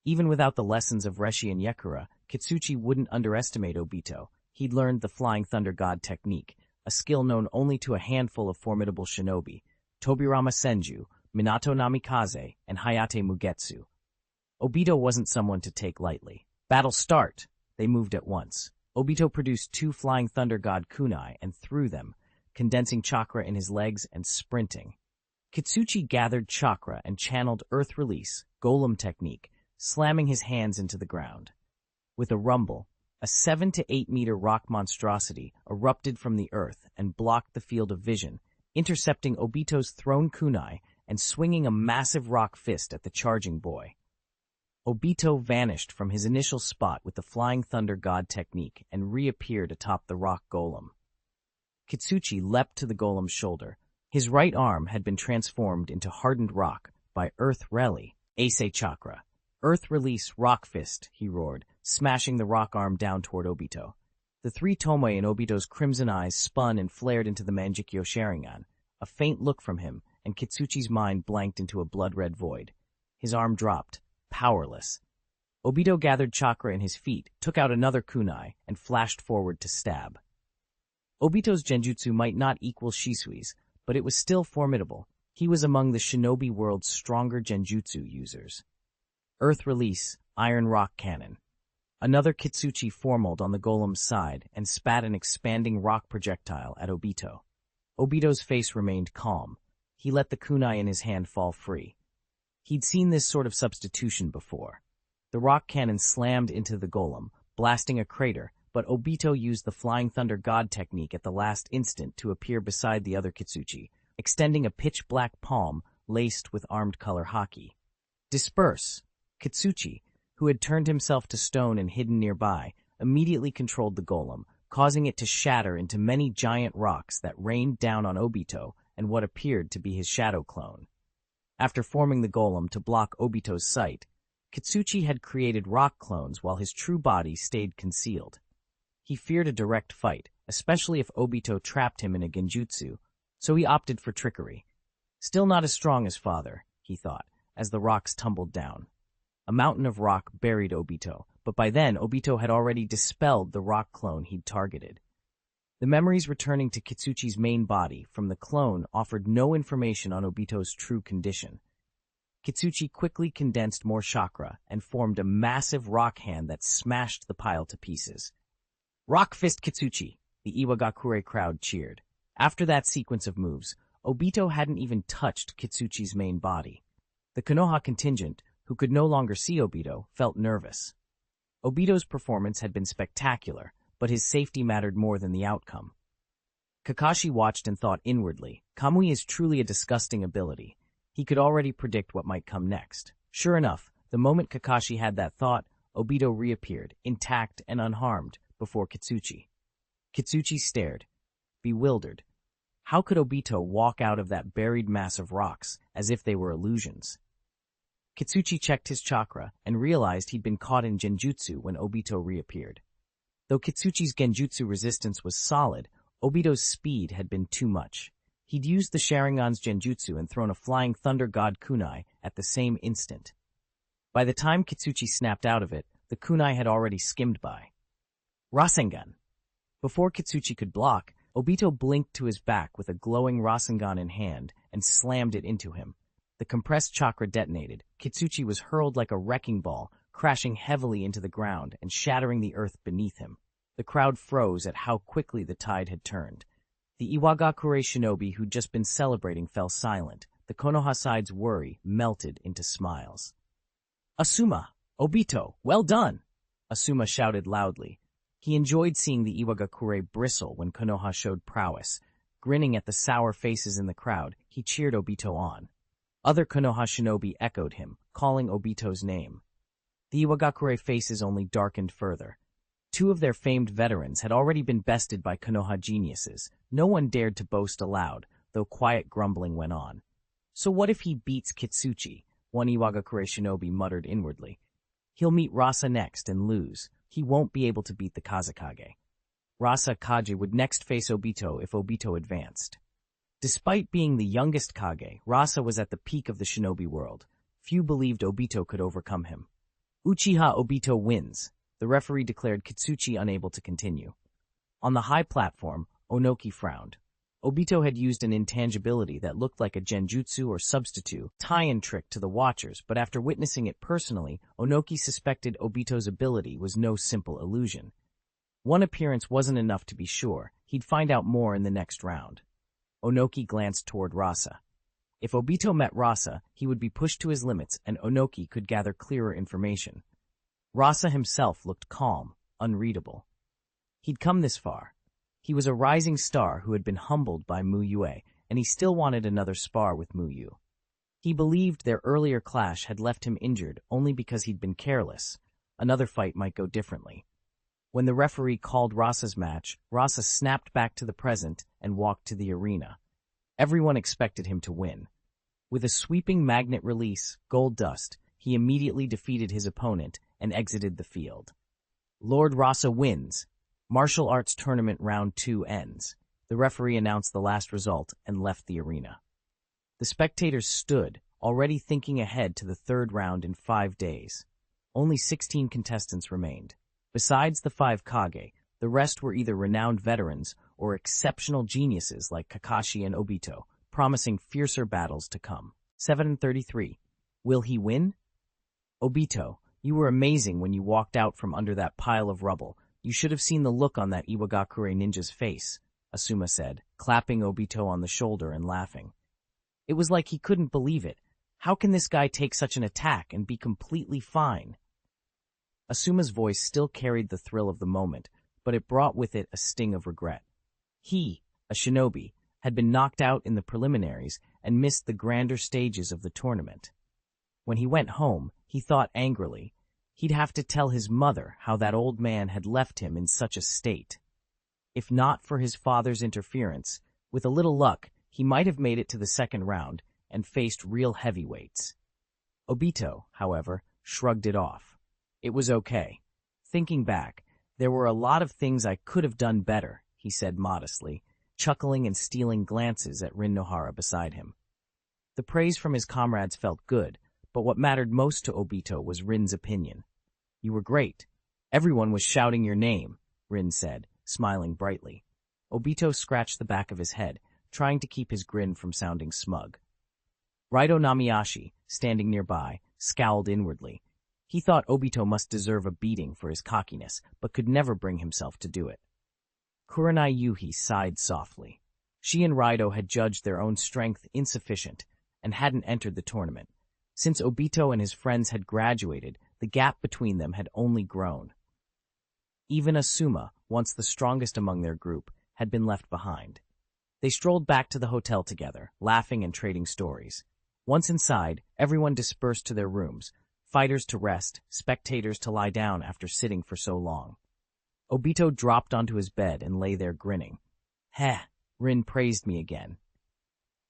Even without the lessons of Reshi and Yakura, Kitsuchi wouldn't underestimate Obito. He'd learned the Flying Thunder God technique, a skill known only to a handful of formidable shinobi, Tobirama Senju, Minato Namikaze, and Hayate Mugetsu. Obito wasn't someone to take lightly. "Battle start!" They moved at once. Obito produced 2 Flying Thunder God kunai and threw them, condensing chakra in his legs and sprinting. Kitsuchi gathered chakra and channeled Earth Release, Golem technique, slamming his hands into the ground. With a rumble, a 7 to 8 meter rock monstrosity erupted from the earth and blocked the field of vision, intercepting Obito's thrown kunai and swinging a massive rock fist at the charging boy. Obito vanished from his initial spot with the Flying Thunder God technique and reappeared atop the rock golem. Kitsuchi leapt to the golem's shoulder. His right arm had been transformed into hardened rock by Earth Reli, Ace Chakra. "Earth Release, Rock Fist," he roared, smashing the rock arm down toward Obito. The 3 tomoe in Obito's crimson eyes spun and flared into the Manjikyo Sharingan. A faint look from him, and Kitsuchi's mind blanked into a blood-red void. His arm dropped, powerless. Obito gathered chakra in his feet, took out another kunai, and flashed forward to stab. Obito's genjutsu might not equal Shisui's, but it was still formidable. He was among the shinobi world's stronger genjutsu users. Earth Release, Iron Rock Cannon. Another Kitsuchi formaled on the golem's side and spat an expanding rock projectile at Obito. Obito's face remained calm. He let the kunai in his hand fall free. He'd seen this sort of substitution before. The rock cannon slammed into the golem, blasting a crater, but Obito used the Flying Thunder God technique at the last instant to appear beside the other Kitsuchi, extending a pitch-black palm laced with armed color haki. Disperse! Kitsuchi, who had turned himself to stone and hidden nearby, immediately controlled the golem, causing it to shatter into many giant rocks that rained down on Obito and what appeared to be his shadow clone. After forming the golem to block Obito's sight, Kitsuchi had created rock clones while his true body stayed concealed. He feared a direct fight, especially if Obito trapped him in a genjutsu, so he opted for trickery. Still not as strong as father, he thought, as the rocks tumbled down. A mountain of rock buried Obito, but by then Obito had already dispelled the rock clone he'd targeted. The memories returning to Kitsuchi's main body from the clone offered no information on Obito's true condition. Kitsuchi quickly condensed more chakra and formed a massive rock hand that smashed the pile to pieces. Rock Fist Kitsuchi! The Iwagakure crowd cheered. After that sequence of moves, Obito hadn't even touched Kitsuchi's main body. The Konoha contingent, who could no longer see Obito, felt nervous. Obito's performance had been spectacular, but his safety mattered more than the outcome. Kakashi watched and thought inwardly, Kamui is truly a disgusting ability. He could already predict what might come next. Sure enough, the moment Kakashi had that thought, Obito reappeared, intact and unharmed, before Kitsuchi. Kitsuchi stared, bewildered. How could Obito walk out of that buried mass of rocks as if they were illusions? Kitsuchi checked his chakra and realized he'd been caught in genjutsu when Obito reappeared. Though Kitsuchi's genjutsu resistance was solid, Obito's speed had been too much. He'd used the Sharingan's genjutsu and thrown a Flying Thunder God kunai at the same instant. By the time Kitsuchi snapped out of it, the kunai had already skimmed by. Rasengan! Before Kitsuchi could block, Obito blinked to his back with a glowing Rasengan in hand and slammed it into him. The compressed chakra detonated. Kitsuchi was hurled like a wrecking ball, crashing heavily into the ground and shattering the earth beneath him. The crowd froze at how quickly the tide had turned. The Iwagakure shinobi who'd just been celebrating fell silent. The Konoha side's worry melted into smiles. Asuma! Obito! Well done! Asuma shouted loudly. He enjoyed seeing the Iwagakure bristle when Konoha showed prowess. Grinning at the sour faces in the crowd, he cheered Obito on. Other Konoha shinobi echoed him, calling Obito's name. The Iwagakure faces only darkened further. Two of their famed veterans had already been bested by Konoha geniuses. No one dared to boast aloud, though quiet grumbling went on. So what if he beats Kitsuchi? One Iwagakure shinobi muttered inwardly. He'll meet Rasa next and lose. He won't be able to beat the Kazekage. Rasa Kage would next face Obito if Obito advanced. Despite being the youngest Kage, Rasa was at the peak of the shinobi world. Few believed Obito could overcome him. Uchiha Obito wins. The referee declared Kitsuchi unable to continue. On the high platform, Onoki frowned. Obito had used an intangibility that looked like a genjutsu or substitute tie-in trick to the watchers, but after witnessing it personally, Onoki suspected Obito's ability was no simple illusion. One appearance wasn't enough to be sure. He'd find out more in the next round. Onoki glanced toward Rasa. If Obito met Rasa, he would be pushed to his limits and Onoki could gather clearer information. Rasa himself looked calm, unreadable. He'd come this far. He was a rising star who had been humbled by Mu Yue, and he still wanted another spar with Mu Yue. He believed their earlier clash had left him injured only because he'd been careless. Another fight might go differently. When the referee called Rasa's match, Rasa snapped back to the present and walked to the arena. Everyone expected him to win. With a sweeping magnet release, Gold Dust, he immediately defeated his opponent and exited the field. Lord Rasa wins. Martial Arts Tournament Round 2 ends. The referee announced the last result and left the arena. The spectators stood, already thinking ahead to the third round in 5 days. Only 16 contestants remained. Besides the 5 Kage, the rest were either renowned veterans or exceptional geniuses like Kakashi and Obito, promising fiercer battles to come. 733. Will he win? Obito, you were amazing when you walked out from under that pile of rubble. You should have seen the look on that Iwagakure ninja's face, Asuma said, clapping Obito on the shoulder and laughing. It was like he couldn't believe it. How can this guy take such an attack and be completely fine? Asuma's voice still carried the thrill of the moment, but it brought with it a sting of regret. He, a shinobi, had been knocked out in the preliminaries and missed the grander stages of the tournament. When he went home, he thought angrily, he'd have to tell his mother how that old man had left him in such a state. If not for his father's interference, with a little luck, he might have made it to the second round and faced real heavyweights. Obito, however, shrugged it off. It was okay. Thinking back, there were a lot of things I could have done better, he said modestly, chuckling and stealing glances at Rin Nohara beside him. The praise from his comrades felt good, but what mattered most to Obito was Rin's opinion. You were great. Everyone was shouting your name, Rin said, smiling brightly. Obito scratched the back of his head, trying to keep his grin from sounding smug. Raito Namiyashi, standing nearby, scowled inwardly. He thought Obito must deserve a beating for his cockiness, but could never bring himself to do it. Kurenai Yuhi sighed softly. She and Raito had judged their own strength insufficient and hadn't entered the tournament. Since Obito and his friends had graduated, the gap between them had only grown. Even Asuma, once the strongest among their group, had been left behind. They strolled back to the hotel together, laughing and trading stories. Once inside, everyone dispersed to their rooms, fighters to rest, spectators to lie down after sitting for so long. Obito dropped onto his bed and lay there grinning. Heh, Rin praised me again.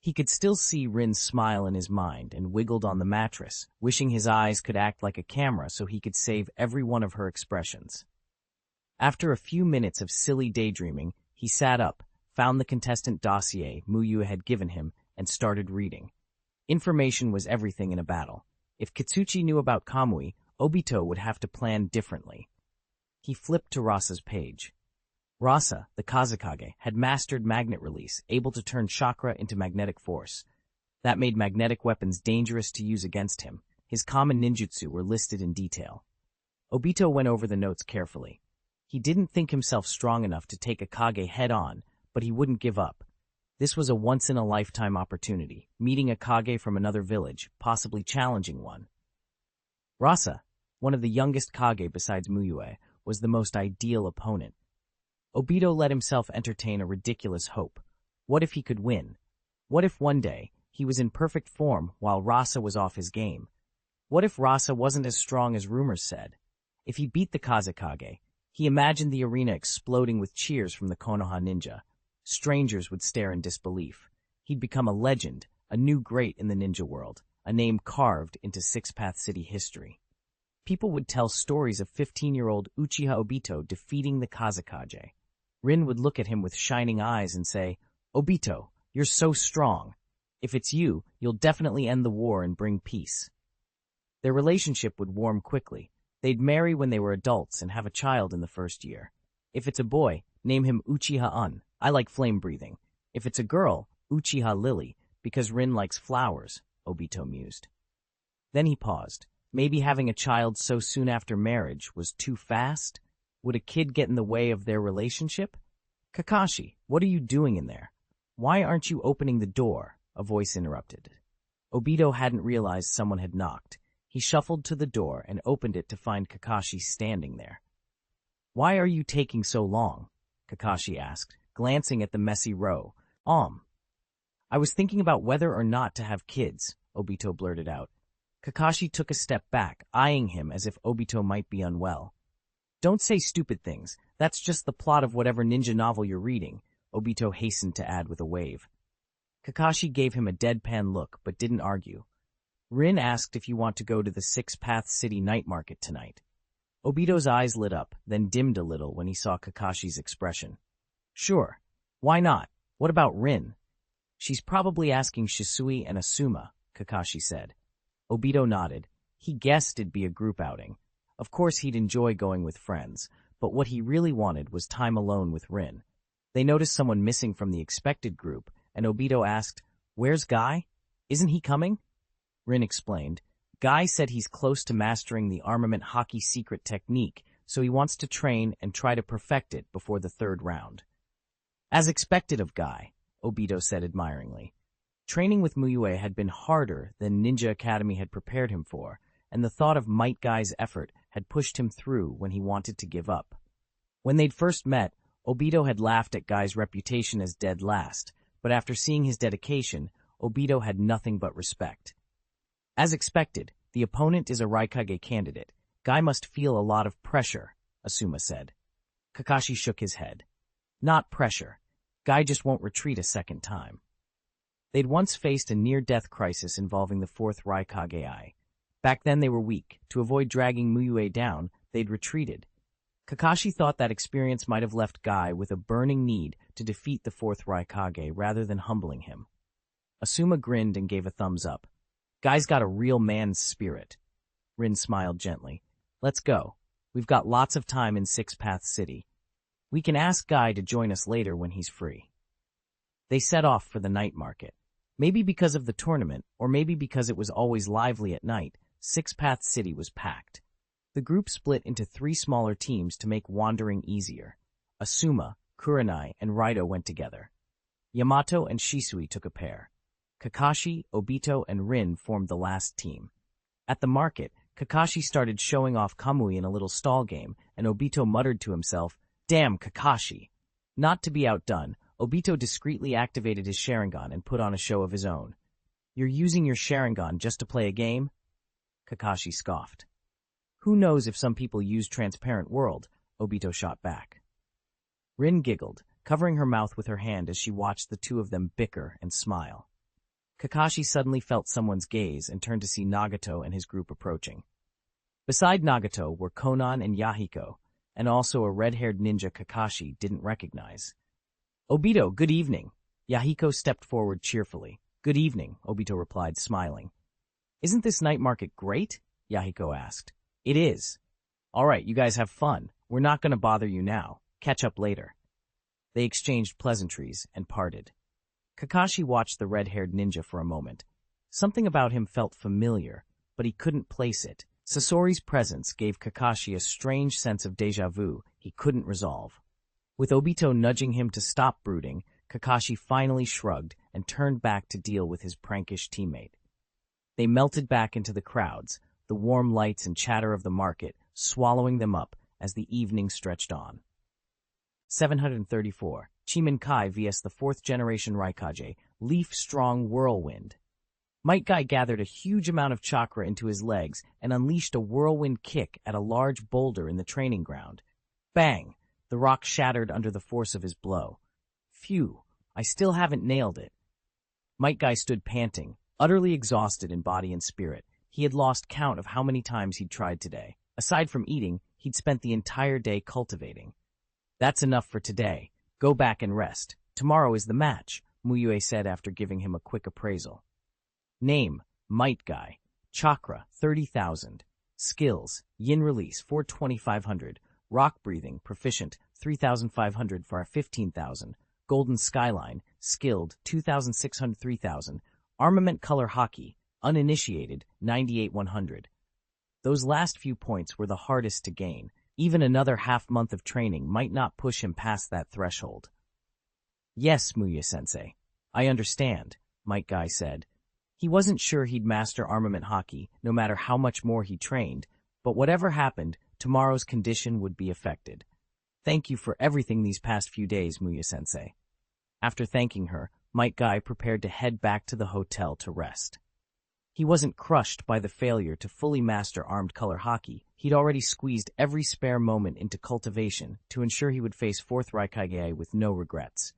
He could still see Rin's smile in his mind and wiggled on the mattress, wishing his eyes could act like a camera so he could save every one of her expressions. After a few minutes of silly daydreaming, he sat up, found the contestant dossier Mu Yue had given him, and started reading. Information was everything in a battle. If Kitsuchi knew about Kamui, Obito would have to plan differently. He flipped to Rasa's page. Rasa, the Kazekage, had mastered magnet release, able to turn chakra into magnetic force. That made magnetic weapons dangerous to use against him. His common ninjutsu were listed in detail. Obito went over the notes carefully. He didn't think himself strong enough to take a Kage head-on, but he wouldn't give up. This was a once-in-a-lifetime opportunity, meeting a Kage from another village, possibly challenging one. Rasa, one of the youngest Kage besides Mu Yue, was the most ideal opponent. Obito let himself entertain a ridiculous hope. What if he could win? What if one day he was in perfect form while Rasa was off his game? What if Rasa wasn't as strong as rumors said? If he beat the Kazekage, he imagined the arena exploding with cheers from the Konoha ninja. Strangers would stare in disbelief. He'd become a legend, a new great in the ninja world, a name carved into Six Path City history. People would tell stories of 15-year-old Uchiha Obito defeating the Kazekage. Rin would look at him with shining eyes and say, "Obito, you're so strong. If it's you, you'll definitely end the war and bring peace." Their relationship would warm quickly. They'd marry when they were adults and have a child in the first year. If it's a boy, name him Uchiha-un. I like flame-breathing. If it's a girl, Uchiha Lily, because Rin likes flowers, Obito mused. Then he paused. Maybe having a child so soon after marriage was too fast? Would a kid get in the way of their relationship? Kakashi, what are you doing in there? Why aren't you opening the door? A voice interrupted. Obito hadn't realized someone had knocked. He shuffled to the door and opened it to find Kakashi standing there. Why are you taking so long? Kakashi asked, glancing at the messy row. I was thinking about whether or not to have kids, Obito blurted out. Kakashi took a step back, eyeing him as if Obito might be unwell. Don't say stupid things. That's just the plot of whatever ninja novel you're reading, Obito hastened to add with a wave. Kakashi gave him a deadpan look, but didn't argue. Rin asked if you want to go to the Six Path City night market tonight. Obito's eyes lit up, then dimmed a little when he saw Kakashi's expression. Sure. Why not? What about Rin? She's probably asking Shisui and Asuma, Kakashi said. Obito nodded. He guessed it'd be a group outing. Of course he'd enjoy going with friends, but what he really wanted was time alone with Rin. They noticed someone missing from the expected group, and Obito asked, "Where's Guy? Isn't he coming?" Rin explained. Guy said he's close to mastering the armament hockey secret technique, so he wants to train and try to perfect it before the third round. As expected of Guy, Obito said admiringly. Training with Mu Yue had been harder than Ninja Academy had prepared him for, and the thought of Might Guy's effort had pushed him through when he wanted to give up. When they'd first met, Obito had laughed at Guy's reputation as dead last, but after seeing his dedication, Obito had nothing but respect. As expected, the opponent is a Raikage candidate. Guy must feel a lot of pressure, Asuma said. Kakashi shook his head. Not pressure. Guy just won't retreat a second time. They'd once faced a near-death crisis involving the fourth Raikage. Back then they were weak. To avoid dragging Mu Yue down, they'd retreated. Kakashi thought that experience might have left Guy with a burning need to defeat the fourth Raikage rather than humbling him. Asuma grinned and gave a thumbs up. Guy's got a real man's spirit. Rin smiled gently. Let's go. We've got lots of time in Six Paths City. We can ask Guy to join us later when he's free. They set off for the night market. Maybe because of the tournament, or maybe because it was always lively at night, Six Paths City was packed. The group split into 3 smaller teams to make wandering easier. Asuma, Kurenai, and Raito went together. Yamato and Shisui took a pair. Kakashi, Obito, and Rin formed the last team. At the market, Kakashi started showing off Kamui in a little stall game, and Obito muttered to himself, "Damn Kakashi." Not to be outdone, Obito discreetly activated his Sharingan and put on a show of his own. "You're using your Sharingan just to play a game?" Kakashi scoffed. "Who knows if some people use Transparent World," Obito shot back. Rin giggled, covering her mouth with her hand as she watched the two of them bicker and smile. Kakashi suddenly felt someone's gaze and turned to see Nagato and his group approaching. Beside Nagato were Konan and Yahiko, and also a red-haired ninja Kakashi didn't recognize. "Obito, good evening." Yahiko stepped forward cheerfully. "Good evening," Obito replied, smiling. "Isn't this night market great?" Yahiko asked. "It is." "All right, you guys have fun. We're not going to bother you now. Catch up later." They exchanged pleasantries and parted. Kakashi watched the red-haired ninja for a moment. Something about him felt familiar, but he couldn't place it. Sasori's presence gave Kakashi a strange sense of déjà vu he couldn't resolve. With Obito nudging him to stop brooding, Kakashi finally shrugged and turned back to deal with his prankish teammate. They melted back into the crowds, the warm lights and chatter of the market swallowing them up as the evening stretched on. 734. Chiminkai vs the 4th generation Raikage, Leaf-Strong Whirlwind. Metkai gathered a huge amount of chakra into his legs and unleashed a whirlwind kick at a large boulder in the training ground. Bang! The rock shattered under the force of his blow. Phew, I still haven't nailed it. Metkai stood panting, utterly exhausted in body and spirit. He had lost count of how many times he'd tried today. Aside from eating, he'd spent the entire day cultivating. "That's enough for today. Go back and rest. Tomorrow is the match," Mu Yue said after giving him a quick appraisal. Name, Metkai. Chakra, 30,000. Skills, Yin Release, 4,2500. Rock Breathing, Proficient, 3,500 for 15,000. Golden Skyline, Skilled, 2,600, 3,000. Armament Color Hockey, Uninitiated, 98,100. Those last few points were the hardest to gain. Even another half-month of training might not push him past that threshold. "Yes, Mu Yue-sensei. I understand," Metkai said. He wasn't sure he'd master armament hockey, no matter how much more he trained, but whatever happened, tomorrow's condition would be affected. "Thank you for everything these past few days, Mu Yue-sensei." After thanking her, Metkai prepared to head back to the hotel to rest. He wasn't crushed by the failure to fully master armed color hockey. He'd already squeezed every spare moment into cultivation to ensure he would face 4th Raikage with no regrets.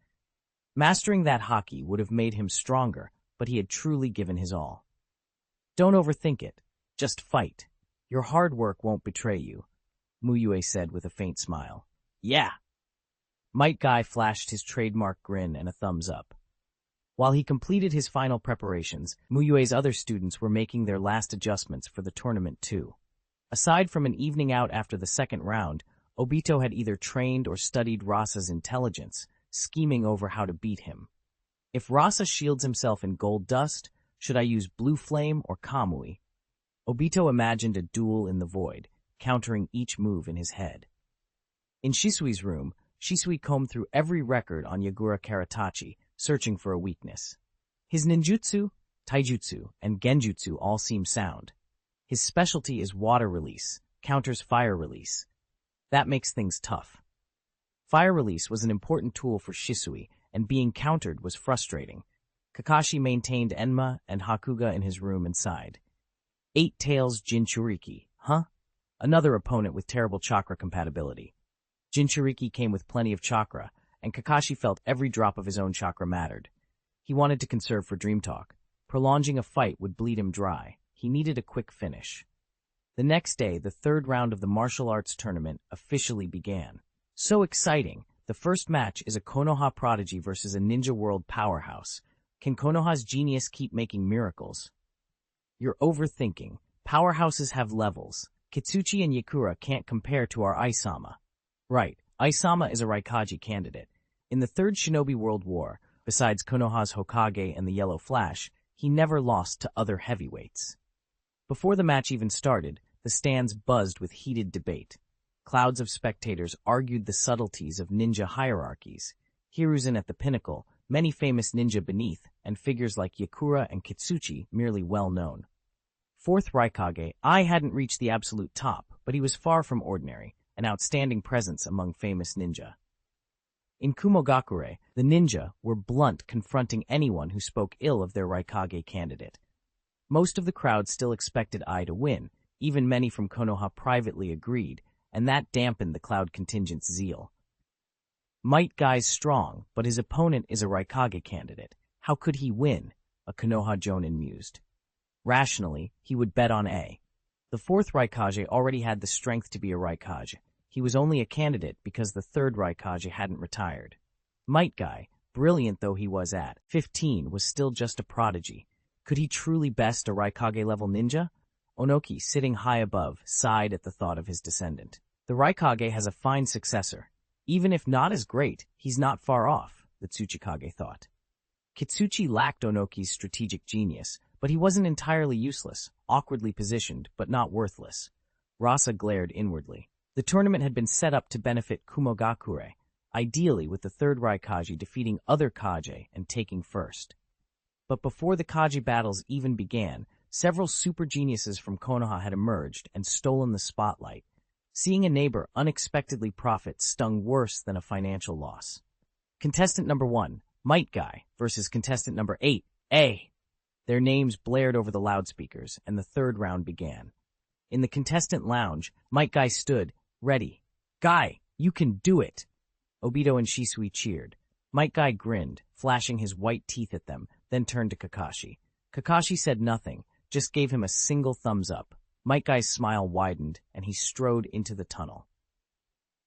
Mastering that hockey would have made him stronger, but he had truly given his all. "Don't overthink it. Just fight. Your hard work won't betray you," Mu Yue said with a faint smile. "Yeah!" Metkai flashed his trademark grin and a thumbs up. While he completed his final preparations, Mu Yue's other students were making their last adjustments for the tournament too. Aside from an evening out after the second round, Obito had either trained or studied Rasa's intelligence, scheming over how to beat him. If Rasa shields himself in gold dust, should I use Blue Flame or Kamui? Obito imagined a duel in the void, countering each move in his head. In Shisui's room, Shisui combed through every record on Yagura Karatachi, searching for a weakness. His ninjutsu, taijutsu, and genjutsu all seem sound. His specialty is water release, counters fire release. That makes things tough. Fire release was an important tool for Shisui, and being countered was frustrating. Kakashi maintained Enma and Hakuga in his room and sighed. Eight Tails Jinchuriki, huh? Another opponent with terrible chakra compatibility. Jinchuriki came with plenty of chakra, and Kakashi felt every drop of his own chakra mattered. He wanted to conserve for Dream Talk. Prolonging a fight would bleed him dry. He needed a quick finish. The next day, the third round of the martial arts tournament officially began. So exciting! The first match is a Konoha prodigy versus a Ninja World powerhouse. Can Konoha's genius keep making miracles? You're overthinking. Powerhouses have levels. Kitsuchi and Yakura can't compare to our Aisama. Right, Aisama is a Raikage candidate. In the Third Shinobi World War, besides Konoha's Hokage and the Yellow Flash, he never lost to other heavyweights. Before the match even started, the stands buzzed with heated debate. Clouds of spectators argued the subtleties of ninja hierarchies. Hiruzen at the pinnacle, many famous ninja beneath, and figures like Yakura and Kitsuchi merely well-known. Fourth Raikage, I hadn't reached the absolute top, but he was far from ordinary, an outstanding presence among famous ninja. In Kumogakure, the ninja were blunt, confronting anyone who spoke ill of their Raikage candidate. Most of the crowd still expected Ai to win, even many from Konoha privately agreed, and that dampened the Cloud contingent's zeal. Might Guy's strong, but his opponent is a Raikage candidate. How could he win? A Konoha Jonin mused. Rationally, he would bet on A. The fourth Raikage already had the strength to be a Raikage. He was only a candidate because the third Raikage hadn't retired. Might Guy, brilliant though he was at 15, was still just a prodigy. Could he truly best a Raikage-level ninja? Onoki, sitting high above, sighed at the thought of his descendant. The Raikage has a fine successor. Even if not as great, he's not far off, the Tsuchikage thought. Kitsuchi lacked Onoki's strategic genius, but he wasn't entirely useless, awkwardly positioned, but not worthless. Rasa glared inwardly. The tournament had been set up to benefit Kumogakure, ideally with the third Raikage defeating other Kage and taking first. But before the Kage battles even began, several super geniuses from Konoha had emerged and stolen the spotlight. Seeing a neighbor unexpectedly profit stung worse than a financial loss. Contestant number 1, Might Guy, versus contestant number 8, A. Their names blared over the loudspeakers, and the third round began. In the contestant lounge, Might Guy stood, ready. Guy, you can do it! Obito and Shisui cheered. Might Guy grinned, flashing his white teeth at them, then turned to Kakashi. Kakashi said nothing, just gave him a single thumbs up. Might Guy's smile widened, and he strode into the tunnel.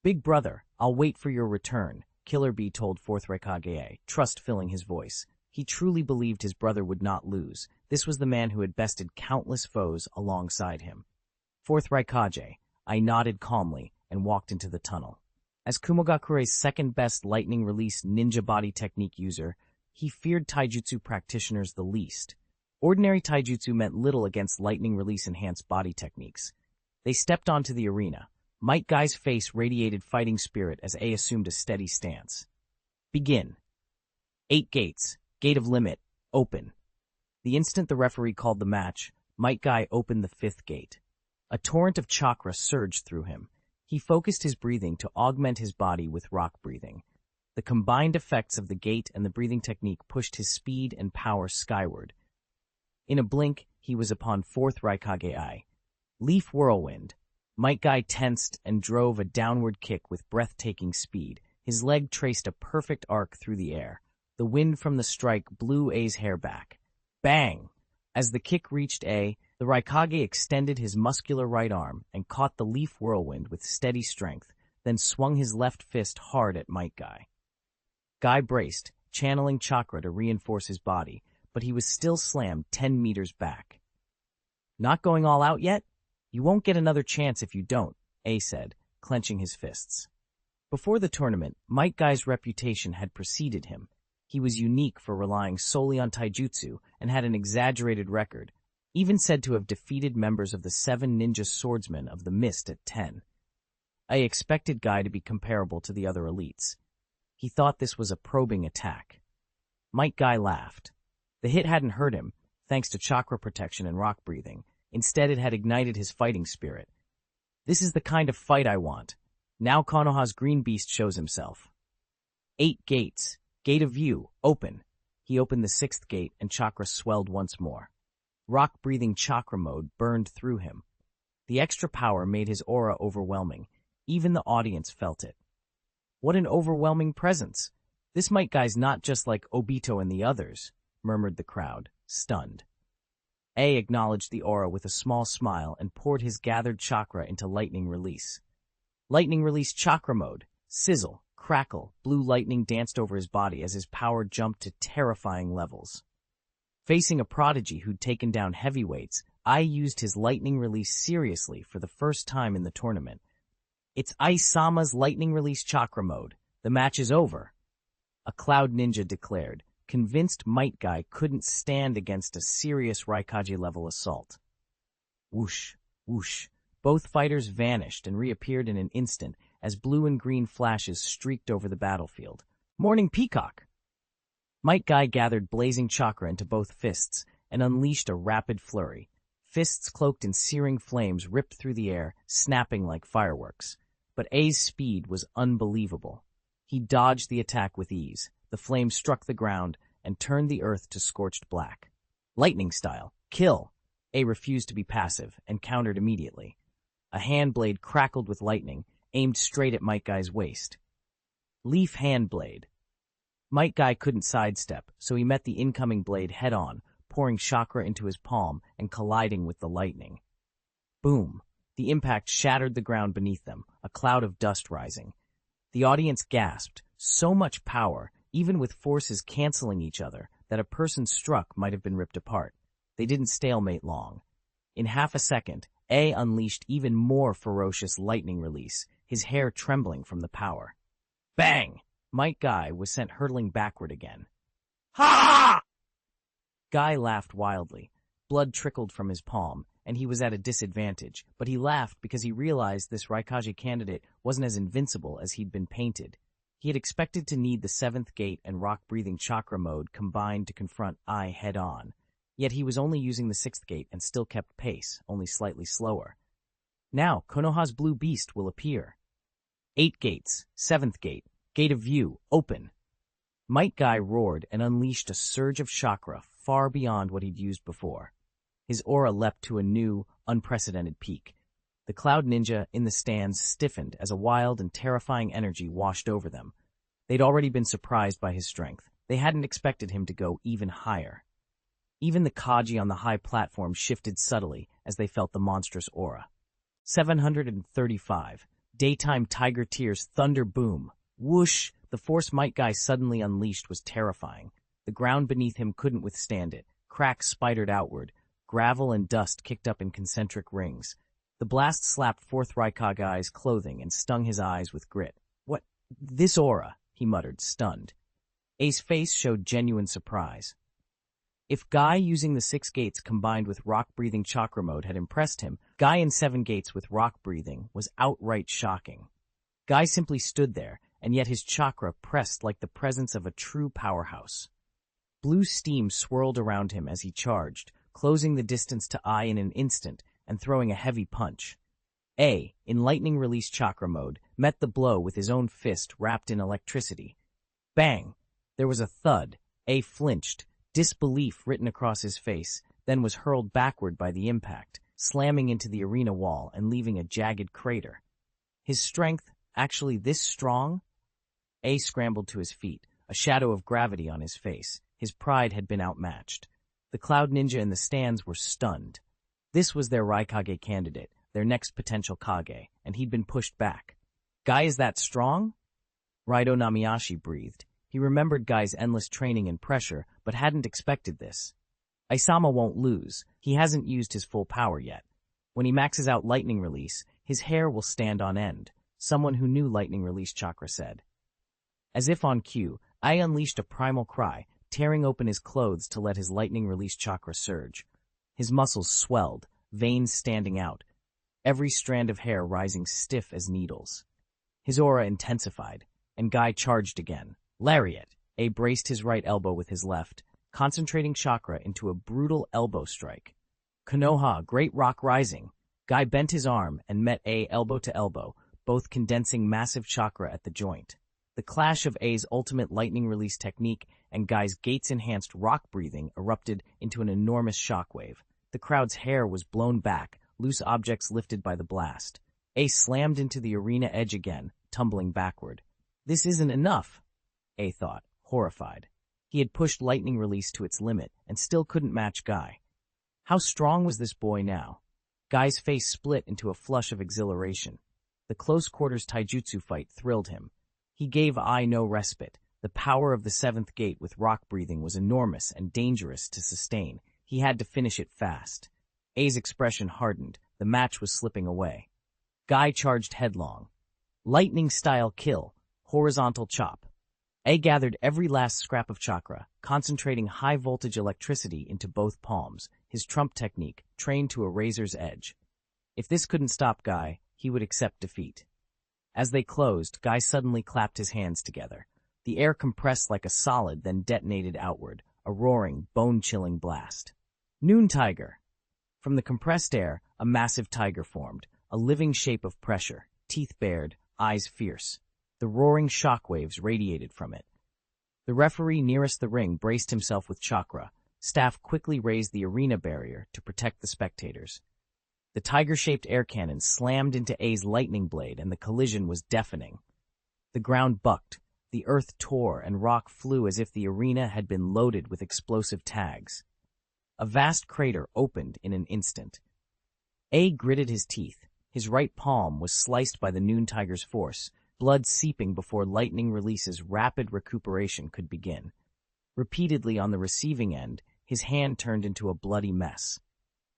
Big brother, I'll wait for your return, Killer Bee told Fourth Raikage, trust filling his voice. He truly believed his brother would not lose. This was the man who had bested countless foes alongside him. Fourth Raikage, I nodded calmly and walked into the tunnel. As Kumogakure's second-best lightning release ninja body technique user, he feared taijutsu practitioners the least. Ordinary taijutsu meant little against lightning release enhanced body techniques. They stepped onto the arena. Might Guy's face radiated fighting spirit as A assumed a steady stance. Begin. 8 gates. Gate of limit. Open. The instant the referee called the match, Might Guy opened the 5th gate. A torrent of chakra surged through him. He focused his breathing to augment his body with rock breathing. The combined effects of the gate and the breathing technique pushed his speed and power skyward. In a blink, he was upon Fourth Raikage Ai. Leaf Whirlwind. Might Guy tensed and drove a downward kick with breathtaking speed. His leg traced a perfect arc through the air. The wind from the strike blew A's hair back. Bang! As the kick reached A, the Raikage extended his muscular right arm and caught the Leaf Whirlwind with steady strength, then swung his left fist hard at Might Guy. Guy braced, channeling chakra to reinforce his body, but he was still slammed 10 meters back. Not going all out yet? You won't get another chance if you don't, A said, clenching his fists. Before the tournament, Might Guy's reputation had preceded him. He was unique for relying solely on taijutsu and had an exaggerated record, even said to have defeated members of the 7 ninja swordsmen of the Mist at 10. I expected Guy to be comparable to the other elites. He thought this was a probing attack. Might Guy laughed. The hit hadn't hurt him, thanks to chakra protection and rock breathing. Instead, it had ignited his fighting spirit. This is the kind of fight I want. Now Konoha's green beast shows himself. 8 gates. Gate of view. Open. He opened the 6th gate and chakra swelled once more. Rock-breathing chakra mode burned through him. The extra power made his aura overwhelming. Even the audience felt it. What an overwhelming presence. This Might Guy's not just like Obito and the others, murmured the crowd, stunned. A acknowledged the aura with a small smile and poured his gathered chakra into lightning release. Lightning release chakra mode. Sizzle, crackle, blue lightning danced over his body as his power jumped to terrifying levels. Facing a prodigy who'd taken down heavyweights, I used his lightning release seriously for the first time in the tournament. It's Ai-sama's lightning release chakra mode. The match is over. A cloud ninja declared, convinced Might Guy couldn't stand against a serious Raikage-level assault. Whoosh, whoosh. Both fighters vanished and reappeared in an instant as blue and green flashes streaked over the battlefield. Morning Peacock! Might Guy gathered blazing chakra into both fists and unleashed a rapid flurry. Fists cloaked in searing flames ripped through the air, snapping like fireworks. But A's speed was unbelievable. He dodged the attack with ease. The flame struck the ground and turned the earth to scorched black. Lightning style. Kill! A refused to be passive and countered immediately. A hand blade crackled with lightning, aimed straight at Might Guy's waist. Leaf hand blade. Might Guy couldn't sidestep, so he met the incoming blade head-on, pouring chakra into his palm and colliding with the lightning. Boom! The impact shattered the ground beneath them, a cloud of dust rising. The audience gasped. So much power, even with forces canceling each other, that a person struck might have been ripped apart. They didn't stalemate long. In half a second, A unleashed even more ferocious lightning release, his hair trembling from the power. Bang! Might Guy was sent hurtling backward again. Ha ha! Guy laughed wildly. Blood trickled from his palm, and he was at a disadvantage, but he laughed because he realized this Raikage candidate wasn't as invincible as he'd been painted. He had expected to need the 7th gate and rock-breathing chakra mode combined to confront I head-on. Yet he was only using the 6th gate and still kept pace, only slightly slower. Now, Konoha's blue beast will appear. 8 gates, 7th gate, gate of view, open. Might Guy roared and unleashed a surge of chakra far beyond what he'd used before. His aura leapt to a new, unprecedented peak. The cloud ninja in the stands stiffened as a wild and terrifying energy washed over them. They'd already been surprised by his strength. They hadn't expected him to go even higher. Even the Kaji on the high platform shifted subtly as they felt the monstrous aura. 735. Daytime tiger tears thunder boom. Whoosh! The force Might Guy suddenly unleashed was terrifying. The ground beneath him couldn't withstand it. Cracks spidered outward. Gravel and dust kicked up in concentric rings. The blast slapped 4th Raikage's clothing and stung his eyes with grit. What? This aura, he muttered, stunned. A's face showed genuine surprise. If Guy using the 6 gates combined with rock-breathing chakra mode had impressed him, Guy in 7 gates with rock-breathing was outright shocking. Guy simply stood there, and yet his chakra pressed like the presence of a true powerhouse. Blue steam swirled around him as he charged, closing the distance to I in an instant and throwing a heavy punch. A, in lightning release chakra mode, met the blow with his own fist wrapped in electricity. Bang! There was a thud. A flinched, disbelief written across his face, then was hurled backward by the impact, slamming into the arena wall and leaving a jagged crater. His strength, actually this strong? A scrambled to his feet, a shadow of gravity on his face. His pride had been outmatched. The cloud ninja in the stands were stunned. This was their Raikage candidate, their next potential Kage, and he'd been pushed back. Guy is that strong? Raido Namiyashi breathed. He remembered Guy's endless training and pressure, but hadn't expected this. Aisama won't lose. He hasn't used his full power yet. When he maxes out lightning release, his hair will stand on end, someone who knew lightning release chakra said. As if on cue, I unleashed a primal cry, tearing open his clothes to let his lightning release chakra surge. His muscles swelled, veins standing out, every strand of hair rising stiff as needles. His aura intensified, and Guy charged again. Lariat! A braced his right elbow with his left, concentrating chakra into a brutal elbow strike. Konoha, great rock rising. Guy bent his arm and met A elbow to elbow, both condensing massive chakra at the joint. The clash of A's ultimate lightning release technique and Guy's gates-enhanced rock breathing erupted into an enormous shockwave. The crowd's hair was blown back, loose objects lifted by the blast. A slammed into the arena edge again, tumbling backward. This isn't enough, A thought, horrified. He had pushed lightning release to its limit and still couldn't match Guy. How strong was this boy now? Guy's face split into a flush of exhilaration. The close-quarters taijutsu fight thrilled him. He gave Ai no respite. The power of the seventh gate with rock breathing was enormous and dangerous to sustain. He had to finish it fast. A's expression hardened. The match was slipping away. Guy charged headlong. Lightning-style kill, horizontal chop. A gathered every last scrap of chakra, concentrating high-voltage electricity into both palms, his trump technique, trained to a razor's edge. If this couldn't stop Guy, he would accept defeat. As they closed, Guy suddenly clapped his hands together. The air compressed like a solid, then detonated outward, a roaring, bone-chilling blast. Noon Tiger. From the compressed air, a massive tiger formed, a living shape of pressure, teeth bared, eyes fierce. The roaring shockwaves radiated from it. The referee nearest the ring braced himself with chakra. Staff quickly raised the arena barrier to protect the spectators. The tiger-shaped air cannon slammed into A's lightning blade, and the collision was deafening. The ground bucked, the earth tore, and rock flew as if the arena had been loaded with explosive tags. A vast crater opened in an instant. A gritted his teeth. His right palm was sliced by the Noon Tiger's force, blood seeping before lightning release's rapid recuperation could begin. Repeatedly on the receiving end, his hand turned into a bloody mess.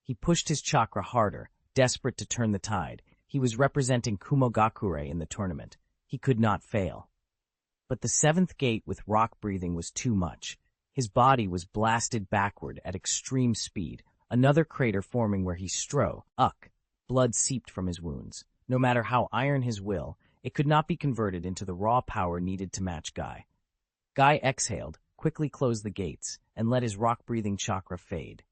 He pushed his chakra harder, desperate to turn the tide. He was representing Kumogakure in the tournament. He could not fail. But the seventh gate with rock breathing was too much. His body was blasted backward at extreme speed, another crater forming where he strode. Blood seeped from his wounds. No matter how iron his will, it could not be converted into the raw power needed to match Guy. Guy exhaled, quickly closed the gates, and let his rock-breathing chakra fade.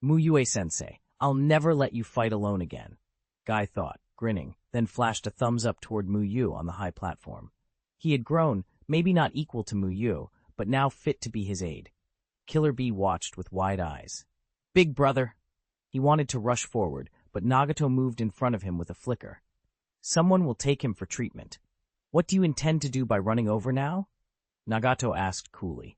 Mu Yue-sensei, I'll never let you fight alone again, Guy thought, grinning, then flashed a thumbs up toward Mu Yue on the high platform. He had grown, maybe not equal to Mu Yue, but now fit to be his aide. Killer Bee watched with wide eyes. Big brother! He wanted to rush forward, but Nagato moved in front of him with a flicker. Someone will take him for treatment. What do you intend to do by running over now? Nagato asked coolly.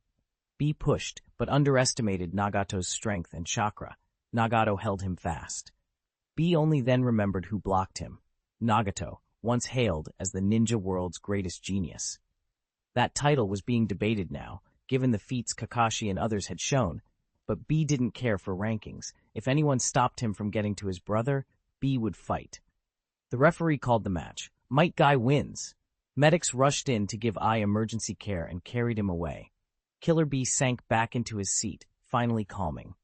Bee pushed, but underestimated Nagato's strength and chakra. Nagato held him fast. Bee only then remembered who blocked him. Nagato, once hailed as the ninja world's greatest genius. That title was being debated now, given the feats Kakashi and others had shown, but Bee didn't care for rankings. If anyone stopped him from getting to his brother, Bee would fight. The referee called the match. Might Guy wins. Medics rushed in to give Ai emergency care and carried him away. Killer Bee sank back into his seat, finally calming.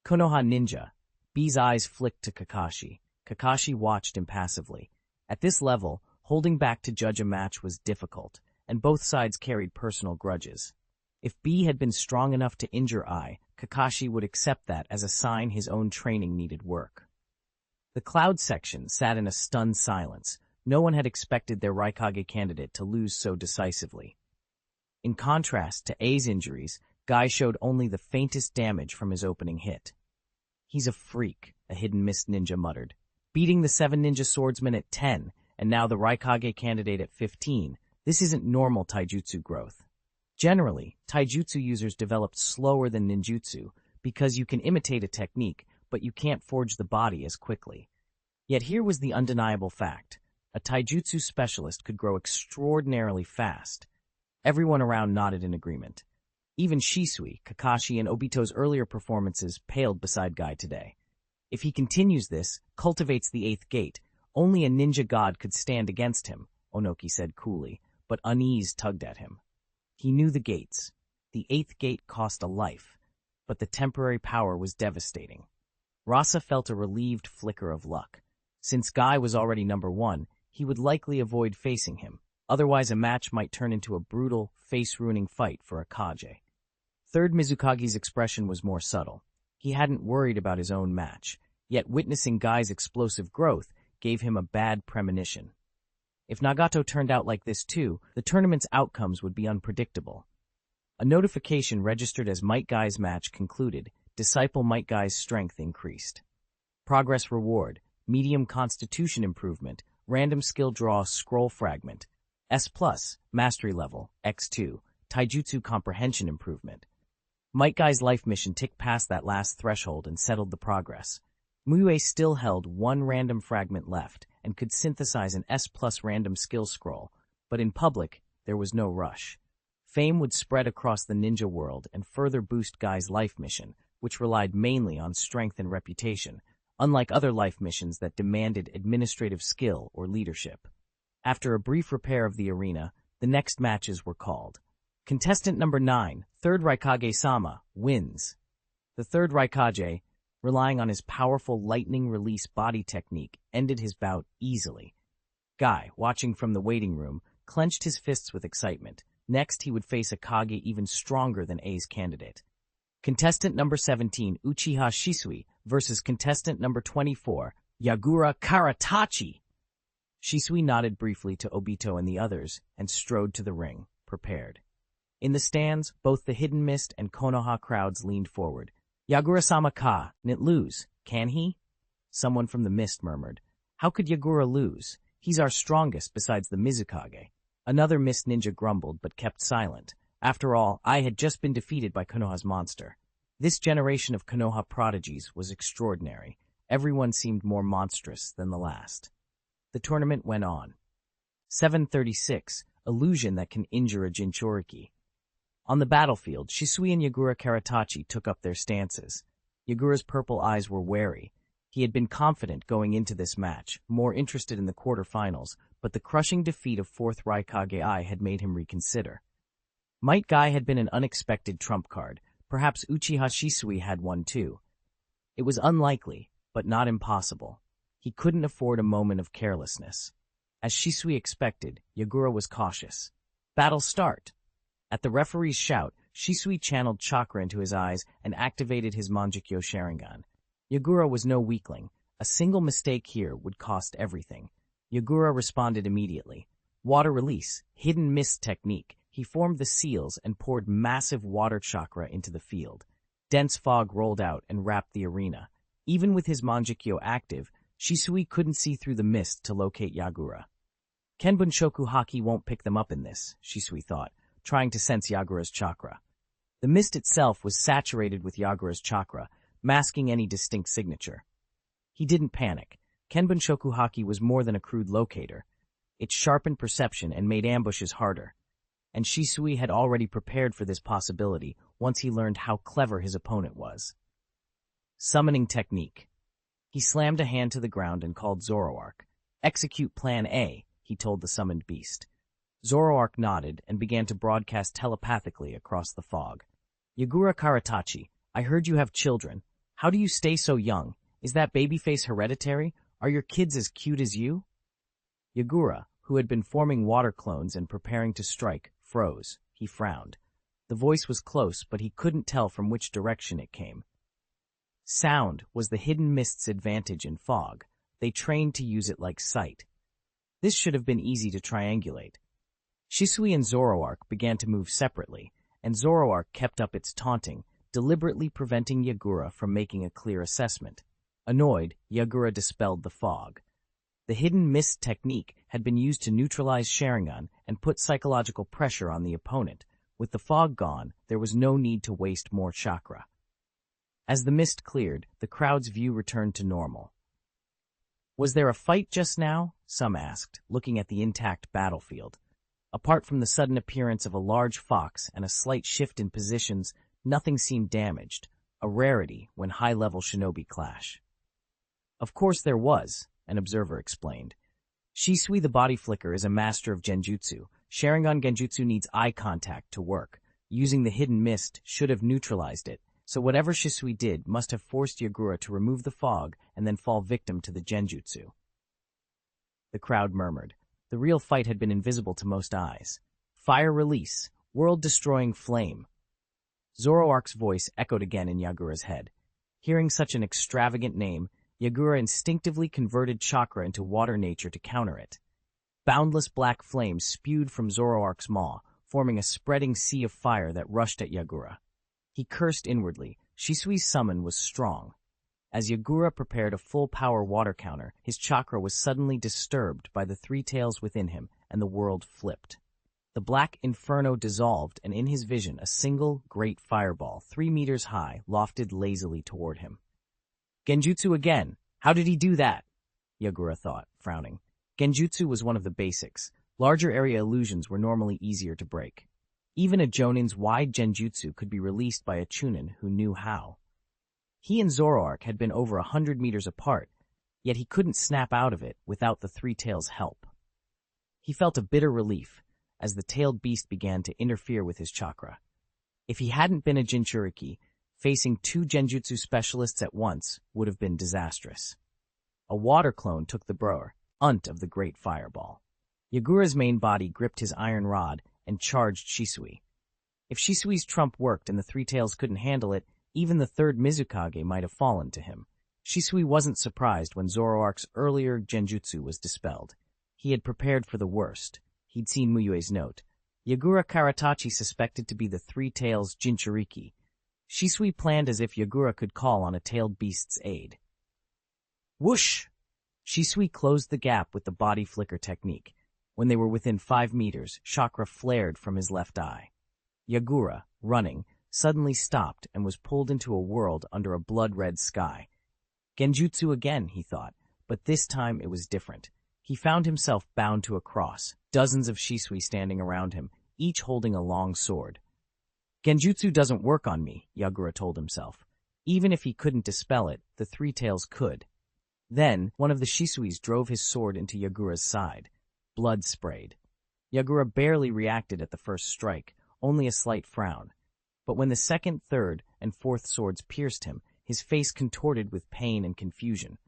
Konoha ninja. Bee's eyes flicked to Kakashi. Kakashi watched impassively. At this level, holding back to judge a match was difficult, and both sides carried personal grudges. If Bee had been strong enough to injure Ai, Kakashi would accept that as a sign his own training needed work. The Cloud section sat in a stunned silence. No one had expected their Raikage candidate to lose so decisively. In contrast to A's injuries, Guy showed only the faintest damage from his opening hit. He's a freak, a hidden mist ninja muttered. Beating the 7 ninja swordsmen at 10, and now the Raikage candidate at 15, this isn't normal taijutsu growth. Generally, taijutsu users developed slower than ninjutsu because you can imitate a technique, but you can't forge the body as quickly. Yet here was the undeniable fact. A taijutsu specialist could grow extraordinarily fast. Everyone around nodded in agreement. Even Shisui, Kakashi, and Obito's earlier performances paled beside Guy today. If he continues this, cultivates the 8th gate, only a ninja god could stand against him, Onoki said coolly, but unease tugged at him. He knew the gates. The 8th gate cost a life, but the temporary power was devastating. Rasa felt a relieved flicker of luck. Since Guy was already number 1, he would likely avoid facing him. Otherwise, a match might turn into a brutal, face-ruining fight for a Kage. Third Mizukagi's expression was more subtle. He hadn't worried about his own match, yet witnessing Guy's explosive growth gave him a bad premonition. If Nagato turned out like this too, the tournament's outcomes would be unpredictable. A notification registered as Might Guy's match concluded. Disciple Might Guy's strength increased. Progress reward, medium constitution improvement, random skill draw scroll fragment, S+, mastery level, X2, Taijutsu comprehension improvement. Might Guy's life mission ticked past that last threshold and settled the progress. Mu Yue still held one random fragment left and could synthesize an S+ random skill scroll, but in public, there was no rush. Fame would spread across the ninja world and further boost Guy's life mission, which relied mainly on strength and reputation, unlike other life missions that demanded administrative skill or leadership. After a brief repair of the arena, the next matches were called. Contestant number 9, 3rd Raikage-sama, wins. The 3rd Raikage, relying on his powerful lightning release body technique, ended his bout easily. Guy, watching from the waiting room, clenched his fists with excitement. Next, he would face a Kage even stronger than A's candidate. Contestant number 17, Uchiha Shisui, versus contestant number 24, Yagura Karatachi. Shisui nodded briefly to Obito and the others and strode to the ring, prepared. In the stands, both the Hidden Mist and Konoha crowds leaned forward. Yagura-sama n't lose, can he? Someone from the mist murmured. How could Yagura lose? He's our strongest besides the Mizukage. Another mist ninja grumbled but kept silent. After all, I had just been defeated by Konoha's monster. This generation of Konoha prodigies was extraordinary. Everyone seemed more monstrous than the last. The tournament went on. 736, illusion that can injure a Jinchuriki. On the battlefield, Shisui and Yagura Karatachi took up their stances. Yagura's purple eyes were wary. He had been confident going into this match, more interested in the quarterfinals, but the crushing defeat of 4th Raikage-I had made him reconsider. Might Guy had been an unexpected trump card. Perhaps Uchiha Shisui had one too. It was unlikely, but not impossible. He couldn't afford a moment of carelessness. As Shisui expected, Yagura was cautious. Battle start! At the referee's shout, Shisui channeled chakra into his eyes and activated his Manjikyo Sharingan. Yagura was no weakling. A single mistake here would cost everything. Yagura responded immediately. Water release, hidden mist technique. He formed the seals and poured massive water chakra into the field. Dense fog rolled out and wrapped the arena. Even with his Manjikyo active, Shisui couldn't see through the mist to locate Yagura. Kenbunshoku Haki won't pick them up in this, Shisui thought, trying to sense Yagura's chakra. The mist itself was saturated with Yagura's chakra, masking any distinct signature. He didn't panic. Kenbunshoku Haki was more than a crude locator. It sharpened perception and made ambushes harder. And Shisui had already prepared for this possibility once he learned how clever his opponent was. Summoning technique. He slammed a hand to the ground and called Zoroark. Execute Plan A, he told the summoned beast. Zoroark nodded and began to broadcast telepathically across the fog. Yagura Karatachi, I heard you have children. How do you stay so young? Is that babyface hereditary? Are your kids as cute as you? Yagura, who had been forming water clones and preparing to strike, froze. He frowned. The voice was close, but he couldn't tell from which direction it came. Sound was the hidden mist's advantage in fog. They trained to use it like sight. This should have been easy to triangulate. Shisui and Zoroark began to move separately, and Zoroark kept up its taunting, deliberately preventing Yagura from making a clear assessment. Annoyed, Yagura dispelled the fog. The hidden mist technique had been used to neutralize Sharingan and put psychological pressure on the opponent. With the fog gone, there was no need to waste more chakra. As the mist cleared, the crowd's view returned to normal. Was there a fight just now? Some asked, looking at the intact battlefield. Apart from the sudden appearance of a large fox and a slight shift in positions, nothing seemed damaged, a rarity when high-level shinobi clash. Of course there was, an observer explained. Shisui the Body Flicker is a master of genjutsu. Sharingan genjutsu needs eye contact to work. Using the hidden mist should have neutralized it, so whatever Shisui did must have forced Yagura to remove the fog and then fall victim to the genjutsu. The crowd murmured. The real fight had been invisible to most eyes. Fire release, world-destroying flame. Zoroark's voice echoed again in Yagura's head. Hearing such an extravagant name, Yagura instinctively converted chakra into water nature to counter it. Boundless black flames spewed from Zoroark's maw, forming a spreading sea of fire that rushed at Yagura. He cursed inwardly. Shisui's summon was strong. As Yagura prepared a full-power water counter, his chakra was suddenly disturbed by the three tails within him, and the world flipped. The black inferno dissolved, and in his vision a single, great fireball, 3 meters high, lofted lazily toward him. Genjutsu again! How did he do that? Yagura thought, frowning. Genjutsu was one of the basics. Larger area illusions were normally easier to break. Even a Jonin's wide genjutsu could be released by a chuunin who knew how. He and Zoroark had been over 100 meters apart, yet he couldn't snap out of it without the three tails' help. He felt a bitter relief as the tailed beast began to interfere with his chakra. If he hadn't been a Jinchuriki, facing 2 genjutsu specialists at once would have been disastrous. A water clone took the brunt of the great fireball. Yagura's main body gripped his iron rod and charged Shisui. If Shisui's trump worked and the three tails couldn't handle it, even the third Mizukage might have fallen to him. Shisui wasn't surprised when Zoroark's earlier genjutsu was dispelled. He had prepared for the worst. He'd seen Mu Yue's note. Yagura Karatachi suspected to be the three tails Jinchuriki. Shisui planned as if Yagura could call on a tailed beast's aid. Whoosh! Shisui closed the gap with the body flicker technique. When they were within 5 meters, chakra flared from his left eye. Yagura, running, suddenly stopped and was pulled into a world under a blood-red sky. Genjutsu again, he thought, but this time it was different. He found himself bound to a cross, dozens of Shisui standing around him, each holding a long sword. Genjutsu doesn't work on me, Yagura told himself. Even if he couldn't dispel it, the three tails could. Then, one of the Shisuis drove his sword into Yagura's side. Blood sprayed. Yagura barely reacted at the first strike, only a slight frown. But when the second, third, and fourth swords pierced him, his face contorted with pain and confusion.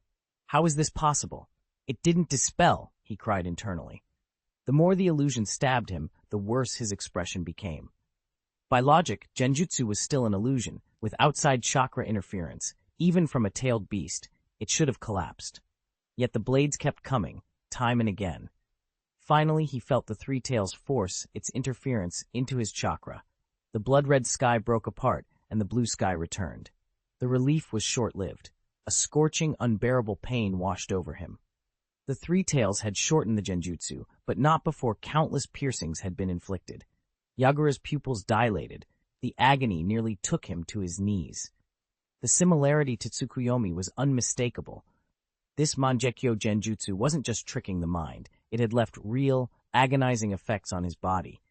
How is this possible? It didn't dispel, he cried internally. The more the illusion stabbed him, the worse his expression became. By logic, genjutsu was still an illusion, with outside chakra interference. Even from a tailed beast, it should have collapsed. Yet the blades kept coming, time and again. Finally, he felt the three tails force its interference into his chakra. The blood-red sky broke apart, and the blue sky returned. The relief was short-lived. A scorching, unbearable pain washed over him. The three tails had shortened the genjutsu, but not before countless piercings had been inflicted. Yagura's pupils dilated. The agony nearly took him to his knees. The similarity to Tsukuyomi was unmistakable. This Mangekyo genjutsu wasn't just tricking the mind. It had left real, agonizing effects on his body.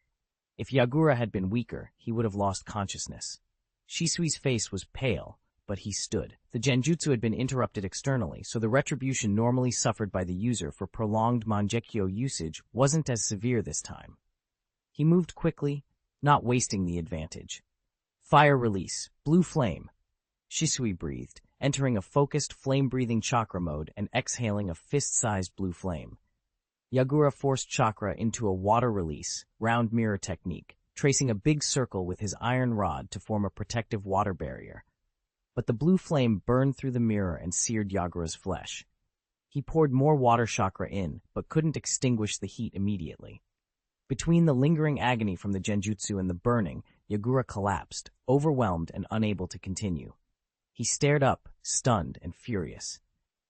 If Yagura had been weaker, he would have lost consciousness. Shisui's face was pale, but he stood. The genjutsu had been interrupted externally, so the retribution normally suffered by the user for prolonged Mangekyo usage wasn't as severe this time. He moved quickly, not wasting the advantage. Fire release, blue flame. Shisui breathed, entering a focused, flame-breathing chakra mode and exhaling a fist-sized blue flame. Yagura forced chakra into a water release, round mirror technique, tracing a big circle with his iron rod to form a protective water barrier. But the blue flame burned through the mirror and seared Yagura's flesh. He poured more water chakra in, but couldn't extinguish the heat immediately. Between the lingering agony from the genjutsu and the burning, Yagura collapsed, overwhelmed and unable to continue. He stared up, stunned and furious.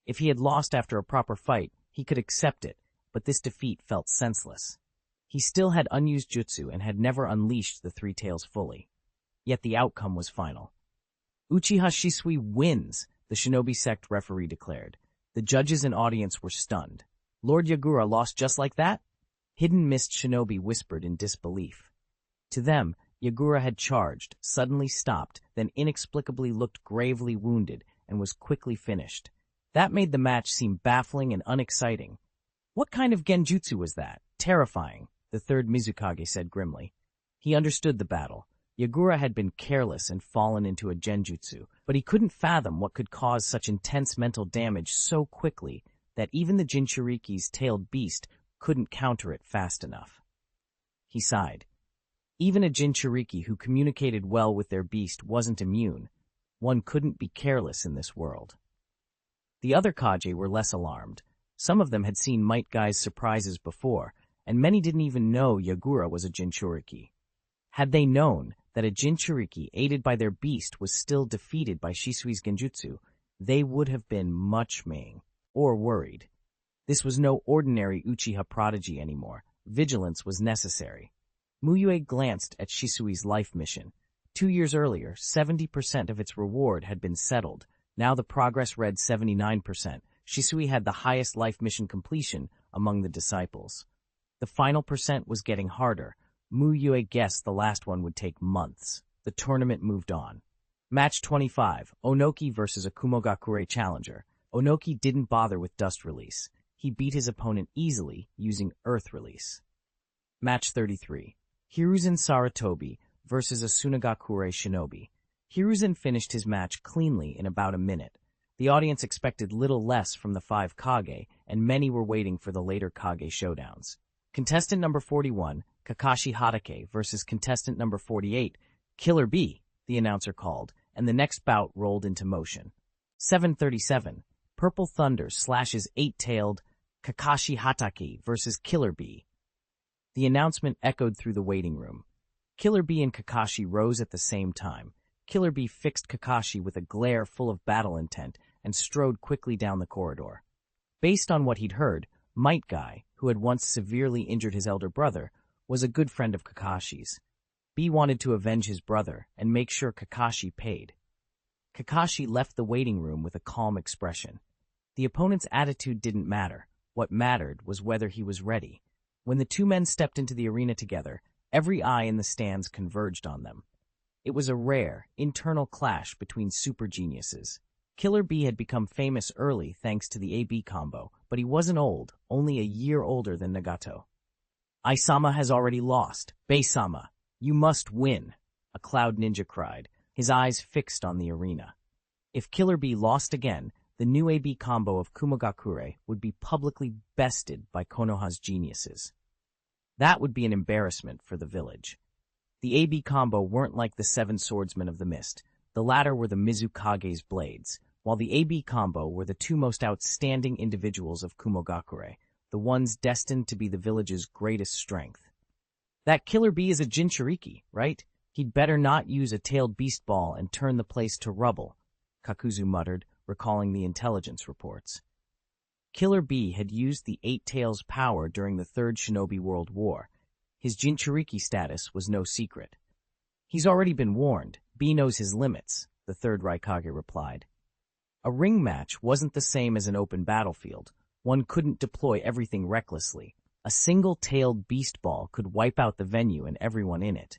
If he had lost after a proper fight, he could accept it, but this defeat felt senseless. He still had unused jutsu and had never unleashed the three tails fully. Yet the outcome was final. Uchiha Shisui wins, the Shinobi sect referee declared. The judges and audience were stunned. Lord Yagura lost just like that? Hidden Mist Shinobi whispered in disbelief. To them, Yagura had charged, suddenly stopped, then inexplicably looked gravely wounded and was quickly finished. That made the match seem baffling and unexciting. What kind of genjutsu was that? Terrifying, the third Mizukage said grimly. He understood the battle. Yagura had been careless and fallen into a genjutsu, but he couldn't fathom what could cause such intense mental damage so quickly that even the Jinchuriki's tailed beast couldn't counter it fast enough. He sighed. Even a Jinchuriki who communicated well with their beast wasn't immune. One couldn't be careless in this world. The other Kage were less alarmed. Some of them had seen Metgai's surprises before, and many didn't even know Yagura was a Jinchuriki. Had they known that a Jinchuriki aided by their beast was still defeated by Shisui's genjutsu, they would have been much or worried. This was no ordinary Uchiha prodigy anymore. Vigilance was necessary. Mu Yue glanced at Shisui's life mission. 2 years earlier, 70% of its reward had been settled. Now the progress read 79%. Shisui had the highest life mission completion among the disciples. The final percent was getting harder. Mu Yue guessed the last one would take months. The tournament moved on. Match 25, Onoki versus a Kumogakure challenger. Onoki didn't bother with Dust Release. He beat his opponent easily using Earth Release. Match 33, Hiruzen Sarutobi versus a Tsunagakure Shinobi. Hiruzen finished his match cleanly in about a minute. The audience expected little less from the 5 Kage, and many were waiting for the later Kage showdowns. Contestant number 41, Kakashi Hatake versus contestant number 48, Killer B, the announcer called, and the next bout rolled into motion. 7:37, Purple Thunder slashes 8-tailed Kakashi Hatake versus Killer B. The announcement echoed through the waiting room. Killer B and Kakashi rose at the same time. Killer B fixed Kakashi with a glare full of battle intent and strode quickly down the corridor. Based on what he'd heard, Metkai, who had once severely injured his elder brother, was a good friend of Kakashi's. B wanted to avenge his brother and make sure Kakashi paid. Kakashi left the waiting room with a calm expression. The opponent's attitude didn't matter. What mattered was whether he was ready. When the two men stepped into the arena together, every eye in the stands converged on them. It was a rare, internal clash between super geniuses. Killer B had become famous early thanks to the AB combo, but he wasn't old, only a year older than Nagato. "Aisama has already lost. Bei-sama, you must win," a Cloud Ninja cried, his eyes fixed on the arena. If Killer B lost again, the new AB combo of Kumogakure would be publicly bested by Konoha's geniuses. That would be an embarrassment for the village. The AB combo weren't like the 7 swordsmen of the mist. The latter were the Mizukage's blades, while the AB combo were the 2 most outstanding individuals of Kumogakure, the ones destined to be the village's greatest strength. "That Killer B is a Jinchuriki, right? He'd better not use a tailed beast ball and turn the place to rubble," Kakuzu muttered, recalling the intelligence reports. Killer B had used the 8 Tails power during the Third Shinobi World War. His Jinchuriki status was no secret. "He's already been warned. B knows his limits," the third Raikage replied. A ring match wasn't the same as an open battlefield. One couldn't deploy everything recklessly. A single-tailed beast ball could wipe out the venue and everyone in it.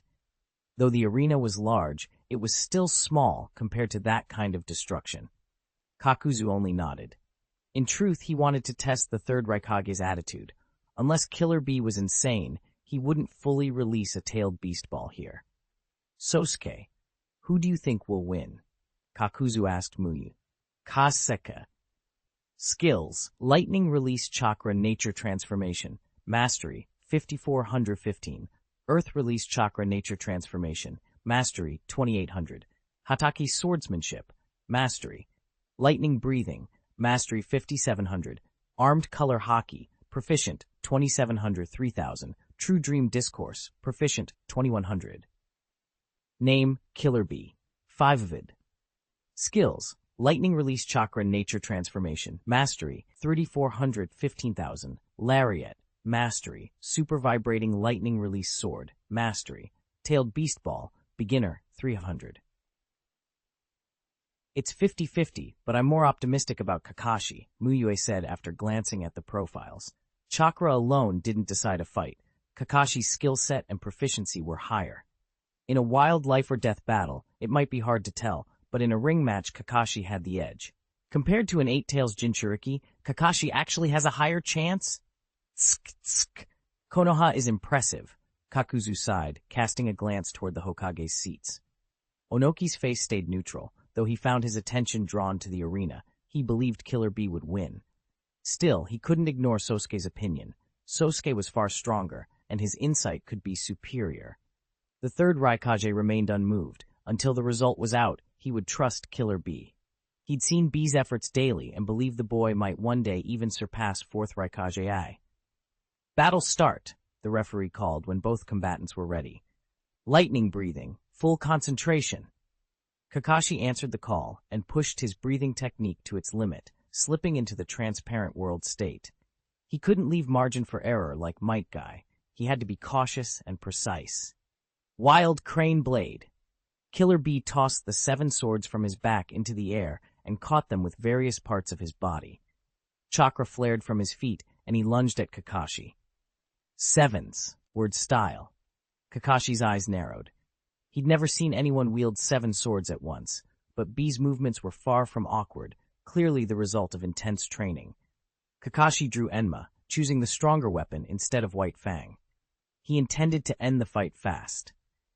Though the arena was large, it was still small compared to that kind of destruction. Kakuzu only nodded. In truth, he wanted to test the third Raikage's attitude. Unless Killer B was insane, he wouldn't fully release a tailed beast ball here. "Sosuke, who do you think will win?" Kakuzu asked Mu Yue. "Kaseka." Skills: Lightning Release Chakra Nature Transformation. Mastery, 5415. Earth Release Chakra Nature Transformation. Mastery, 2800. Hatake Swordsmanship. Mastery. Lightning Breathing. Mastery, 5700. Armed Color Hockey. Proficient, 2700, 3000. True Dream Discourse. Proficient, 2100. Name, Killer B. 5 Vivid. Skills: Lightning Release Chakra Nature Transformation. Mastery, 3400, 15,000. Lariat. Mastery, Super Vibrating Lightning Release Sword. Mastery, Tailed Beast Ball. Beginner, 300. "It's 50-50, but I'm more optimistic about Kakashi," Mu Yue said after glancing at the profiles. Chakra alone didn't decide a fight. Kakashi's skill set and proficiency were higher. In a wild life-or-death battle, it might be hard to tell, but in a ring match, Kakashi had the edge. Compared to an 8 Tails Jinchuriki, Kakashi actually has a higher chance? Tsk, tsk. Konoha is impressive, Kakuzu sighed, casting a glance toward the Hokage's seats. Onoki's face stayed neutral, though he found his attention drawn to the arena. He believed Killer B would win. Still, he couldn't ignore Sosuke's opinion. Sosuke was far stronger, and his insight could be superior. The third Raikage remained unmoved. Until the result was out, he would trust Killer B. He'd seen B's efforts daily and believed the boy might one day even surpass 4th Raikage. "Battle start," the referee called when both combatants were ready. "Lightning breathing, full concentration." Kakashi answered the call and pushed his breathing technique to its limit, slipping into the transparent world state. He couldn't leave margin for error like Metkai. He had to be cautious and precise. Wild Crane Blade. Killer B tossed the 7 swords from his back into the air and caught them with various parts of his body. Chakra flared from his feet, and he lunged at Kakashi. Sevens, word style. Kakashi's eyes narrowed. He'd never seen anyone wield 7 swords at once, but B's movements were far from awkward, clearly the result of intense training. Kakashi drew Enma, choosing the stronger weapon instead of White Fang. He intended to end the fight fast.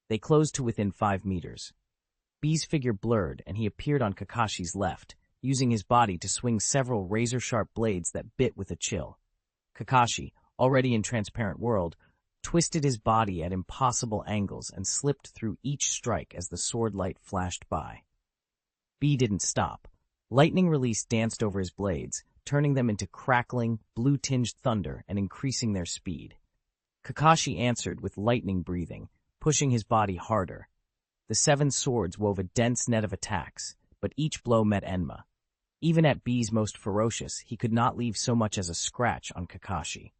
They closed to within 5 meters. B's figure blurred, and he appeared on Kakashi's left, using his body to swing several razor-sharp blades that bit with a chill. Kakashi, already in transparent world, twisted his body at impossible angles and slipped through each strike as the sword light flashed by. B didn't stop. Lightning release danced over his blades, turning them into crackling, blue-tinged thunder and increasing their speed. Kakashi answered with lightning breathing, pushing his body harder. The 7 swords wove a dense net of attacks, but each blow met Enma. Even at B's most ferocious, he could not leave so much as a scratch on Kakashi.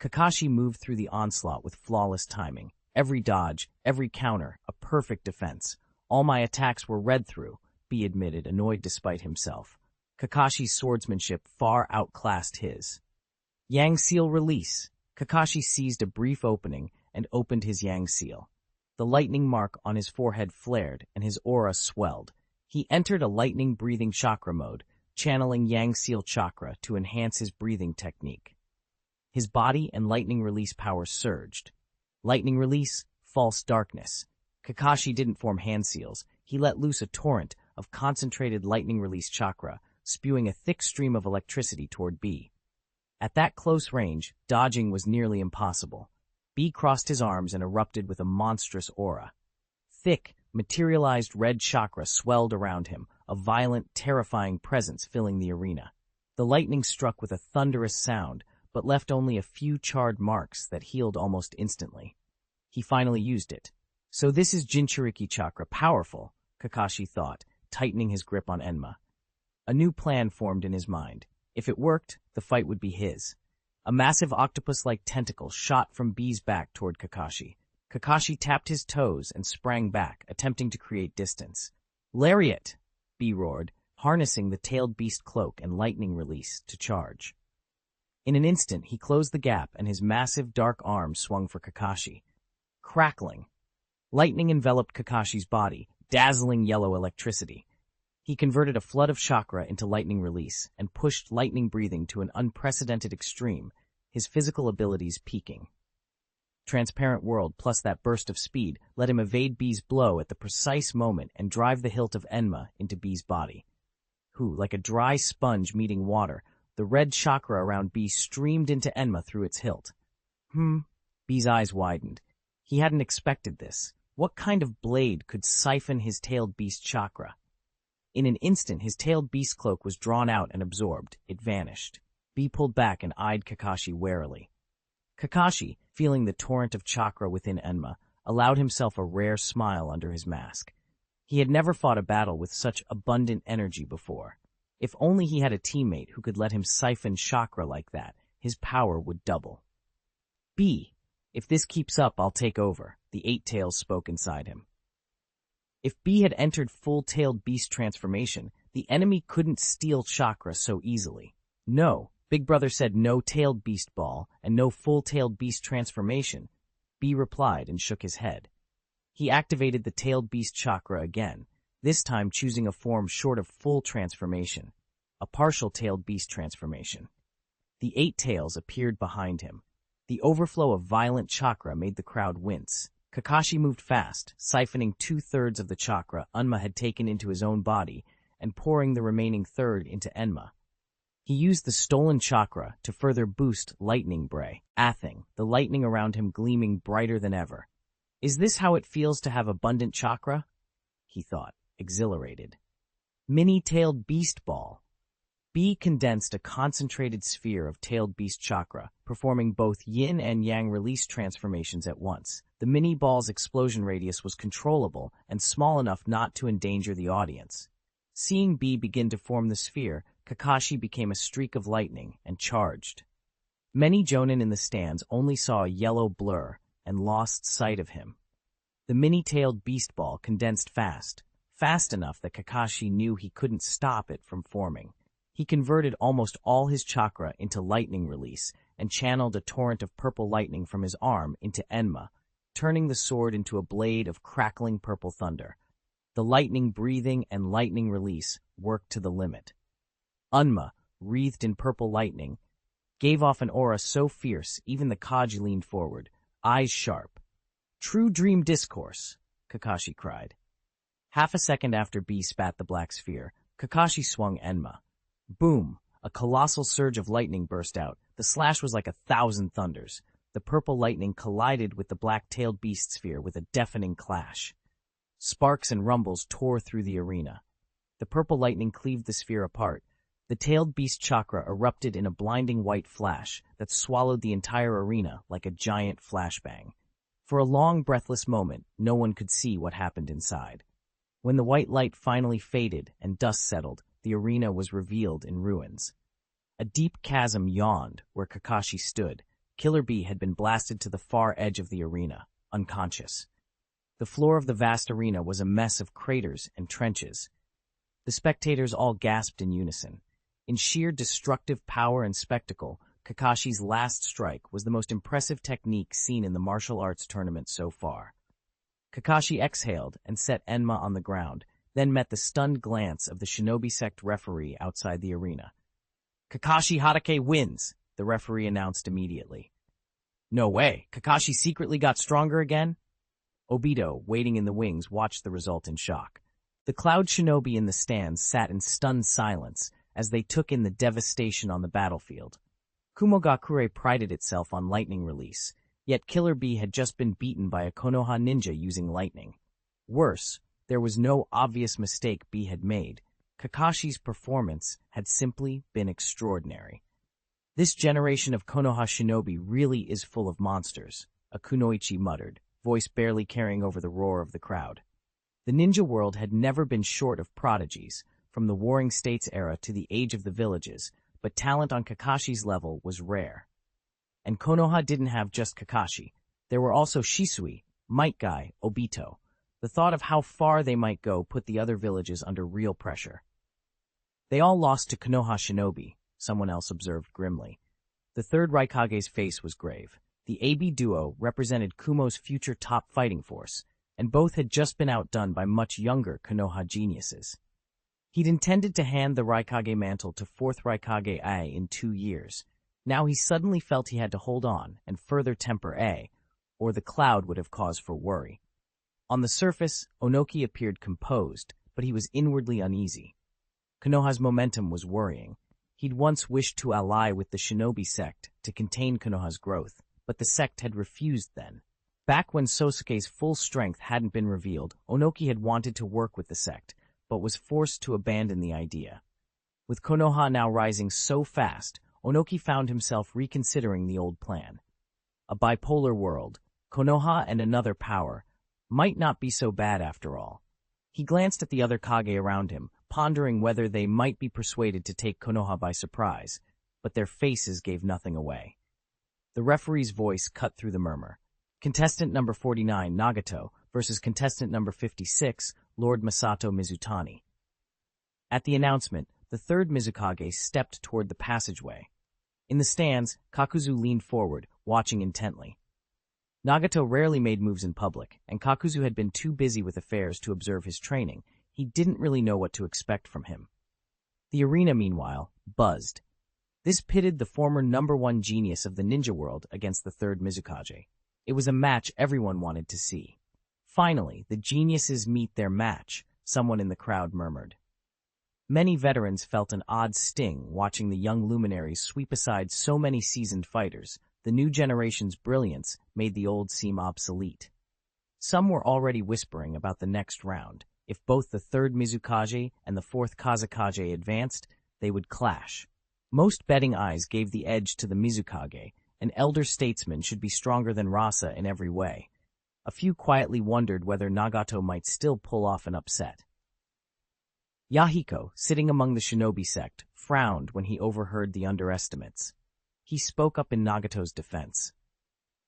Kakashi moved through the onslaught with flawless timing. Every dodge, every counter, a perfect defense. "All my attacks were read through," B admitted, annoyed despite himself. Kakashi's swordsmanship far outclassed his. Yang Seal release. Kakashi seized a brief opening and opened his Yang Seal. The lightning mark on his forehead flared, and his aura swelled. He entered a lightning-breathing chakra mode, channeling Yang Seal chakra to enhance his breathing technique. His body and lightning release power surged. Lightning release, false darkness. Kakashi didn't form hand seals. He let loose a torrent of concentrated lightning release chakra, spewing a thick stream of electricity toward B. At that close range, dodging was nearly impossible. B crossed his arms and erupted with a monstrous aura. Thick, materialized red chakra swelled around him, a violent, terrifying presence filling the arena. The lightning struck with a thunderous sound, but left only a few charred marks that healed almost instantly. He finally used it. So this is Jinchuriki chakra, powerful, Kakashi thought, tightening his grip on Enma. A new plan formed in his mind. If it worked, the fight would be his. A massive octopus-like tentacle shot from B's back toward Kakashi. Kakashi tapped his toes and sprang back, attempting to create distance. "Lariat!" B roared, harnessing the tailed beast cloak and lightning release to charge. In an instant, he closed the gap and his massive dark arm swung for Kakashi. Crackling. Lightning enveloped Kakashi's body, dazzling yellow electricity. He converted a flood of chakra into lightning release and pushed lightning breathing to an unprecedented extreme, his physical abilities peaking. Transparent world plus that burst of speed let him evade B's blow at the precise moment and drive the hilt of Enma into B's body. Like a dry sponge meeting water, the red chakra around B streamed into Enma through its hilt. B's eyes widened. He hadn't expected this. What kind of blade could siphon his tailed beast chakra? In an instant, his tailed beast cloak was drawn out and absorbed. It vanished. B pulled back and eyed Kakashi warily. Kakashi, feeling the torrent of chakra within Enma, allowed himself a rare smile under his mask. He had never fought a battle with such abundant energy before. If only he had a teammate who could let him siphon chakra like that, his power would double. "B, if this keeps up, I'll take over," the 8 Tails spoke inside him. If B had entered full-tailed beast transformation, the enemy couldn't steal chakra so easily. "No," Big Brother said, "no tailed beast ball and no full-tailed beast transformation." B replied and shook his head. He activated the tailed beast chakra again, this time choosing a form short of full transformation, a partial tailed beast transformation. The 8 Tails appeared behind him. The overflow of violent chakra made the crowd wince. Kakashi moved fast, siphoning 2/3 of the chakra Enma had taken into his own body and pouring the remaining third into Enma. He used the stolen chakra to further boost Lightning Bray, Athing, the lightning around him gleaming brighter than ever. "Is this how it feels to have abundant chakra?" he thought, exhilarated. Mini-tailed beast ball. B condensed a concentrated sphere of tailed beast chakra, performing both yin and yang release transformations at once. The mini ball's explosion radius was controllable and small enough not to endanger the audience. Seeing B begin to form the sphere, Kakashi became a streak of lightning and charged. Many jonin in the stands only saw a yellow blur and lost sight of him. The mini-tailed beast ball condensed fast enough that Kakashi knew he couldn't stop it from forming. He converted almost all his chakra into lightning release and channeled a torrent of purple lightning from his arm into Enma, turning the sword into a blade of crackling purple thunder. The lightning breathing and lightning release worked to the limit. Enma, wreathed in purple lightning, gave off an aura so fierce even the Kaji leaned forward, eyes sharp. "True dream discourse," Kakashi cried. Half a second after B spat the black sphere, Kakashi swung Enma. Boom! A colossal surge of lightning burst out. The slash was like 1,000 thunders. The purple lightning collided with the black-tailed beast sphere with a deafening clash. Sparks and rumbles tore through the arena. The purple lightning cleaved the sphere apart. The tailed beast chakra erupted in a blinding white flash that swallowed the entire arena like a giant flashbang. For a long, breathless moment, no one could see what happened inside. When the white light finally faded and dust settled, the arena was revealed in ruins. A deep chasm yawned where Kakashi stood. Killer Bee had been blasted to the far edge of the arena, unconscious. The floor of the vast arena was a mess of craters and trenches. The spectators all gasped in unison. In sheer destructive power and spectacle, Kakashi's last strike was the most impressive technique seen in the martial arts tournament so far. Kakashi exhaled and set Enma on the ground, then met the stunned glance of the Shinobi sect referee outside the arena. "Kakashi Hatake wins," the referee announced immediately. "No way, Kakashi secretly got stronger again?" Obito, waiting in the wings, watched the result in shock. The Cloud Shinobi in the stands sat in stunned silence as they took in the devastation on the battlefield. Kumogakure prided itself on lightning release, yet Killer Bee had just been beaten by a Konoha ninja using lightning. Worse, there was no obvious mistake B had made. Kakashi's performance had simply been extraordinary. "This generation of Konoha shinobi really is full of monsters," a kunoichi muttered, voice barely carrying over the roar of the crowd. The ninja world had never been short of prodigies, from the Warring States era to the Age of the Villages, but talent on Kakashi's level was rare. And Konoha didn't have just Kakashi. There were also Shisui, Metkai, Obito. The thought of how far they might go put the other villages under real pressure. "They all lost to Konoha shinobi," someone else observed grimly. The third Raikage's face was grave. The AB duo represented Kumo's future top fighting force, and both had just been outdone by much younger Konoha geniuses. He'd intended to hand the Raikage mantle to fourth Raikage A in 2 years. Now he suddenly felt he had to hold on and further temper A, or the cloud would have cause for worry. On the surface, Onoki appeared composed, but he was inwardly uneasy. Konoha's momentum was worrying. He'd once wished to ally with the Shinobi sect to contain Konoha's growth, but the sect had refused then. Back when Sosuke's full strength hadn't been revealed, Onoki had wanted to work with the sect, but was forced to abandon the idea. With Konoha now rising so fast, Onoki found himself reconsidering the old plan. A bipolar world, Konoha and another power, might not be so bad after all. He glanced at the other Kage around him, pondering whether they might be persuaded to take Konoha by surprise, but their faces gave nothing away. The referee's voice cut through the murmur. Contestant number 49, Nagato, versus contestant number 56, Lord Masato Mizutani. At the announcement, the third Mizukage stepped toward the passageway. In the stands, Kakuzu leaned forward, watching intently. Nagato rarely made moves in public, and Kakuzu had been too busy with affairs to observe his training. He didn't really know what to expect from him. The arena, meanwhile, buzzed. This pitted the former #1 genius of the ninja world against the third Mizukage. It was a match everyone wanted to see. "Finally, the geniuses meet their match," someone in the crowd murmured. Many veterans felt an odd sting watching the young luminaries sweep aside so many seasoned fighters. The new generation's brilliance made the old seem obsolete. Some were already whispering about the next round. If both the third Mizukage and the fourth Kazekage advanced, they would clash. Most betting eyes gave the edge to the Mizukage. An elder statesman should be stronger than Rasa in every way. A few quietly wondered whether Nagato might still pull off an upset. Yahiko, sitting among the Shinobi sect, frowned when he overheard the underestimates. He spoke up in Nagato's defense.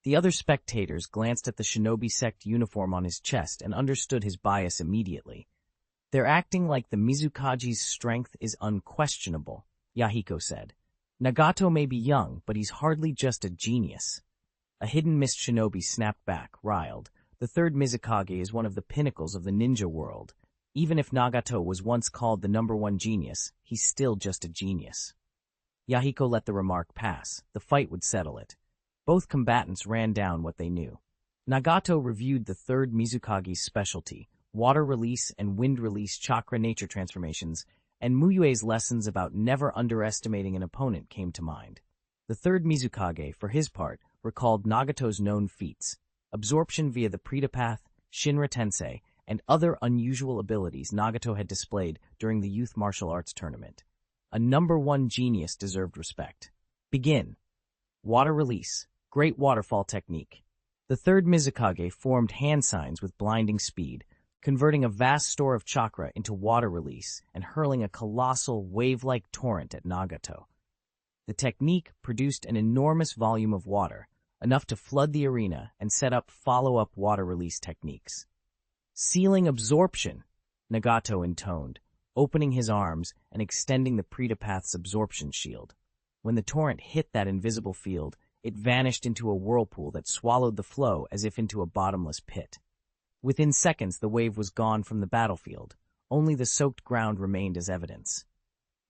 The other spectators glanced at the Shinobi sect uniform on his chest and understood his bias immediately. They're acting like the Mizukage's strength is unquestionable, Yahiko said. Nagato may be young, but he's hardly just a genius. A hidden mist shinobi snapped back, riled. The third Mizukage is one of the pinnacles of the ninja world. Even if Nagato was once called the #1 genius, he's still just a genius. Yahiko let the remark pass. The fight would settle it. Both combatants ran down what they knew. Nagato reviewed the third Mizukage's specialty, water release and wind release chakra nature transformations, and Mu Yue's lessons about never underestimating an opponent came to mind. The third Mizukage, for his part, recalled Nagato's known feats, absorption via the Pretapath, Shinra Tensei, and other unusual abilities Nagato had displayed during the youth martial arts tournament. A #1 genius deserved respect. Begin. Water release. Great waterfall technique. The third Mizukage formed hand signs with blinding speed, converting a vast store of chakra into water release and hurling a colossal wave-like torrent at Nagato. The technique produced an enormous volume of water, enough to flood the arena and set up follow-up water release techniques. Sealing absorption, Nagato intoned, opening his arms and extending the Pretapath's absorption shield. When the torrent hit that invisible field, it vanished into a whirlpool that swallowed the flow as if into a bottomless pit. Within seconds, the wave was gone from the battlefield. Only the soaked ground remained as evidence.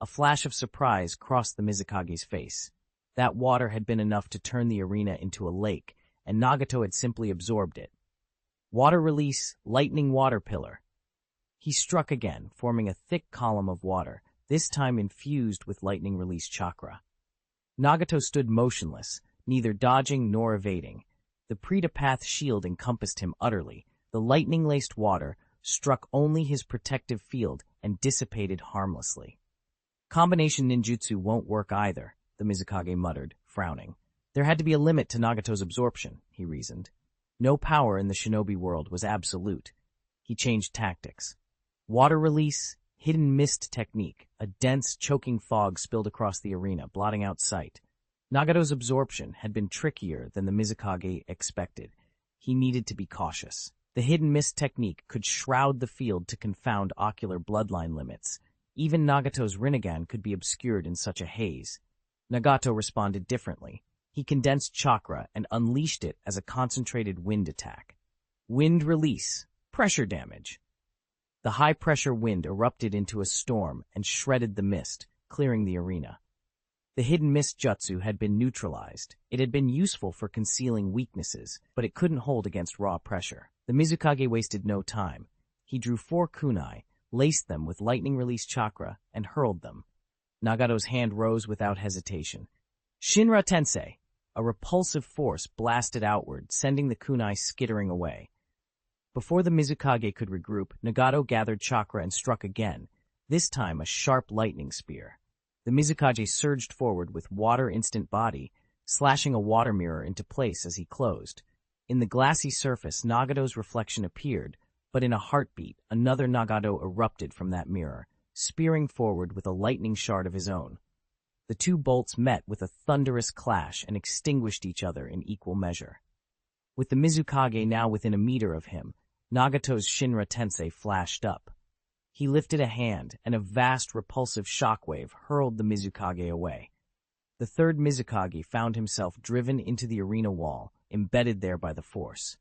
A flash of surprise crossed the Mizukage's face. That water had been enough to turn the arena into a lake, and Nagato had simply absorbed it. Water release, lightning water pillar. He struck again, forming a thick column of water, this time infused with lightning release chakra. Nagato stood motionless, neither dodging nor evading. The Pretapath shield encompassed him utterly. The lightning-laced water struck only his protective field and dissipated harmlessly. Combination ninjutsu won't work either, the Mizukage muttered, frowning. There had to be a limit to Nagato's absorption, he reasoned. No power in the shinobi world was absolute. He changed tactics. Water release, hidden mist technique. A dense, choking fog spilled across the arena, blotting out sight. Nagato's absorption had been trickier than the Mizukage expected. He needed to be cautious. The hidden mist technique could shroud the field to confound ocular bloodline limits. Even Nagato's Rinnegan could be obscured in such a haze. Nagato responded differently. He condensed chakra and unleashed it as a concentrated wind attack. Wind release. Pressure damage. The high-pressure wind erupted into a storm and shredded the mist, clearing the arena. The hidden mist jutsu had been neutralized. It had been useful for concealing weaknesses, but it couldn't hold against raw pressure. The Mizukage wasted no time. He drew 4 kunai, laced them with lightning-release chakra, and hurled them. Nagato's hand rose without hesitation. Shinra Tensei! A repulsive force blasted outward, sending the kunai skittering away. Before the Mizukage could regroup, Nagato gathered chakra and struck again, this time a sharp lightning spear. The Mizukage surged forward with water instant body, slashing a water mirror into place as he closed. In the glassy surface, Nagato's reflection appeared, but in a heartbeat, another Nagato erupted from that mirror, spearing forward with a lightning shard of his own. The two bolts met with a thunderous clash and extinguished each other in equal measure. With the Mizukage now within a meter of him, Nagato's Shinra Tensei flashed up. He lifted a hand, and a vast repulsive shockwave hurled the Mizukage away. The third Mizukage found himself driven into the arena wall, embedded there by the force.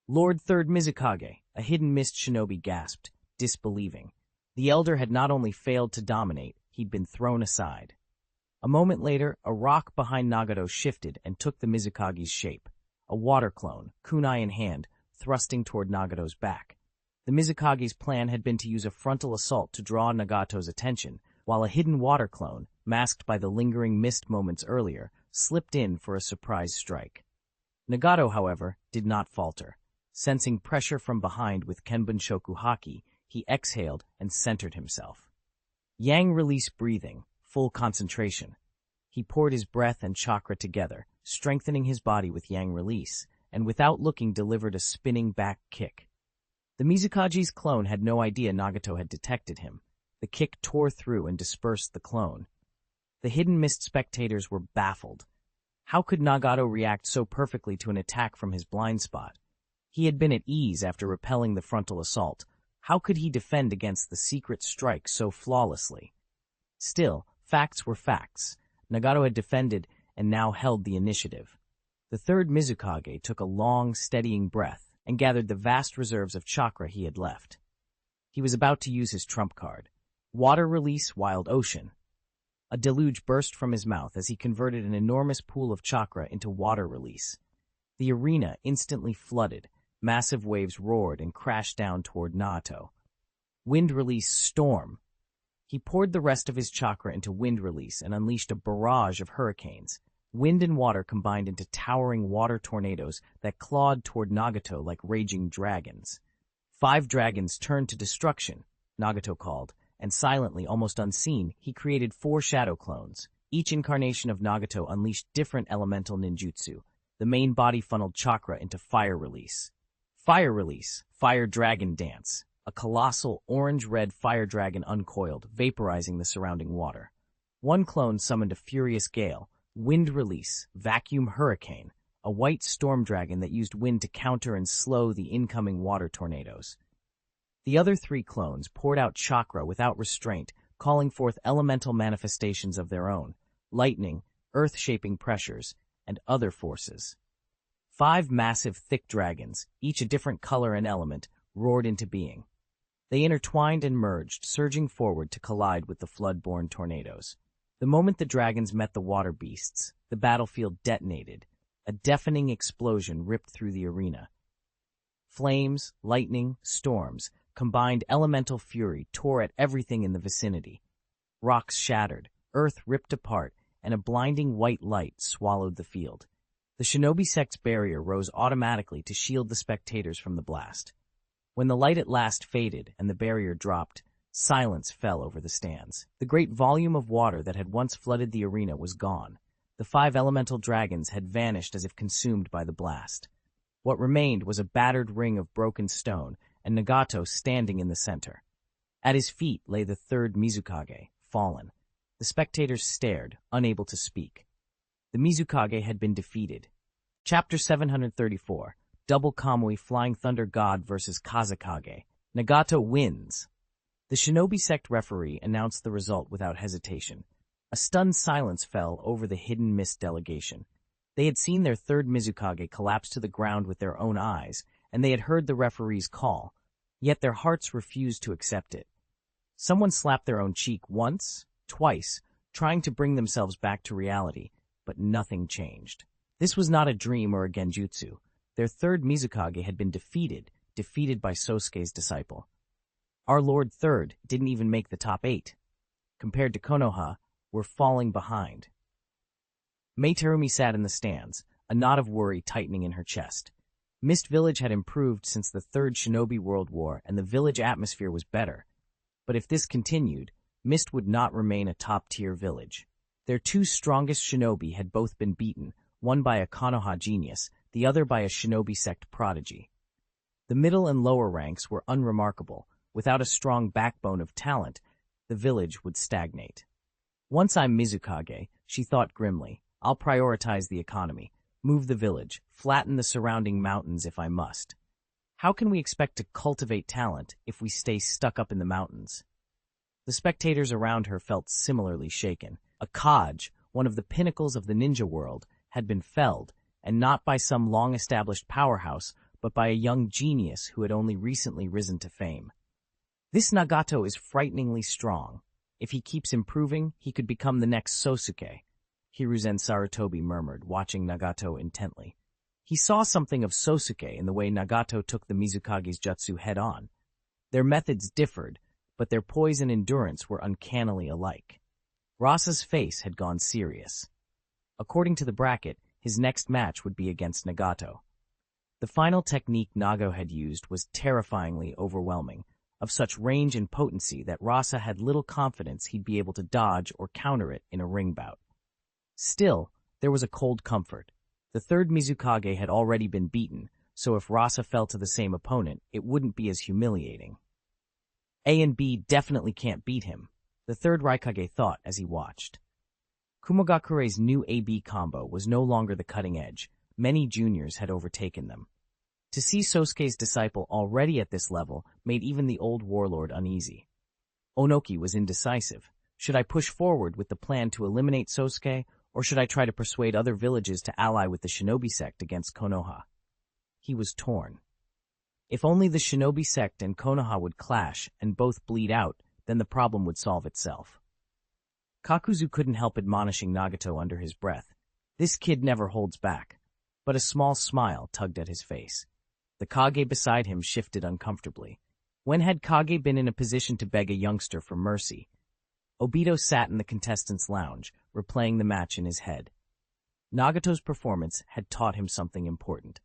Lord Third Mizukage, a hidden mist shinobi gasped, disbelieving. The elder had not only failed to dominate, he'd been thrown aside. A moment later, a rock behind Nagato shifted and took the Mizukage's shape. A water clone, kunai in hand, thrusting toward Nagato's back. The Mizukage's plan had been to use a frontal assault to draw Nagato's attention, while a hidden water clone, masked by the lingering mist moments earlier, slipped in for a surprise strike. Nagato, however, did not falter. Sensing pressure from behind with Kenbun Shoku Haki, He exhaled and centered himself. Yang release breathing, full concentration. He poured his breath and chakra together, strengthening his body with yang release, and without looking delivered a spinning back kick. The Mizukage's clone had no idea Nagato had detected him. The kick tore through and dispersed the clone. The hidden mist spectators were baffled. How could Nagato react so perfectly to an attack from his blind spot? He had been at ease after repelling the frontal assault. How could he defend against the secret strike so flawlessly? Still, facts were facts. Nagato had defended and now held the initiative. The third Mizukage took a long, steadying breath and gathered the vast reserves of chakra he had left. He was about to use his trump card. Water release, wild ocean. A deluge burst from his mouth as he converted an enormous pool of chakra into water release. The arena instantly flooded. Massive waves roared and crashed down toward Nagato. Wind release, storm. He poured the rest of his chakra into wind release and unleashed a barrage of hurricanes. Wind and water combined into towering water tornadoes that clawed toward Nagato like raging dragons. 5 dragons turned to destruction, Nagato called, and silently, almost unseen, he created 4 shadow clones. Each incarnation of Nagato unleashed different elemental ninjutsu. The main body funneled chakra into fire release. Fire release, fire dragon dance. A colossal orange-red fire dragon uncoiled, vaporizing the surrounding water. One clone summoned a furious gale. Wind release, vacuum hurricane, a white storm dragon that used wind to counter and slow the incoming water tornadoes. The other 3 clones poured out chakra without restraint, calling forth elemental manifestations of their own, lightning, earth-shaping pressures, and other forces. 5 massive, thick dragons, each a different color and element, roared into being. They intertwined and merged, surging forward to collide with the flood-borne tornadoes. The moment the dragons met the water beasts, the battlefield detonated. A deafening explosion ripped through the arena. Flames, lightning, storms, combined elemental fury tore at everything in the vicinity. Rocks shattered, earth ripped apart, and a blinding white light swallowed the field. The Shinobi sect's barrier rose automatically to shield the spectators from the blast. When the light at last faded and the barrier dropped, silence fell over the stands. The great volume of water that had once flooded the arena was gone. The 5 elemental dragons had vanished as if consumed by the blast. What remained was a battered ring of broken stone, and Nagato standing in the center. At his feet lay the 3rd Mizukage, fallen. The spectators stared, unable to speak. The Mizukage had been defeated. Chapter 734, Double Kamui Flying Thunder God vs. Kazekage. Nagato wins. The Shinobi sect referee announced the result without hesitation. A stunned silence fell over the hidden mist delegation. They had seen their 3rd Mizukage collapse to the ground with their own eyes, and they had heard the referee's call, yet their hearts refused to accept it. Someone slapped their own cheek once, twice, trying to bring themselves back to reality, but nothing changed. This was not a dream or a genjutsu. Their 3rd Mizukage had been defeated by Sosuke's disciple. Our Lord Third didn't even make the top 8. Compared to Konoha, we're falling behind. Mei Terumi sat in the stands, a knot of worry tightening in her chest. Mist Village had improved since the 3rd Shinobi World War, and the village atmosphere was better. But if this continued, Mist would not remain a top-tier village. Their 2 strongest shinobi had both been beaten, one by a Konoha genius, the other by a Shinobi sect prodigy. The middle and lower ranks were unremarkable. Without a strong backbone of talent, the village would stagnate. Once I'm Mizukage, she thought grimly, I'll prioritize the economy, move the village, flatten the surrounding mountains if I must. How can we expect to cultivate talent if we stay stuck up in the mountains? The spectators around her felt similarly shaken. A Kaj, one of the pinnacles of the ninja world, had been felled, and not by some long-established powerhouse, but by a young genius who had only recently risen to fame. This Nagato is frighteningly strong. If he keeps improving, he could become the next Sosuke, Hiruzen Sarutobi murmured, watching Nagato intently. He saw something of Sosuke in the way Nagato took the Mizukage's jutsu head-on. Their methods differed, but their poise and endurance were uncannily alike. Rasa's face had gone serious. According to the bracket, his next match would be against Nagato. The final technique Nago had used was terrifyingly overwhelming, of such range and potency that Rasa had little confidence he'd be able to dodge or counter it in a ring bout. Still, there was a cold comfort. The third Mizukage had already been beaten, so if Rasa fell to the same opponent, it wouldn't be as humiliating. A and B definitely can't beat him, the third Raikage thought as he watched. Kumogakure's new AB combo was no longer the cutting edge. Many juniors had overtaken them. To see Sosuke's disciple already at this level made even the old warlord uneasy. Onoki was indecisive. Should I push forward with the plan to eliminate Sosuke, or should I try to persuade other villages to ally with the Shinobi sect against Konoha? He was torn. If only the Shinobi sect and Konoha would clash and both bleed out, then the problem would solve itself. Kakuzu couldn't help admonishing Nagato under his breath. This kid never holds back. But a small smile tugged at his face. The Kage beside him shifted uncomfortably. When had Kage been in a position to beg a youngster for mercy? Obito sat in the contestants' lounge, replaying the match in his head. Nagato's performance had taught him something important.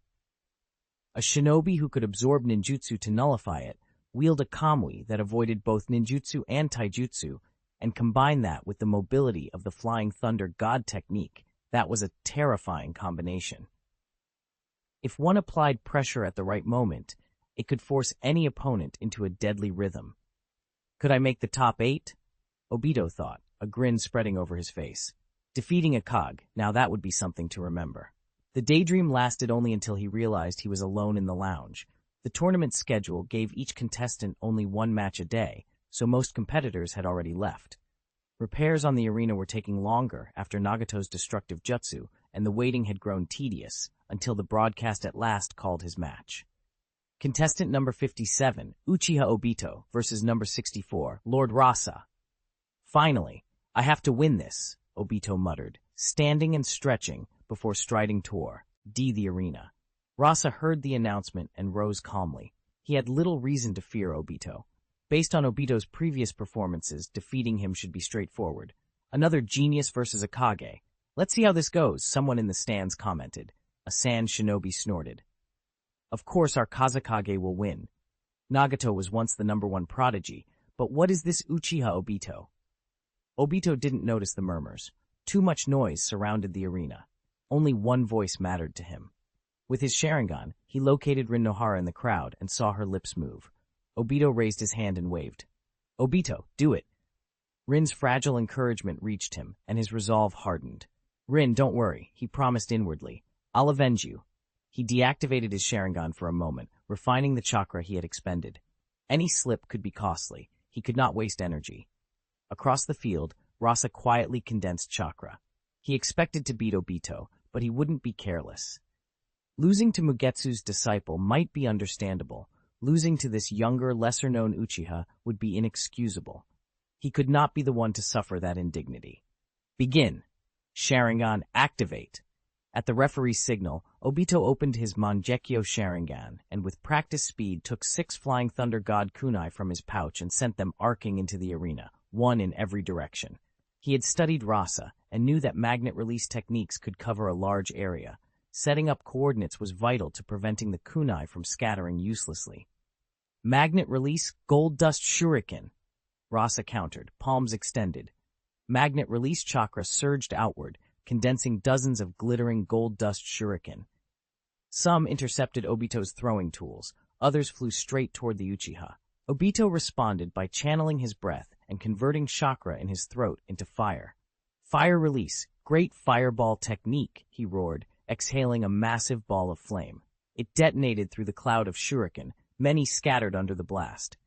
A shinobi who could absorb ninjutsu to nullify it, wield a kamui that avoided both ninjutsu and taijutsu, and combine that with the mobility of the Flying Thunder God technique. That was a terrifying combination. If one applied pressure at the right moment, it could force any opponent into a deadly rhythm. Could I make the top 8? Obito thought, a grin spreading over his face. Defeating a Kage, now that would be something to remember. The daydream lasted only until he realized he was alone in the lounge. The tournament schedule gave each contestant only one match a day, so most competitors had already left. Repairs on the arena were taking longer after Nagato's destructive jutsu, and the waiting had grown tedious, until the broadcast at last called his match. Contestant number 57, Uchiha Obito, versus number 64, Lord Rasa. Finally, I have to win this, Obito muttered, standing and stretching before striding toward the arena. Rasa heard the announcement and rose calmly. He had little reason to fear Obito. Based on Obito's previous performances, defeating him should be straightforward. Another genius versus a Kage. Let's see how this goes, someone in the stands commented. A sand shinobi snorted. Of course our Kazekage will win. Nagato was once the #1 prodigy, but what is this Uchiha Obito? Obito didn't notice the murmurs. Too much noise surrounded the arena. Only one voice mattered to him. With his Sharingan, he located Rin Nohara in the crowd and saw her lips move. Obito raised his hand and waved. Obito, do it. Rin's fragile encouragement reached him, and his resolve hardened. Rin, don't worry, he promised inwardly. I'll avenge you. He deactivated his Sharingan for a moment, refining the chakra he had expended. Any slip could be costly. He could not waste energy. Across the field, Rasa quietly condensed chakra. He expected to beat Obito, but he wouldn't be careless. Losing to Mugetsu's disciple might be understandable. Losing to this younger, lesser-known Uchiha would be inexcusable. He could not be the one to suffer that indignity. Begin. Sharingan, activate. At the referee's signal, Obito opened his Mangekyo Sharingan and with practiced speed took 6 Flying Thunder God kunai from his pouch and sent them arcing into the arena, one in every direction. He had studied Rasa and knew that magnet release techniques could cover a large area. Setting up coordinates was vital to preventing the kunai from scattering uselessly. Magnet release, gold dust shuriken. Rasa countered, palms extended. Magnet release chakra surged outward, condensing dozens of glittering gold dust shuriken. Some intercepted Obito's throwing tools, others flew straight toward the Uchiha. Obito responded by channeling his breath and converting chakra in his throat into fire. Fire release, great fireball technique, he roared, exhaling a massive ball of flame. It detonated through the cloud of shuriken, many scattered under the blast.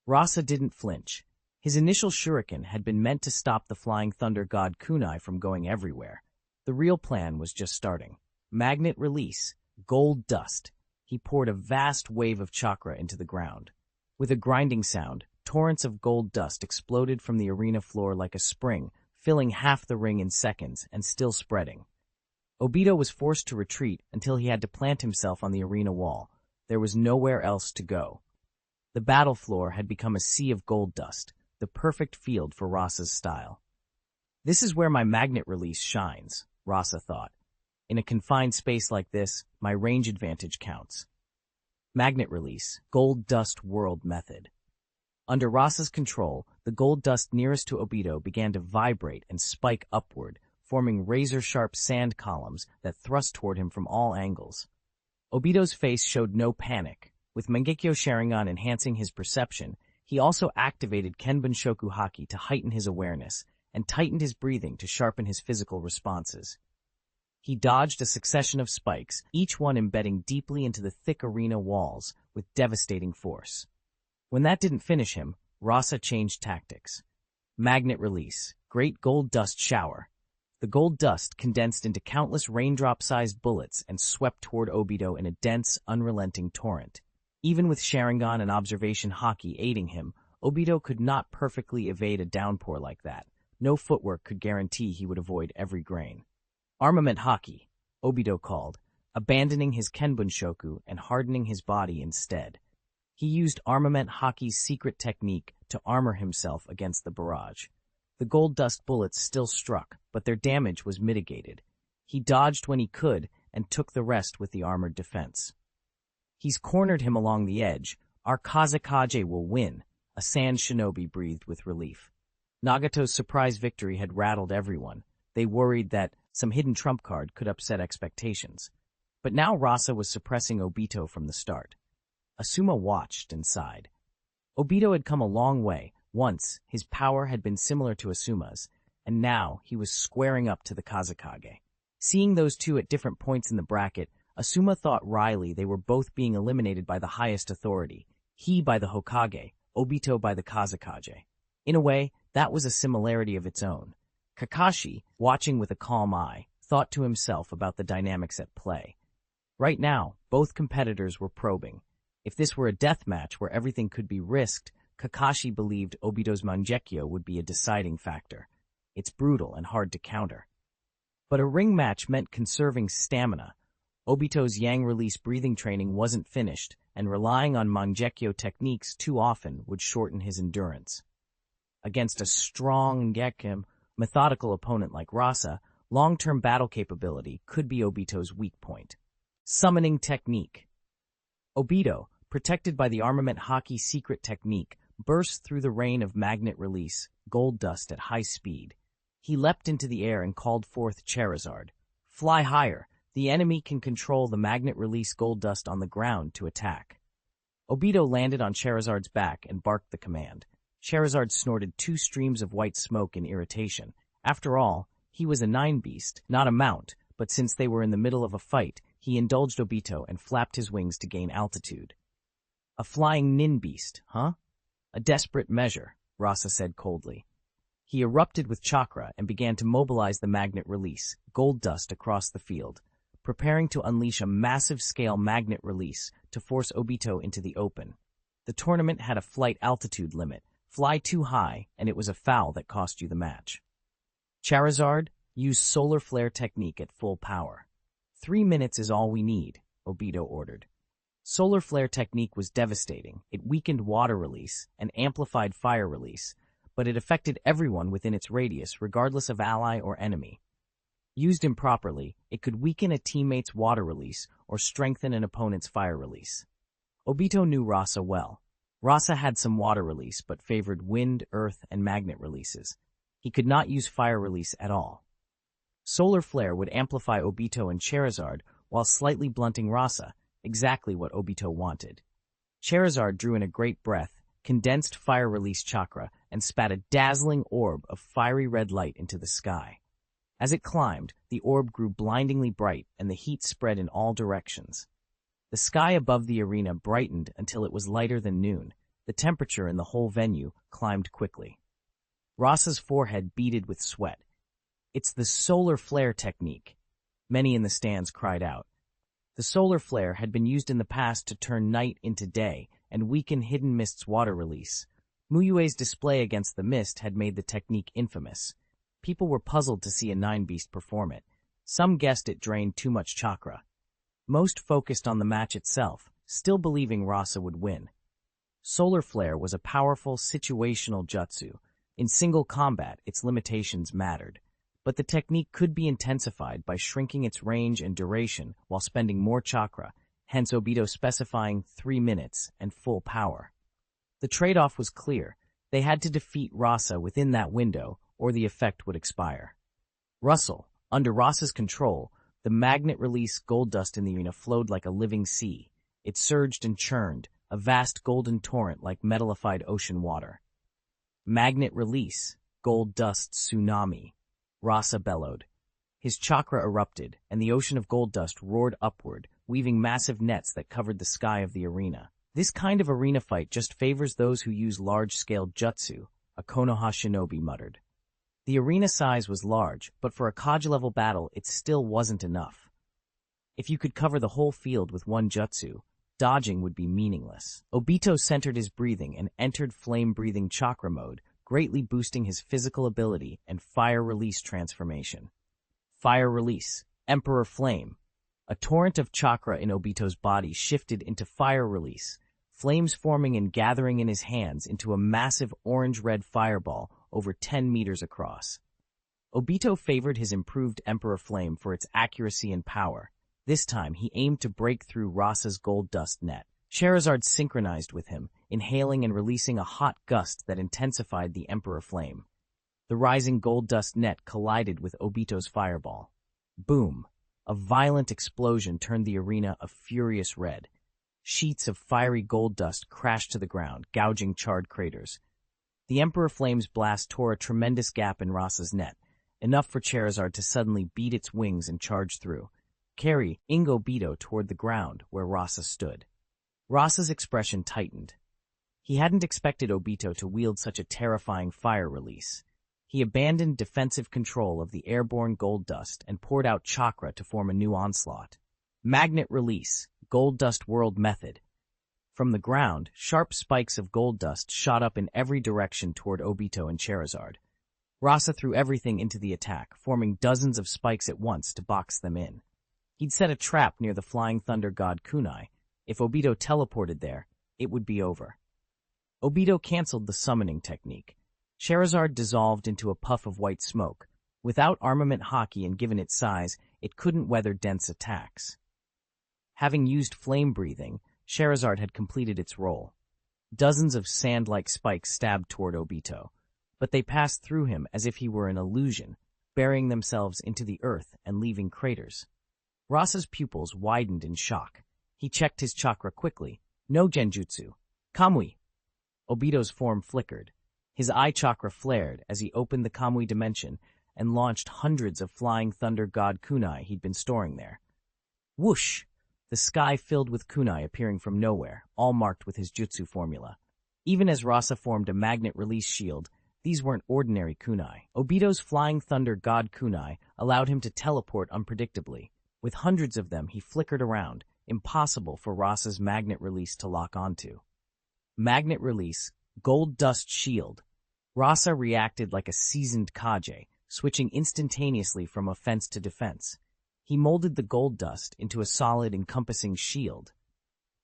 Rasa didn't flinch. His initial shuriken had been meant to stop the Flying Thunder God kunai from going everywhere. The real plan was just starting. Magnet release, gold dust. He poured a vast wave of chakra into the ground. With a grinding sound, torrents of gold dust exploded from the arena floor like a spring, filling half the ring in seconds and still spreading. Obito was forced to retreat until he had to plant himself on the arena wall. There was nowhere else to go. The battle floor had become a sea of gold dust, the perfect field for Rasa's style. This is where my magnet release shines, Rasa thought. In a confined space like this, my range advantage counts. Magnet release, gold dust world method. Under Rasa's control, the gold dust nearest to Obito began to vibrate and spike upward, forming razor-sharp sand columns that thrust toward him from all angles. Obito's face showed no panic. With Mangekyo Sharingan enhancing his perception, he also activated Kenbunshoku Haki to heighten his awareness and tightened his breathing to sharpen his physical responses. He dodged a succession of spikes, each one embedding deeply into the thick arena walls with devastating force. When that didn't finish him, Rasa changed tactics. Magnet release, great gold dust shower. The gold dust condensed into countless raindrop-sized bullets and swept toward Obito in a dense, unrelenting torrent. Even with Sharingan and observation Haki aiding him, Obito could not perfectly evade a downpour like that. No footwork could guarantee he would avoid every grain. Armament Haki, Obito called, abandoning his Kenbunshoku and hardening his body instead. He used Armament Haki's secret technique to armor himself against the barrage. The gold dust bullets still struck, but their damage was mitigated. He dodged when he could and took the rest with the armored defense. He's cornered him along the edge. Our Kazekage will win, a sand shinobi breathed with relief. Nagato's surprise victory had rattled everyone. They worried that some hidden trump card could upset expectations. But now Rasa was suppressing Obito from the start. Asuma watched and sighed. Obito had come a long way. Once, his power had been similar to Asuma's, and now he was squaring up to the Kazekage. Seeing those two at different points in the bracket, Asuma thought wryly they were both being eliminated by the highest authority, he by the Hokage, Obito by the Kazekage. In a way, that was a similarity of its own. Kakashi, watching with a calm eye, thought to himself about the dynamics at play. Right now, both competitors were probing. If this were a death match where everything could be risked, Kakashi believed Obito's Mangekyo would be a deciding factor. It's brutal and hard to counter. But a ring match meant conserving stamina. Obito's yang-release breathing training wasn't finished, and relying on Mangekyo techniques too often would shorten his endurance. Against a strong, methodical opponent like Rasa, long-term battle capability could be Obito's weak point. Summoning technique. Obito, protected by the Armament Haki secret technique, burst through the rain of magnet release, gold dust at high speed. He leapt into the air and called forth Charizard. Fly higher. The enemy can control the magnet release gold dust on the ground to attack. Obito landed on Charizard's back and barked the command. Charizard snorted 2 streams of white smoke in irritation. After all, he was a 9-beast, not a mount, but since they were in the middle of a fight, he indulged Obito and flapped his wings to gain altitude. A flying nin-beast, huh? A desperate measure, Rasa said coldly. He erupted with chakra and began to mobilize the magnet release, gold dust across the field, preparing to unleash a massive-scale magnet release to force Obito into the open. The tournament had a flight altitude limit. Fly too high, and it was a foul that cost you the match. Charizard, use solar flare technique at full power. 3 minutes is all we need, Obito ordered. Solar flare technique was devastating. It weakened water release and amplified fire release, but it affected everyone within its radius, regardless of ally or enemy. Used improperly, it could weaken a teammate's water release or strengthen an opponent's fire release. Obito knew Rasa well. Rasa had some water release, but favored wind, earth, and magnet releases. He could not use fire release at all. Solar Flare would amplify Obito and Charizard while slightly blunting Rasa, exactly what Obito wanted. Charizard drew in a great breath, condensed fire release chakra, and spat a dazzling orb of fiery red light into the sky. As it climbed, the orb grew blindingly bright and the heat spread in all directions. The sky above the arena brightened until it was lighter than noon. The temperature in the whole venue climbed quickly. Rasa's forehead beaded with sweat. It's the solar flare technique. Many in the stands cried out. The solar flare had been used in the past to turn night into day and weaken Hidden Mist's water release. Mu Yue's display against the mist had made the technique infamous. People were puzzled to see a 9-beast perform it. Some guessed it drained too much chakra. Most focused on the match itself, still believing Rasa would win. Solar Flare was a powerful situational jutsu. In single combat, its limitations mattered. But the technique could be intensified by shrinking its range and duration while spending more chakra, hence Obito specifying 3 minutes and full power. The trade-off was clear. They had to defeat Rasa within that window, or the effect would expire. Under Rasa's control, the magnet release gold dust in the arena flowed like a living sea. It surged and churned, a vast golden torrent like metallified ocean water. Magnet release, gold dust tsunami, Rasa bellowed. His chakra erupted, and the ocean of gold dust roared upward, weaving massive nets that covered the sky of the arena. This kind of arena fight just favors those who use large-scale jutsu, a Konoha shinobi muttered. The arena size was large, but for a Kaja-level battle it still wasn't enough. If you could cover the whole field with one jutsu, dodging would be meaningless. Obito centered his breathing and entered flame-breathing chakra mode, greatly boosting his physical ability and fire-release transformation. Fire release, Emperor Flame. A torrent of chakra in Obito's body shifted into fire release, flames forming and gathering in his hands into a massive orange-red fireball over 10 meters across. Obito favored his improved Emperor Flame for its accuracy and power. This time, he aimed to break through Rasa's gold dust net. Charizard synchronized with him, inhaling and releasing a hot gust that intensified the Emperor Flame. The rising gold dust net collided with Obito's fireball. Boom! A violent explosion turned the arena a furious red. Sheets of fiery gold dust crashed to the ground, gouging charred craters. The Emperor Flame's blast tore a tremendous gap in Rasa's net, enough for Charizard to suddenly beat its wings and charge through, carrying Obito toward the ground where Rasa stood. Rasa's expression tightened. He hadn't expected Obito to wield such a terrifying fire release. He abandoned defensive control of the airborne gold dust and poured out chakra to form a new onslaught. Magnet release, gold dust world method. From the ground, sharp spikes of gold dust shot up in every direction toward Obito and Charizard. Rasa threw everything into the attack, forming dozens of spikes at once to box them in. He'd set a trap near the flying thunder god kunai. If Obito teleported there, it would be over. Obito canceled the summoning technique. Charizard dissolved into a puff of white smoke. Without armament haki and given its size, it couldn't weather dense attacks. Having used flame breathing, Charizard had completed its role. Dozens of sand-like spikes stabbed toward Obito, but they passed through him as if he were an illusion, burying themselves into the earth and leaving craters. Rasa's pupils widened in shock. He checked his chakra quickly. No genjutsu. Kamui. Obito's form flickered. His eye chakra flared as he opened the Kamui dimension and launched hundreds of flying thunder god kunai he'd been storing there. Whoosh! The sky filled with kunai appearing from nowhere, all marked with his jutsu formula. Even as Rasa formed a magnet release shield, these weren't ordinary kunai. Obito's flying thunder god kunai allowed him to teleport unpredictably. With hundreds of them, he flickered around, impossible for Rasa's magnet release to lock onto. Magnet release, gold dust shield. Rasa reacted like a seasoned Kage, switching instantaneously from offense to defense. He molded the gold dust into a solid, encompassing shield.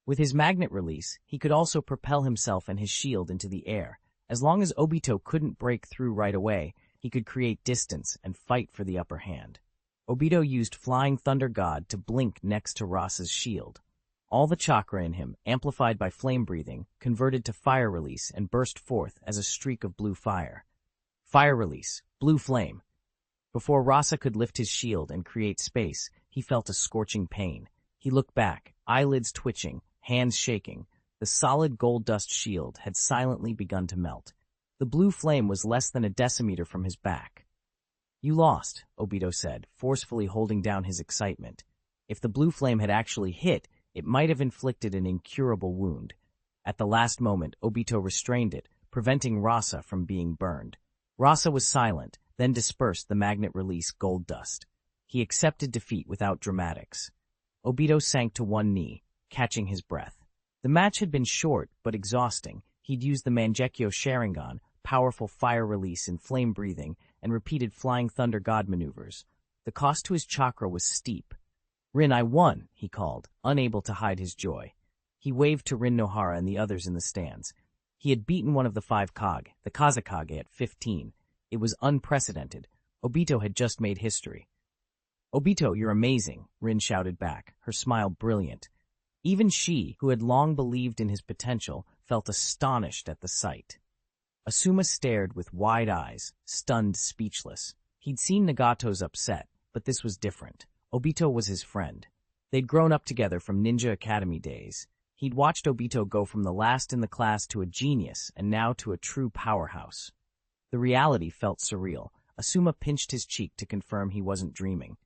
With his magnet release, he could also propel himself and his shield into the air. As long as Obito couldn't break through right away, he could create distance and fight for the upper hand. Obito used Flying Thunder God to blink next to Rasa's shield. All the chakra in him, amplified by flame breathing, converted to fire release and burst forth as a streak of blue fire. Fire release, blue flame. Before Rasa could lift his shield and create space, he felt a scorching pain. He looked back, eyelids twitching, hands shaking. The solid gold dust shield had silently begun to melt. The blue flame was less than a decimeter from his back. "You lost," Obito said, forcefully holding down his excitement. If the blue flame had actually hit, it might have inflicted an incurable wound. At the last moment, Obito restrained it, preventing Rasa from being burned. Rasa was silent, then dispersed the magnet release gold dust. He accepted defeat without dramatics. Obito sank to one knee, catching his breath. The match had been short but exhausting. He'd used the Mangekyo Sharingan, powerful fire release and flame breathing, and repeated Flying Thunder God maneuvers. The cost to his chakra was steep. "Rin, I won," he called, unable to hide his joy. He waved to Rin Nohara and the others in the stands. He had beaten one of the 5 Kage, the Kazekage, at 15. It was unprecedented. Obito had just made history. "Obito, you're amazing," Rin shouted back, her smile brilliant. Even she, who had long believed in his potential, felt astonished at the sight. Asuma stared with wide eyes, stunned, speechless. He'd seen Nagato's upset, but this was different. Obito was his friend. They'd grown up together from Ninja Academy days. He'd watched Obito go from the last in the class to a genius and now to a true powerhouse. The reality felt surreal. Asuma pinched his cheek to confirm he wasn't dreaming.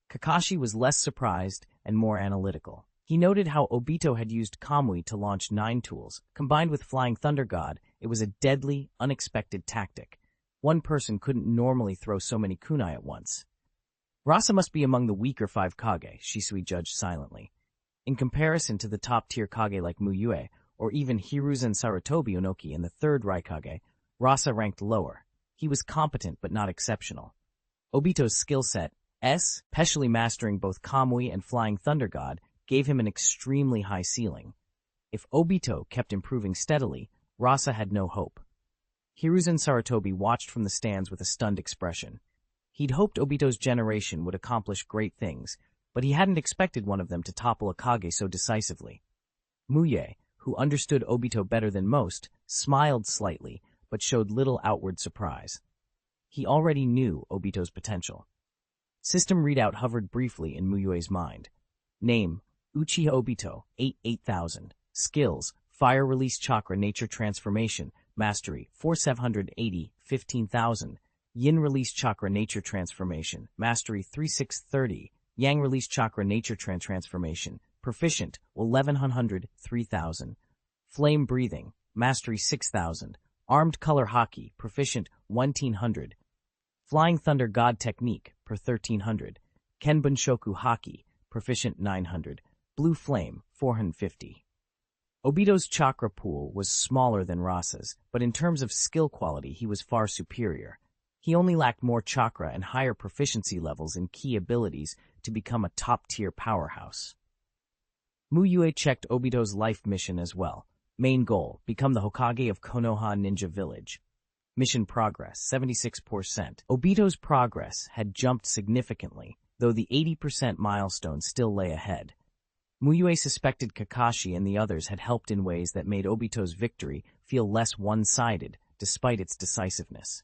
Kakashi was less surprised and more analytical. He noted how Obito had used Kamui to launch 9 tools. Combined with Flying Thunder God, it was a deadly, unexpected tactic. One person couldn't normally throw so many kunai at once. Rasa must be among the weaker 5 Kage, Shisui judged silently. In comparison to the top-tier Kage like Mu Yue, or even Hiruzen Sarutobi Onoki in the 3rd Raikage, Rasa ranked lower. He was competent but not exceptional. Obito's skill set, especially mastering both Kamui and Flying Thunder God, gave him an extremely high ceiling. If Obito kept improving steadily, Rasa had no hope. Hiruzen Sarutobi watched from the stands with a stunned expression. He'd hoped Obito's generation would accomplish great things, but he hadn't expected one of them to topple a Kage so decisively. Mu Yue, who understood Obito better than most, smiled slightly, but showed little outward surprise. He already knew Obito's potential. System readout hovered briefly in Mu Yue's mind. Name, Uchiha Obito, 8000. Skills, Fire Release Chakra Nature Transformation, Mastery, 4780, 15,000. Yin Release Chakra Nature Transformation, Mastery 3630. Yang Release Chakra Nature Transformation, Proficient, 1100, 3000. Flame Breathing, Mastery 6000. Armed Color Haki, Proficient, 1900. Flying Thunder God Technique, per 1300. Kenbunshoku Haki, Proficient 900. Blue Flame, 450. Obito's chakra pool was smaller than Rasa's, but in terms of skill quality he was far superior. He only lacked more chakra and higher proficiency levels in key abilities to become a top-tier powerhouse. Mu Yue checked Obito's life mission as well. Main goal, become the Hokage of Konoha Ninja Village. Mission progress, 76%. Obito's progress had jumped significantly, though the 80% milestone still lay ahead. Mu Yue suspected Kakashi and the others had helped in ways that made Obito's victory feel less one-sided, despite its decisiveness.